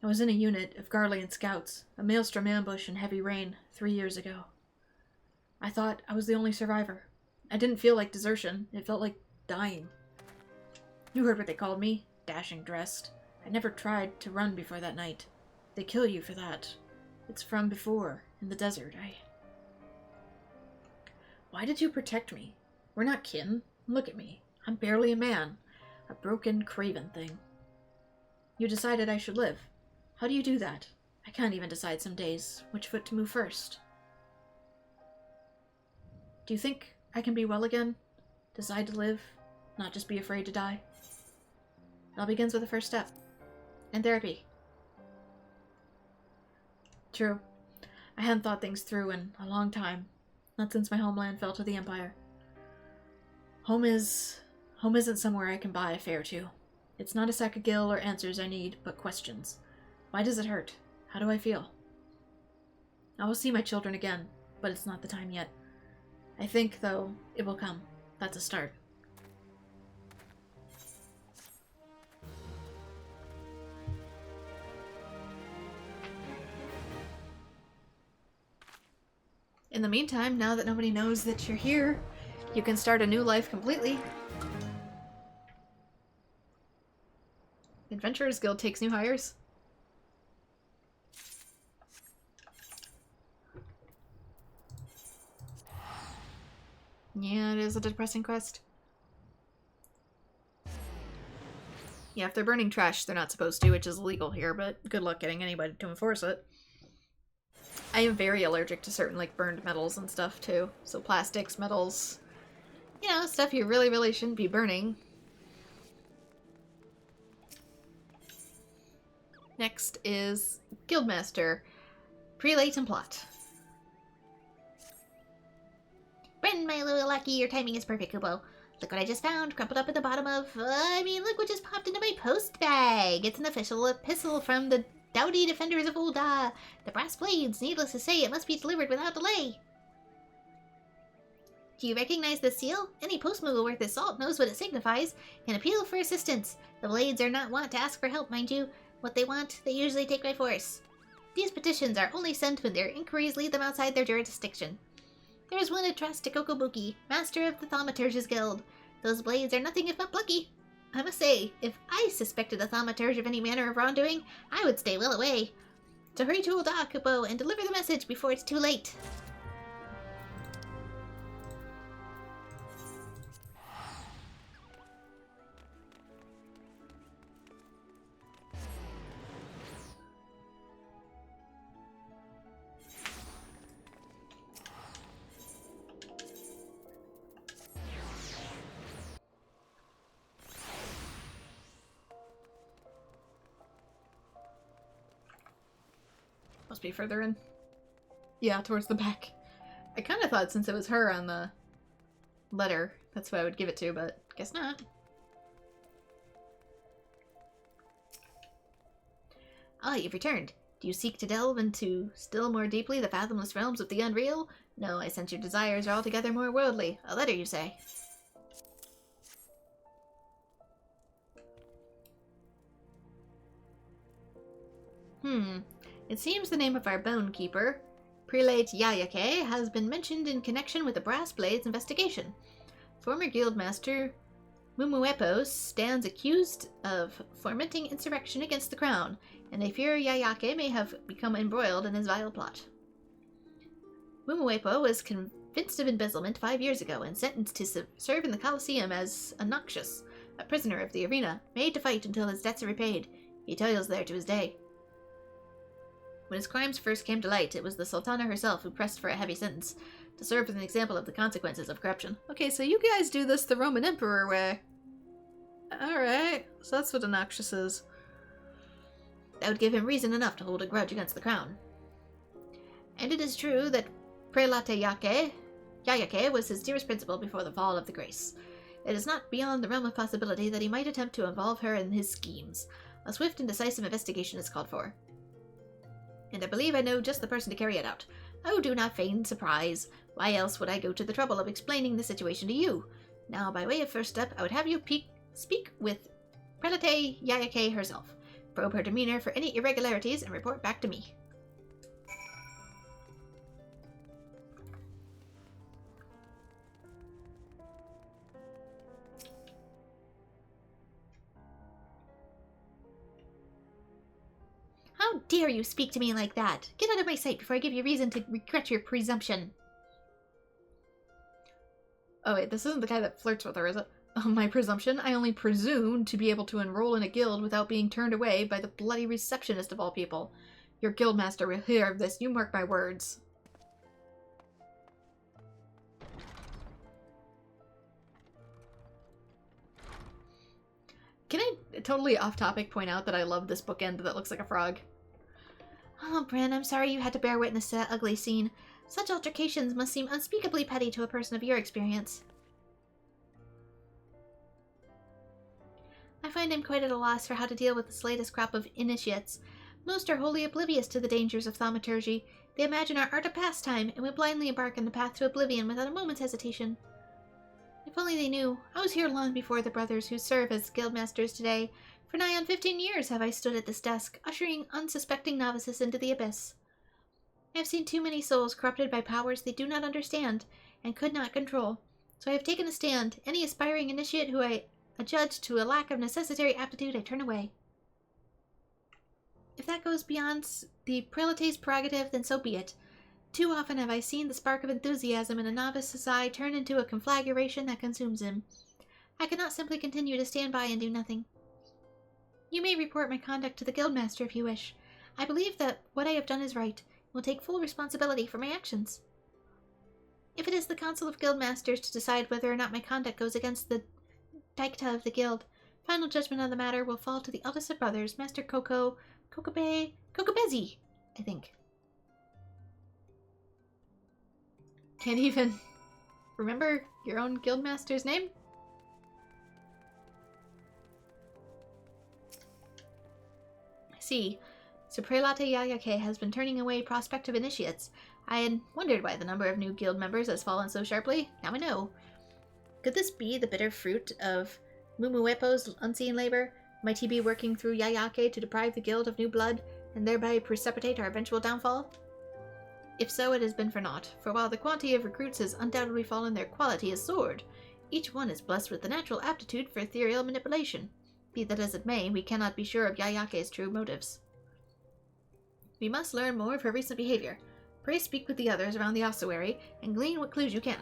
I was in a unit of Garlean scouts, a maelstrom ambush in heavy rain 3 years ago. I thought I was the only survivor. I didn't feel like desertion. It felt like dying. You heard what they called me. Dashing dressed. I never tried to run before that night. They kill you for that. It's from before, in the desert. Why did you protect me? We're not kin. Look at me. I'm barely a man. A broken, craven thing. You decided I should live. How do you do that? I can't even decide some days which foot to move first. Do you think I can be well again? Decide to live? Not just be afraid to die? It all begins with the first step. And therapy. True. I hadn't thought things through in a long time. Not since my homeland fell to the Empire. Home isn't somewhere I can buy a fare to. It's not a sack of gil or answers I need, but questions. Why does it hurt? How do I feel? I will see my children again, but it's not the time yet. I think, though, it will come. That's a start. In the meantime, now that nobody knows that you're here, you can start a new life completely. Adventurers Guild takes new hires. Yeah, it is a depressing quest. Yeah, if they're burning trash, they're not supposed to, which is illegal here, but good luck getting anybody to enforce it. I am very allergic to certain, like, burned metals and stuff, too. So plastics, metals, you know, stuff you really, really shouldn't be burning. Next is Guildmaster, Prelate and Plot. Bren, my little lackey, your timing is perfect, Kubo. Look what I just found, crumpled up at the bottom of... look what just popped into my post bag. It's an official epistle from the doughty defenders of Ul'dah. The brass blades, needless to say, it must be delivered without delay. Do you recognize the seal? Any post-Moogle worth his salt knows what it signifies. An appeal for assistance. The blades are not wont to ask for help, mind you. What they want, they usually take by force. These petitions are only sent when their inquiries lead them outside their jurisdiction. There is one addressed to Kokobuki, master of the Thaumaturge's Guild. Those blades are nothing if not plucky. I must say, if I suspected the Thaumaturge of any manner of wrongdoing, I would stay well away. So hurry to Ul'dah, Kupo, and deliver the message before it's too late. Must be further in. Yeah, towards the back. I kind of thought since it was her on the letter, that's who I would give it to, but guess not. Ah, you've returned. Do you seek to delve into still more deeply the fathomless realms of the unreal? No, I sense your desires are altogether more worldly. A letter, you say? It seems the name of our bone keeper, Prelate Yayake, has been mentioned in connection with the Brass Blades investigation. Former guildmaster Mumuepo stands accused of fomenting insurrection against the crown, and they fear Yayake may have become embroiled in his vile plot. Mumuepo was convinced of embezzlement 5 years ago and sentenced to serve in the Colosseum as a noxious, a prisoner of the arena, made to fight until his debts are repaid. He toils there to his day. When his crimes first came to light, it was the Sultana herself who pressed for a heavy sentence, to serve as an example of the consequences of corruption. Okay, so you guys do this the Roman Emperor way. Alright, so that's what a noxious is. That would give him reason enough to hold a grudge against the crown. And it is true that Prelate Yayake was his dearest principal before the fall of the Grace. It is not beyond the realm of possibility that he might attempt to involve her in his schemes. A swift and decisive investigation is called for. And I believe I know just the person to carry it out. Oh, do not feign surprise. Why else would I go to the trouble of explaining the situation to you? Now, by way of first step, I would have you speak with Prelate Yayake herself. Probe her demeanor for any irregularities and report back to me. How dare you speak to me like that? Get out of my sight before I give you reason to regret your presumption. Oh wait, this isn't the guy that flirts with her, is it? My presumption? I only presumed to be able to enroll in a guild without being turned away by the bloody receptionist of all people. Your guildmaster will hear of this, you mark my words. Can I totally off topic point out that I love this bookend that looks like a frog? Oh, Bran, I'm sorry you had to bear witness to that ugly scene. Such altercations must seem unspeakably petty to a person of your experience. I find I'm quite at a loss for how to deal with this latest crop of initiates. Most are wholly oblivious to the dangers of thaumaturgy. They imagine our art a pastime, and we blindly embark on the path to oblivion without a moment's hesitation. If only they knew. I was here long before the brothers who serve as guildmasters today. For nigh on 15 years have I stood at this desk, ushering unsuspecting novices into the abyss. I have seen too many souls corrupted by powers they do not understand, and could not control. So I have taken a stand. Any aspiring initiate who I adjudge to a lack of necessary aptitude, I turn away. If that goes beyond the prelate's prerogative, then so be it. Too often have I seen the spark of enthusiasm in a novice's eye turn into a conflagration that consumes him. I cannot simply continue to stand by and do nothing. You may report my conduct to the guildmaster if you wish. I believe that what I have done is right, and will take full responsibility for my actions. If it is the council of guildmasters to decide whether or not my conduct goes against the dikta of the guild, final judgment on the matter will fall to the eldest of brothers, Master Kokobezi, I think. Can't even remember your own guildmaster's name? I see. So Prelate Yayake has been turning away prospective initiates. I had wondered why the number of new guild members has fallen so sharply. Now I know. Could this be the bitter fruit of Mumuepo's unseen labor? Might he be working through Yayake to deprive the guild of new blood, and thereby precipitate our eventual downfall? If so, it has been for naught, for while the quantity of recruits has undoubtedly fallen, their quality has soared. Each one is blessed with the natural aptitude for ethereal manipulation. Be that as it may, we cannot be sure of Yayake's true motives. We must learn more of her recent behavior. Pray speak with the others around the ossuary, and glean what clues you can.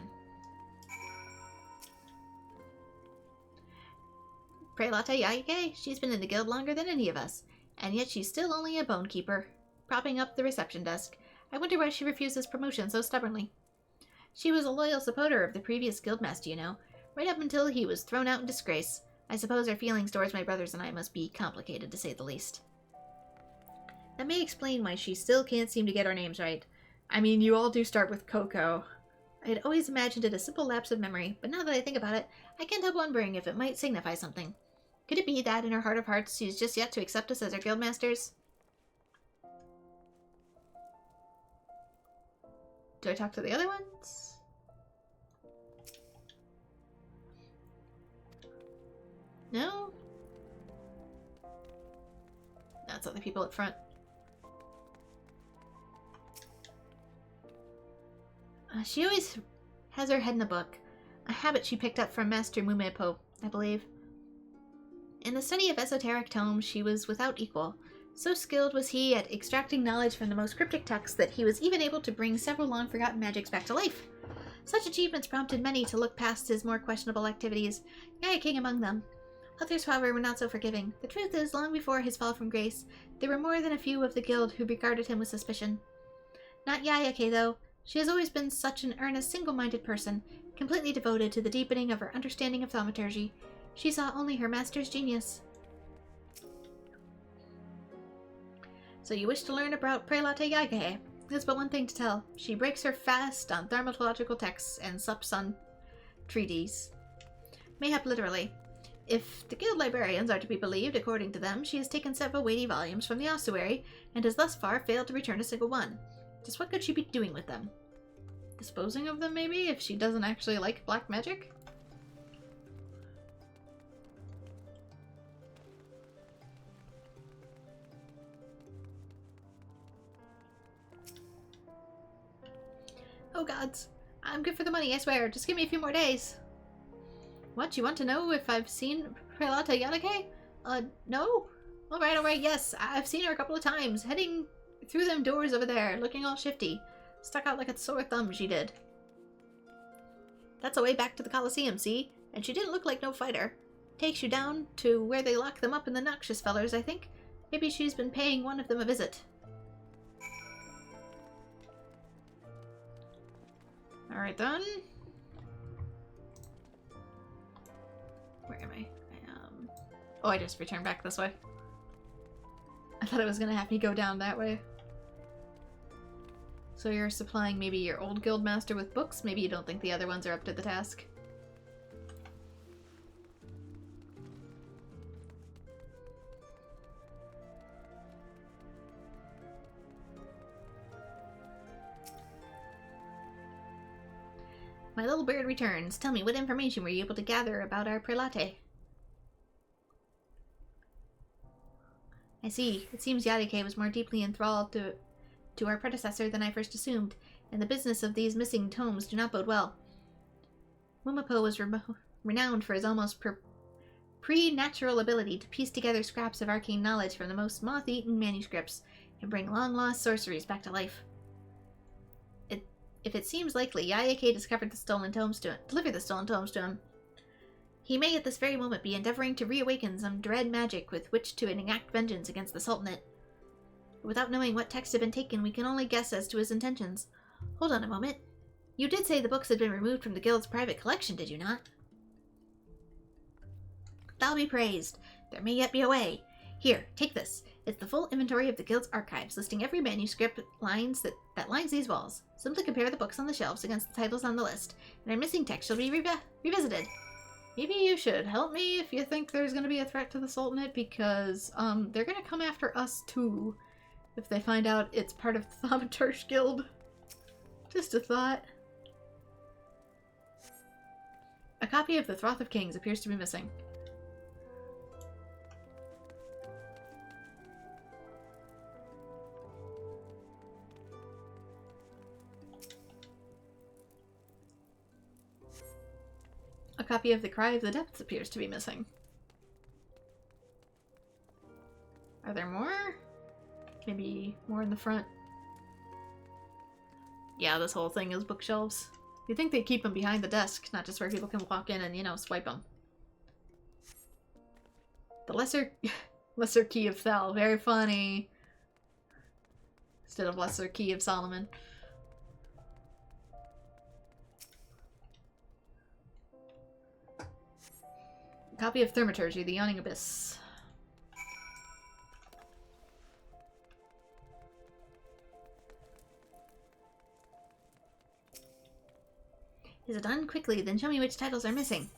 Prelate Yayake, she's been in the guild longer than any of us, and yet she's still only a bone keeper, propping up the reception desk. I wonder why she refuses promotion so stubbornly. She was a loyal supporter of the previous guildmaster, you know, right up until he was thrown out in disgrace. I suppose her feelings towards my brothers and I must be complicated, to say the least. That may explain why she still can't seem to get our names right. I mean, you all do start with Coco. I had always imagined it a simple lapse of memory, but now that I think about it, I can't help wondering if it might signify something. Could it be that, in her heart of hearts, she's just yet to accept us as her guildmasters? Do I talk to the other ones? No? That's other people up front. She always has her head in a book, a habit she picked up from Master Mumepo, I believe. In the study of esoteric tomes, she was without equal. So skilled was he at extracting knowledge from the most cryptic texts that he was even able to bring several long-forgotten magics back to life. Such achievements prompted many to look past his more questionable activities, Gaia King among them. Others, however, were not so forgiving. The truth is, long before his fall from grace, there were more than a few of the guild who regarded him with suspicion. Not Yayake, though. She has always been such an earnest, single-minded person, completely devoted to the deepening of her understanding of thaumaturgy. She saw only her master's genius. So you wish to learn about Prelate Yagahe? There's but one thing to tell. She breaks her fast on thaumatological texts and sups on treaties. Mayhap literally. If the guild librarians are to be believed, according to them, she has taken several weighty volumes from the ossuary, and has thus far failed to return a single one. Just what could she be doing with them? Disposing of them, maybe, if she doesn't actually like black magic? Oh gods. I'm good for the money, I swear. Just give me a few more days. What, you want to know if I've seen Prelata Yanake? No? Alright, yes. I've seen her a couple of times, heading through them doors over there, looking all shifty. Stuck out like a sore thumb, she did. That's a way back to the Coliseum, see? And she didn't look like no fighter. Takes you down to where they lock them up in the noxious fellers, I think. Maybe she's been paying one of them a visit. Alright then. Where am I? Oh, I just returned back this way. I thought it was gonna have me go down that way. So you're supplying maybe your old guild master with books? Maybe you don't think the other ones are up to the task? My little bird returns. Tell me, what information were you able to gather about our prelate? I see. It seems Yadike was more deeply enthralled to our predecessor than I first assumed, and the business of these missing tomes do not bode well. Mumapo was renowned for his almost preternatural ability to piece together scraps of arcane knowledge from the most moth-eaten manuscripts and bring long-lost sorceries back to life. If it seems likely, Yayake delivered the stolen tomes to him. He may at this very moment be endeavoring to reawaken some dread magic with which to enact vengeance against the Sultanate. But without knowing what texts have been taken, we can only guess as to his intentions. Hold on a moment. You did say the books had been removed from the guild's private collection, did you not? Thou be praised. There may yet be a way. Here, take this. It's the full inventory of the guild's archives, listing every manuscript lines that lines these walls. Simply compare the books on the shelves against the titles on the list, and our missing text shall be revisited. Maybe you should help me if you think there's going to be a threat to the Sultanate, because they're going to come after us too if they find out it's part of the Thaumaturge Guild. Just a thought. A copy of the Throth of Kings appears to be missing. A copy of the Cry of the Depths appears to be missing. Are there more? Maybe more in the front? Yeah, this whole thing is bookshelves. You'd think they'd keep them behind the desk, not just where people can walk in and, you know, swipe them. The Lesser Key of Thel, very funny. Instead of Lesser Key of Solomon. Copy of Thaumaturgy, The Yawning Abyss. Is it done? Quickly, then show me which titles are missing.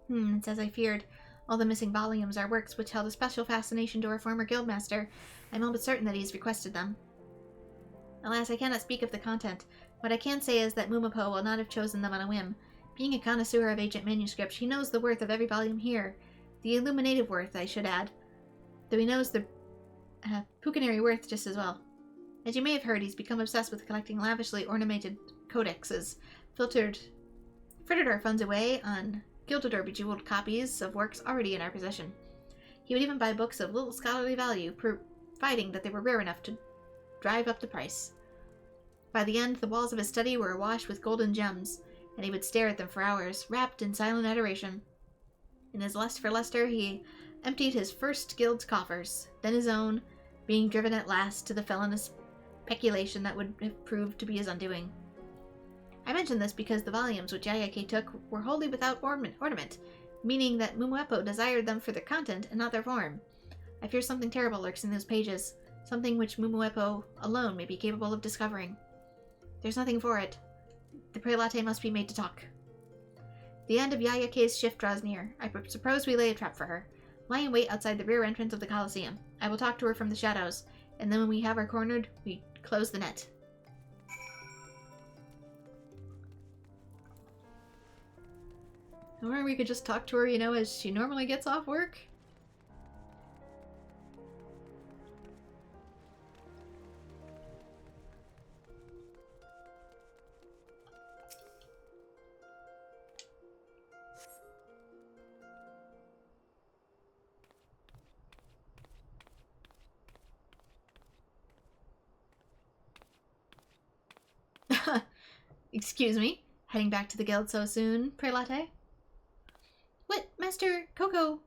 It's as I feared. All the missing volumes are works which held a special fascination to our former guildmaster. I'm almost certain that he's requested them. Alas, I cannot speak of the content. What I can say is that Mumapo will not have chosen them on a whim. Being a connoisseur of ancient manuscripts, he knows the worth of every volume here. The illuminative worth, I should add. Though he knows the Pucanary worth just as well. As you may have heard, he's become obsessed with collecting lavishly ornamented codexes, frittered our funds away on gilded or bejeweled copies of works already in our possession. He would even buy books of little scholarly value, providing that they were rare enough to drive up the price. By the end, the walls of his study were awash with golden gems, and he would stare at them for hours, wrapped in silent adoration. In his lust for luster, he emptied his first guild's coffers, then his own, being driven at last to the felonious peculation that would have proved to be his undoing. I mention this because the volumes which Yayake took were wholly without ornament, meaning that Mumuepo desired them for their content and not their form. I fear something terrible lurks in those pages, something which Mumuepo alone may be capable of discovering. There's nothing for it. The prelate must be made to talk. The end of Yayake's shift draws near. I suppose we lay a trap for her. Lie in wait outside the rear entrance of the Colosseum. I will talk to her from the shadows, and then when we have her cornered, we close the net. Or we could just talk to her, as she normally gets off work. Excuse me, heading back to the guild so soon, prelate? What, Master Kokobo?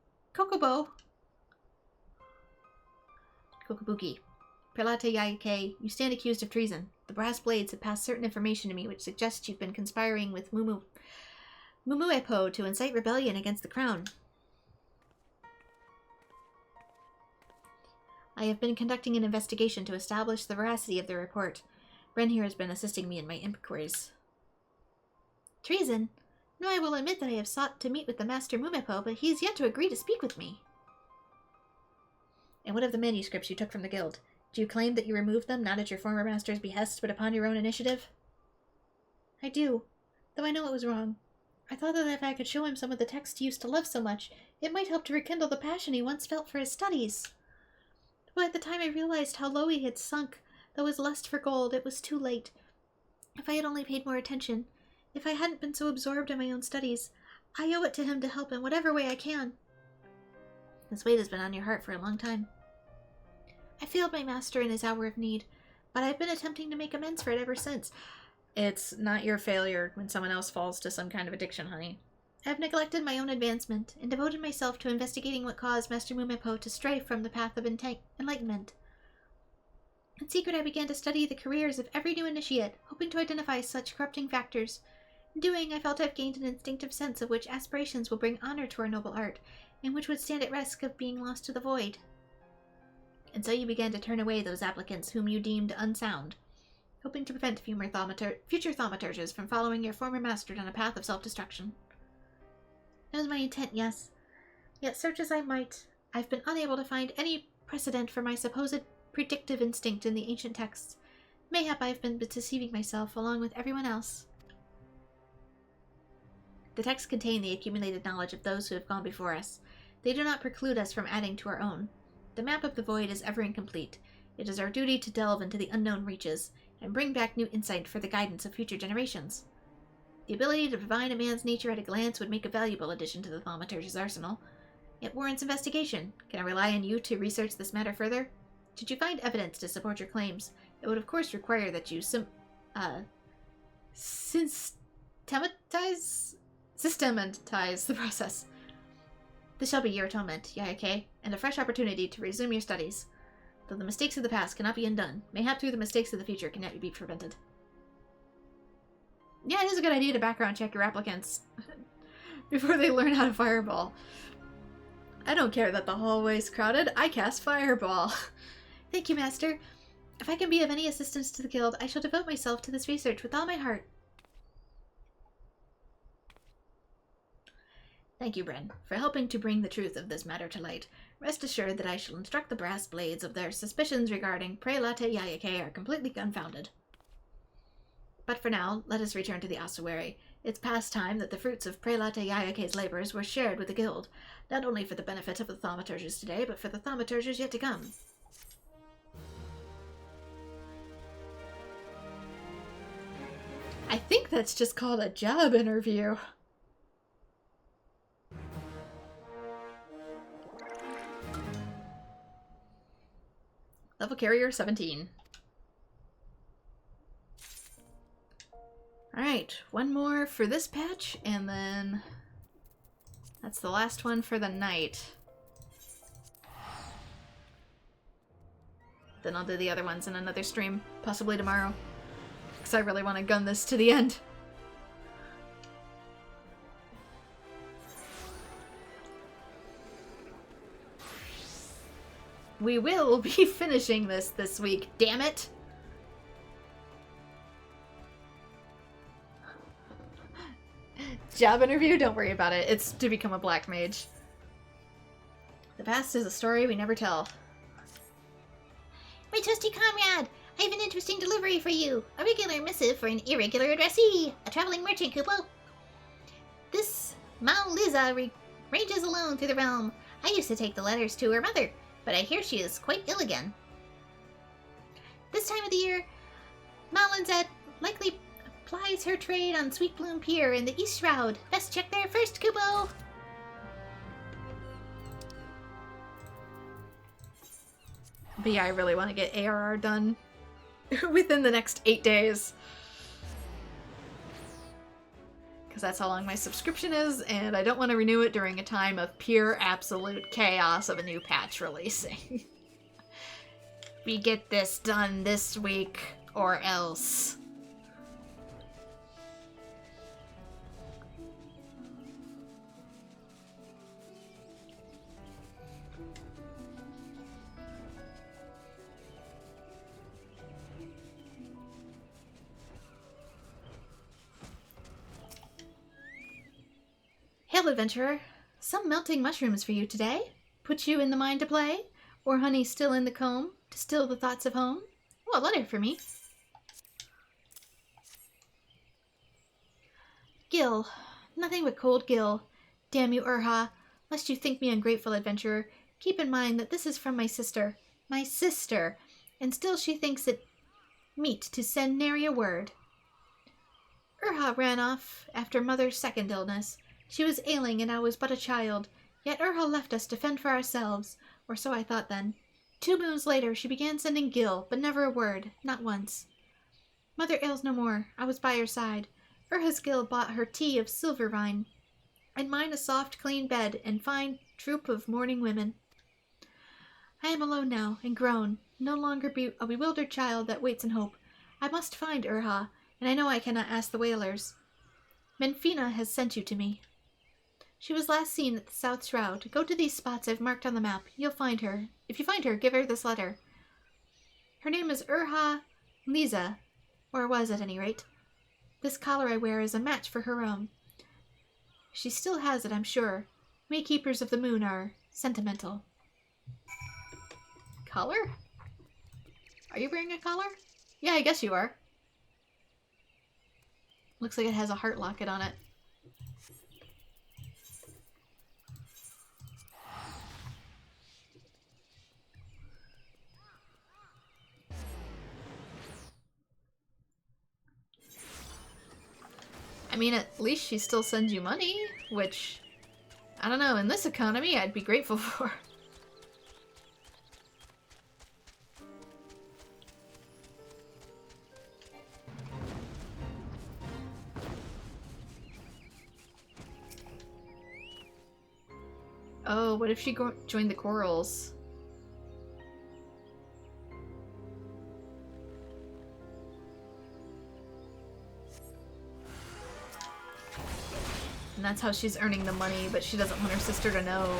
Kokobuki. Prelate Yayake, you stand accused of treason. The brass blades have passed certain information to me which suggests you've been conspiring with Mumuepo to incite rebellion against the crown. I have been conducting an investigation to establish the veracity of the report. Ren here has been assisting me in my inquiries. Treason? No, I will admit that I have sought to meet with the Master Mumepo, but he has yet to agree to speak with me. And what of the manuscripts you took from the guild? Do you claim that you removed them, not at your former master's behest, but upon your own initiative? I do, though I know it was wrong. I thought that if I could show him some of the texts he used to love so much, it might help to rekindle the passion he once felt for his studies. But at the time I realized how low he had sunk, though his lust for gold, it was too late. If I had only paid more attention, if I hadn't been so absorbed in my own studies, I owe it to him to help in whatever way I can. This weight has been on your heart for a long time. I failed my master in his hour of need, but I've been attempting to make amends for it ever since. It's not your failure when someone else falls to some kind of addiction, honey. I've neglected my own advancement and devoted myself to investigating what caused Master Mumepo to stray from the path of enlightenment. In secret, I began to study the careers of every new initiate, hoping to identify such corrupting factors. In doing, I felt I've gained an instinctive sense of which aspirations will bring honor to our noble art, and which would stand at risk of being lost to the void. And so you began to turn away those applicants whom you deemed unsound, hoping to prevent future thaumaturges from following your former master down a path of self-destruction. That was my intent, yes. Yet search as I might, I've been unable to find any precedent for my supposed predictive instinct in the ancient texts. Mayhap I've been deceiving myself along with everyone else. The texts contain the accumulated knowledge of those who have gone before us. They do not preclude us from adding to our own. The map of the void is ever incomplete. It is our duty to delve into the unknown reaches and bring back new insight for the guidance of future generations. The ability to divine a man's nature at a glance would make a valuable addition to the thaumaturge's arsenal. It warrants investigation. Can I rely on you to research this matter further? Should you find evidence to support your claims, it would of course require that you systematize the process. This shall be your atonement, Yayake, and a fresh opportunity to resume your studies. Though the mistakes of the past cannot be undone, mayhap through the mistakes of the future cannot be prevented. Yeah, it is a good idea to background check your applicants before they learn how to fireball. I don't care that the hallway's crowded, I cast fireball. Thank you, Master. If I can be of any assistance to the guild, I shall devote myself to this research with all my heart. Thank you, Bren, for helping to bring the truth of this matter to light. Rest assured that I shall instruct the brass blades of their suspicions regarding Prelate Yayake are completely unfounded. But for now, let us return to the ossuary. It's past time that the fruits of Prelate Yayake's labors were shared with the guild, not only for the benefit of the thaumaturges today, but for the thaumaturges yet to come. I think that's just called a job interview. Level carrier 17. Alright, one more for this patch, and then that's the last one for the night. Then I'll do the other ones in another stream, possibly tomorrow. Because I really want to gun this to the end. We will be finishing this week, damn it! Job interview? Don't worry about it. It's to become a black mage. The past is a story we never tell. My trusty comrade! I have an interesting delivery for you. A regular missive for an irregular addressee. A traveling merchant, Kupo. This Mao Liza ranges alone through the realm. I used to take the letters to her mother, but I hear she is quite ill again. This time of the year, Malinzet likely plies her trade on Sweet Bloom Pier in the East Shroud. Best check there first, Kupo! But yeah, I really want to get ARR done within the next 8 days. Because that's how long my subscription is, and I don't want to renew it during a time of pure absolute chaos of a new patch releasing. We get this done this week, or else. Hail, adventurer. Some melting mushrooms for you today. Put you in the mind to play? Or honey still in the comb to still the thoughts of home? Oh, a letter for me. Gil. Nothing but cold Gil. Damn you, Urha. Lest you think me ungrateful, adventurer, keep in mind that this is from my sister. My sister. And still she thinks it meet to send nary a word. Urha ran off after mother's second illness. She was ailing and I was but a child, yet Urha left us to fend for ourselves, or so I thought then. 2 moons later she began sending Gil, but never a word, not once. Mother ails no more, I was by her side. Urha's Gil bought her tea of silver vine, and mine a soft clean bed and fine troop of mourning women. I am alone now, and grown, no longer a bewildered child that waits in hope. I must find Urha, and I know I cannot ask the Whalers. Menfina has sent you to me. She was last seen at the South Shroud. Go to these spots I've marked on the map. You'll find her. If you find her, give her this letter. Her name is Urha Liza, or was at any rate. This collar I wear is a match for her own. She still has it, I'm sure. We keepers of the moon are sentimental. Collar? Are you wearing a collar? Yeah, I guess you are. Looks like it has a heart locket on it. I mean, at least she still sends you money, which, I don't know, in this economy I'd be grateful for. Oh, what if she joined the Corals? And that's how she's earning the money, but she doesn't want her sister to know.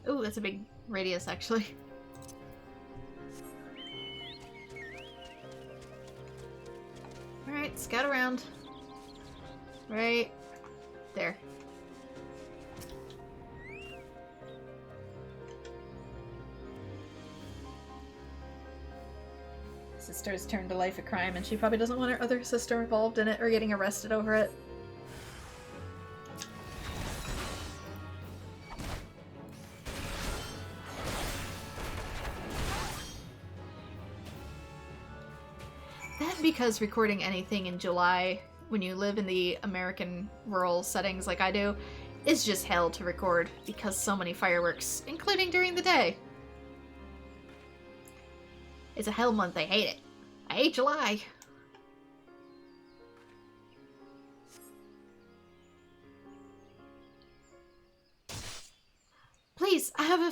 Ooh, that's a big radius, actually. Alright, scout around. Right there. Sister's turned to life a crime, and she probably doesn't want her other sister involved in it or getting arrested over it. That because recording anything in July, when you live in the American rural settings like I do, is just hell to record because so many fireworks, including during the day. It's a hell month, I hate it. I hate July. Please, I have a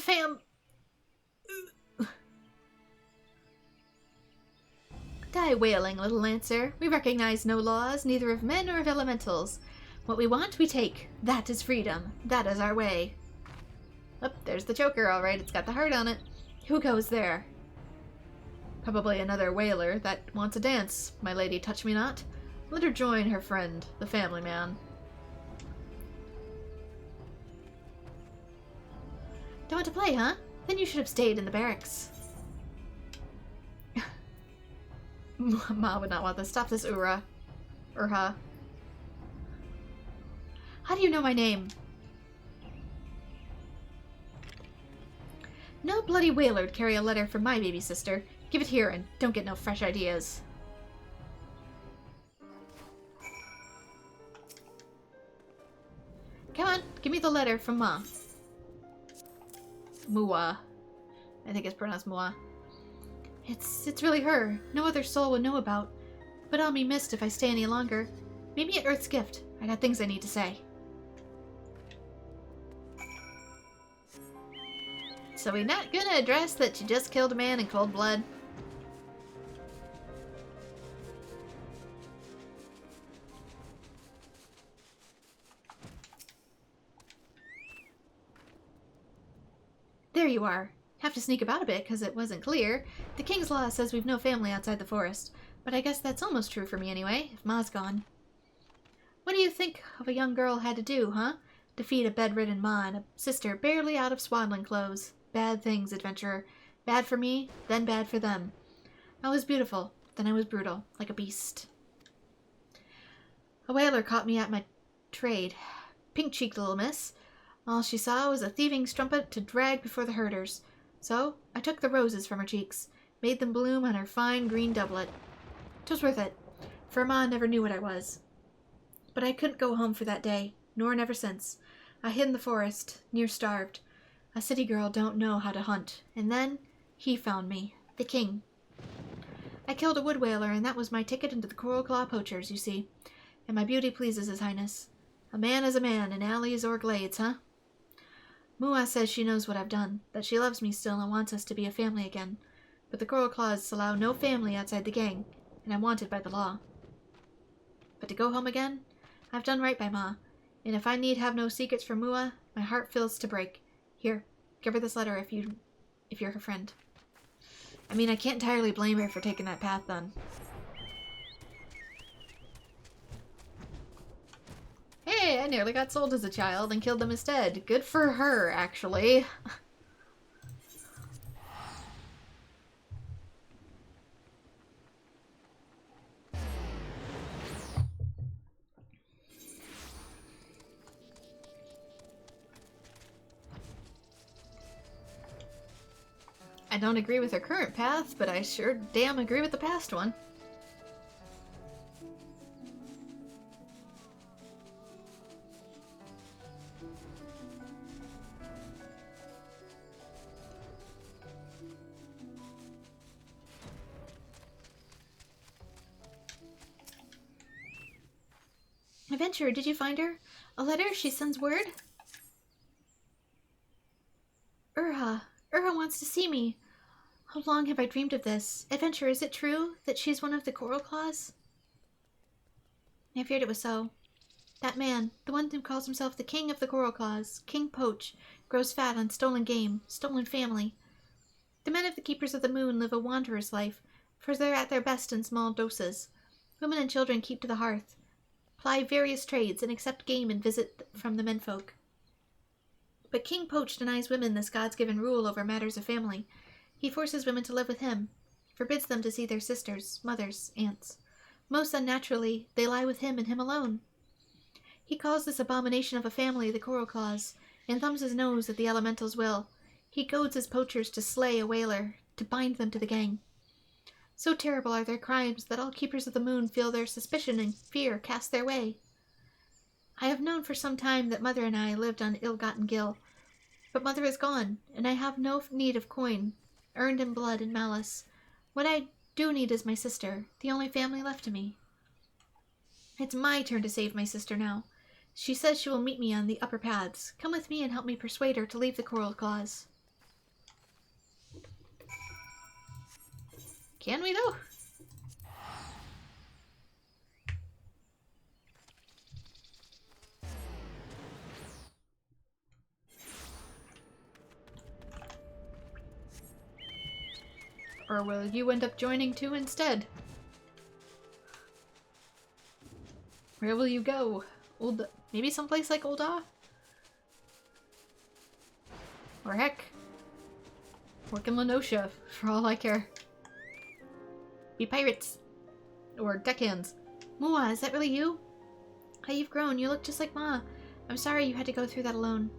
Die wailing, little Lancer. We recognize no laws, neither of men or of elementals. What we want, we take. That is freedom. That is our way. Oh, there's the choker, alright. It's got the heart on it. Who goes there? Probably another whaler that wants a dance. My lady touch me not. Let her join her friend, the family man. Don't want to play, huh? Then you should have stayed in the barracks. Ma would not want this. Stop this, Ura. Urha. How do you know my name? No bloody whaler'd carry a letter from my baby sister. Give it here and don't get no fresh ideas. Come on, give me the letter from Ma. Mua. I think it's pronounced Mua. It's really her. No other soul would know about. But I'll be missed if I stay any longer. Meet me at Earth's Gift. I got things I need to say. So we're not gonna address that you just killed a man in cold blood? There you are. Have to sneak about a bit because it wasn't clear. The King's Law says we've no family outside the forest. But I guess that's almost true for me anyway, if Ma's gone. What do you think of a young girl had to do, huh? Defeat a bedridden Ma and a sister barely out of swaddling clothes. Bad things, adventurer. Bad for me, then bad for them. I was beautiful, then I was brutal, like a beast. A whaler caught me at my trade. Pink-cheeked little miss. All she saw was a thieving strumpet to drag before the herders. So I took the roses from her cheeks, made them bloom on her fine green doublet. 'Twas worth it, for Ma never knew what I was. But I couldn't go home for that day, nor never since. I hid in the forest, near starved. A city girl don't know how to hunt. And then he found me, the king. I killed a wood whaler, and that was my ticket into the Coral Claw poachers, you see. And my beauty pleases his highness. A man is a man, in alleys or glades, huh? Mua says she knows what I've done, that she loves me still and wants us to be a family again. But the Coral Claws allow no family outside the gang, and I'm wanted by the law. But to go home again? I've done right by Ma, and if I need have no secrets from Mua, my heart fills to break. Here, give her this letter if you're her friend. I mean, I can't entirely blame her for taking that path then. Hey, I nearly got sold as a child and killed them instead. Good for her, actually. I don't agree with her current path, but I sure damn agree with the past one. Adventurer, did you find her? A letter? She sends word? Urha wants to see me. How long have I dreamed of this? Adventurer, is it true that she's one of the Coral Claws? I feared it was so. That man, the one who calls himself the King of the Coral Claws, King Poach, grows fat on stolen game, stolen family. The men of the Keepers of the Moon live a wanderer's life, for they're at their best in small doses. Women and children keep to the hearth, ply various trades, and accept game and visit from the menfolk. But King Poach denies women this God's-given rule over matters of family. He forces women to live with him, forbids them to see their sisters, mothers, aunts. Most unnaturally, they lie with him and him alone. He calls this abomination of a family the Coral Claws, and thumbs his nose at the elemental's will. He goads his poachers to slay a whaler, to bind them to the gang. So terrible are their crimes that all keepers of the moon feel their suspicion and fear cast their way. I have known for some time that Mother and I lived on ill-gotten gil, but Mother is gone, and I have no need of coin, earned in blood and malice. What I do need is my sister, the only family left to me. It's my turn to save my sister now. She says she will meet me on the upper paths. Come with me and help me persuade her to leave the Coral Claws. Can we, though? Or will you end up joining too instead? Where will you go? Maybe someplace like Ul'dah? Or heck, work in Lenosha, for all I care. Be pirates. Or deckhands. Mua, is that really you? How you've grown. You look just like Ma. I'm sorry you had to go through that alone.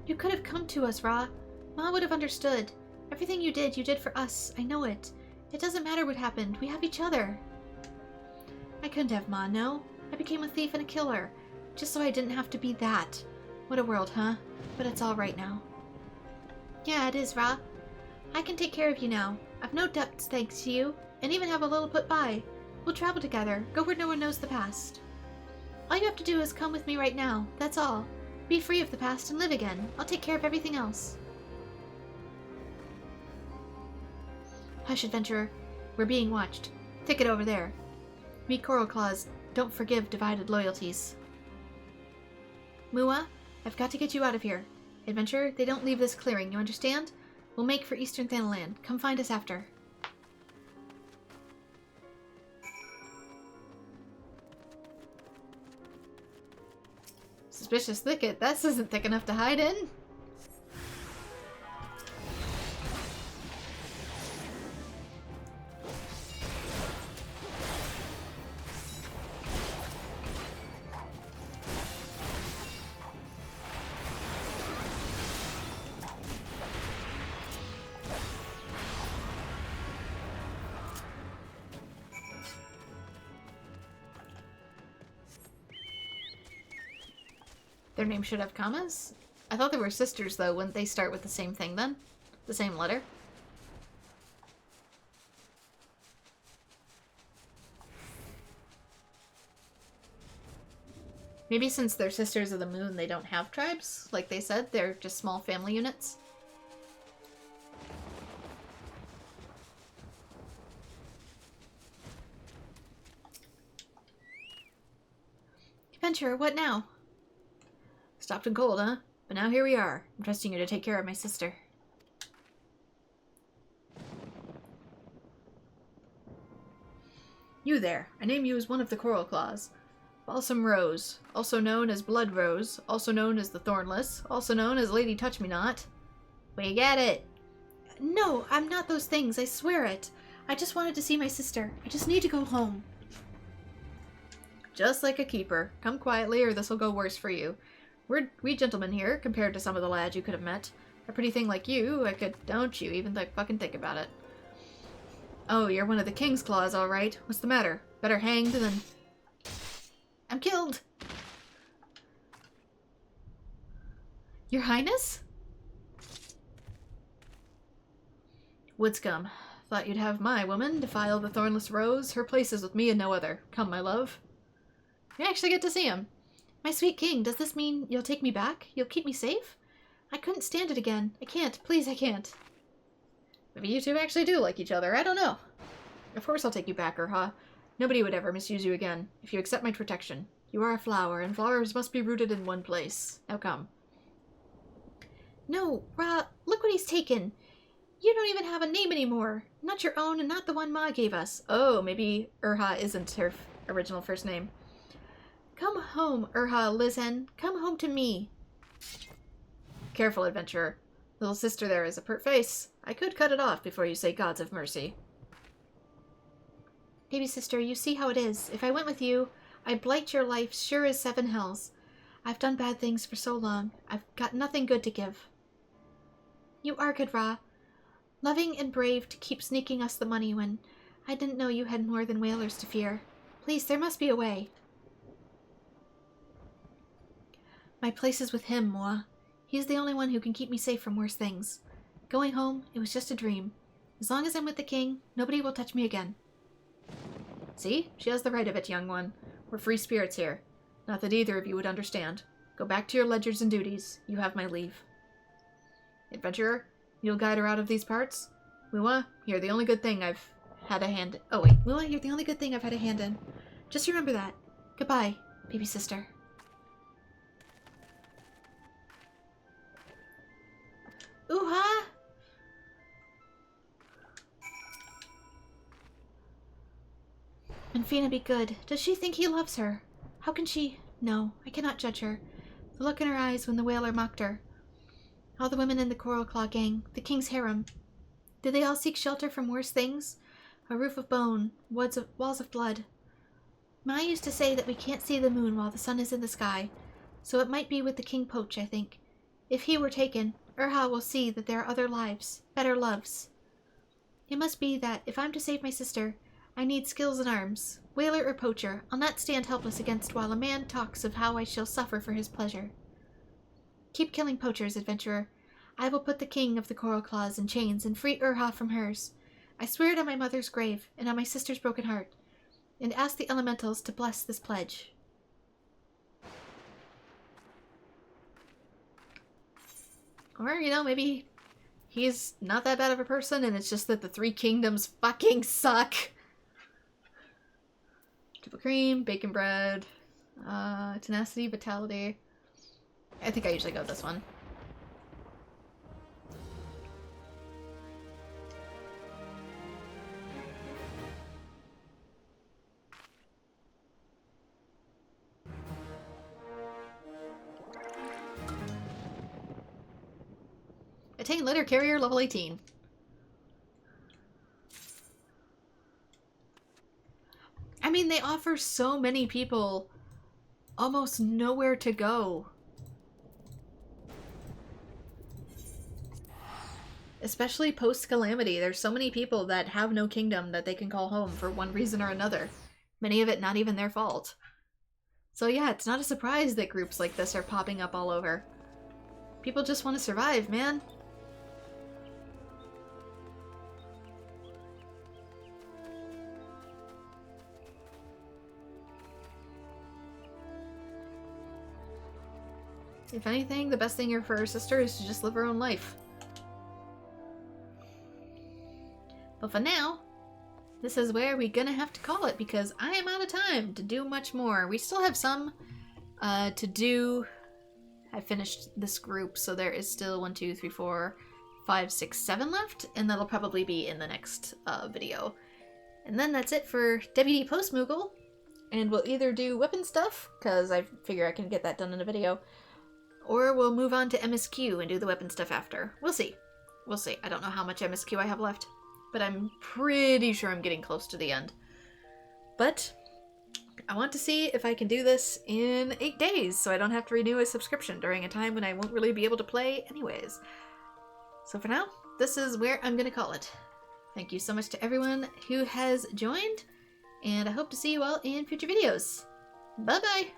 You could have come to us, Ra. Ma would have understood. Everything you did for us. I know it. It doesn't matter what happened. We have each other. I couldn't have Ma, no. I became a thief and a killer. Just so I didn't have to be that. What a world, huh? But it's all right now. Yeah, it is, Ra. I can take care of you now. I've no debts thanks to you, and even have a little put by. We'll travel together, go where no one knows the past. All you have to do is come with me right now, that's all. Be free of the past and live again. I'll take care of everything else. Hush, adventurer. We're being watched. Take it over there. We Coral Claws don't forgive divided loyalties. Mua, I've got to get you out of here. Adventurer, they don't leave this clearing, you understand? We'll make for Eastern Thanaland. Come find us after. Suspicious thicket. This isn't thick enough to hide in. Their name should have commas? I thought they were sisters, though. Wouldn't they start with the same thing, then? The same letter? Maybe since they're sisters of the moon, they don't have tribes? Like they said, they're just small family units? Adventurer, what now? Stopped in cold, huh? But now here we are. I'm trusting you to take care of my sister. You there. I name you as one of the Coral Claws. Balsam Rose, also known as Blood Rose, also known as the Thornless, also known as Lady Touch-Me-Not. We get it. No, I'm not those things, I swear it. I just wanted to see my sister. I just need to go home. Just like a keeper. Come quietly or this'll go worse for you. We gentlemen here, compared to some of the lads you could have met. A pretty thing like you, I could, don't you even fucking think about it. Oh, you're one of the King's Claws, all right. What's the matter? Better hanged than... I'm killed! Your Highness? Wood scum. Thought you'd have my woman defile the Thornless Rose. Her place is with me and no other. Come, my love. You actually get to see him. My sweet king, does this mean you'll take me back? You'll keep me safe? I couldn't stand it again. I can't. Please, I can't. Maybe you two actually do like each other. I don't know. Of course I'll take you back, Urha. Nobody would ever misuse you again, if you accept my protection. You are a flower, and flowers must be rooted in one place. Now come. No, Ra, look what he's taken. You don't even have a name anymore. Not your own and not the one Ma gave us. Oh, maybe Urha isn't her original first name. Come home, Urha Lizen. Come home to me. Careful, adventurer. Little sister there has a pert face. I could cut it off before you say gods of mercy. Baby sister, you see how it is. If I went with you, I'd blight your life sure as 7 hells. I've done bad things for so long. I've got nothing good to give. You are good, Ra. Loving and brave to keep sneaking us the money when I didn't know you had more than whalers to fear. Please, there must be a way. My place is with him, Moa. He's the only one who can keep me safe from worse things. Going home, it was just a dream. As long as I'm with the king, nobody will touch me again. See? She has the right of it, young one. We're free spirits here. Not that either of you would understand. Go back to your ledgers and duties. You have my leave. Adventurer, you'll guide her out of these parts? Muwa, you're the only good thing I've had a hand in. Oh wait, Muwa, you're the only good thing I've had a hand in. Just remember that. Goodbye, baby sister. Ooh-ha! And Fina be good. Does she think he loves her? How can she? No, I cannot judge her. The look in her eyes when the whaler mocked her. All the women in the Coral Claw gang, the king's harem. Did they all seek shelter from worse things? A roof of bone, walls of blood. Ma used to say that we can't see the moon while the sun is in the sky, so it might be with the King Poach, I think. If he were taken, Urha will see that there are other lives, better loves. It must be that, if I'm to save my sister, I need skills in arms. Whaler or poacher, I'll not stand helpless against while a man talks of how I shall suffer for his pleasure. Keep killing poachers, adventurer. I will put the king of the Coral Claws in chains and free Urha from hers. I swear it on my mother's grave and on my sister's broken heart, and ask the elementals to bless this pledge. Or, you know, maybe he's not that bad of a person and it's just that the 3 kingdoms fucking suck. Triple cream, bacon bread, tenacity, vitality. I think I usually go with this one. Attain letter carrier level 18. I mean, they offer so many people almost nowhere to go. Especially post-Calamity. There's so many people that have no kingdom that they can call home for one reason or another. Many of it not even their fault. So yeah, it's not a surprise that groups like this are popping up all over. People just want to survive, man. If anything, the best thing for her sister is to just live her own life. But for now, this is where we're gonna have to call it because I am out of time to do much more. We still have some to do. I finished this group, so there is still 1, 2, 3, 4, 5, 6, 7 left, and that'll probably be in the next video. And then that's it for Deputy Post Moogle, and we'll either do weapon stuff, because I figure I can get that done in a video, or we'll move on to MSQ and do the weapon stuff after. We'll see. We'll see. I don't know how much MSQ I have left, but I'm pretty sure I'm getting close to the end. But I want to see if I can do this in 8 days, so I don't have to renew a subscription during a time when I won't really be able to play anyways. So for now, this is where I'm going to call it. Thank you so much to everyone who has joined, and I hope to see you all in future videos. Bye-bye!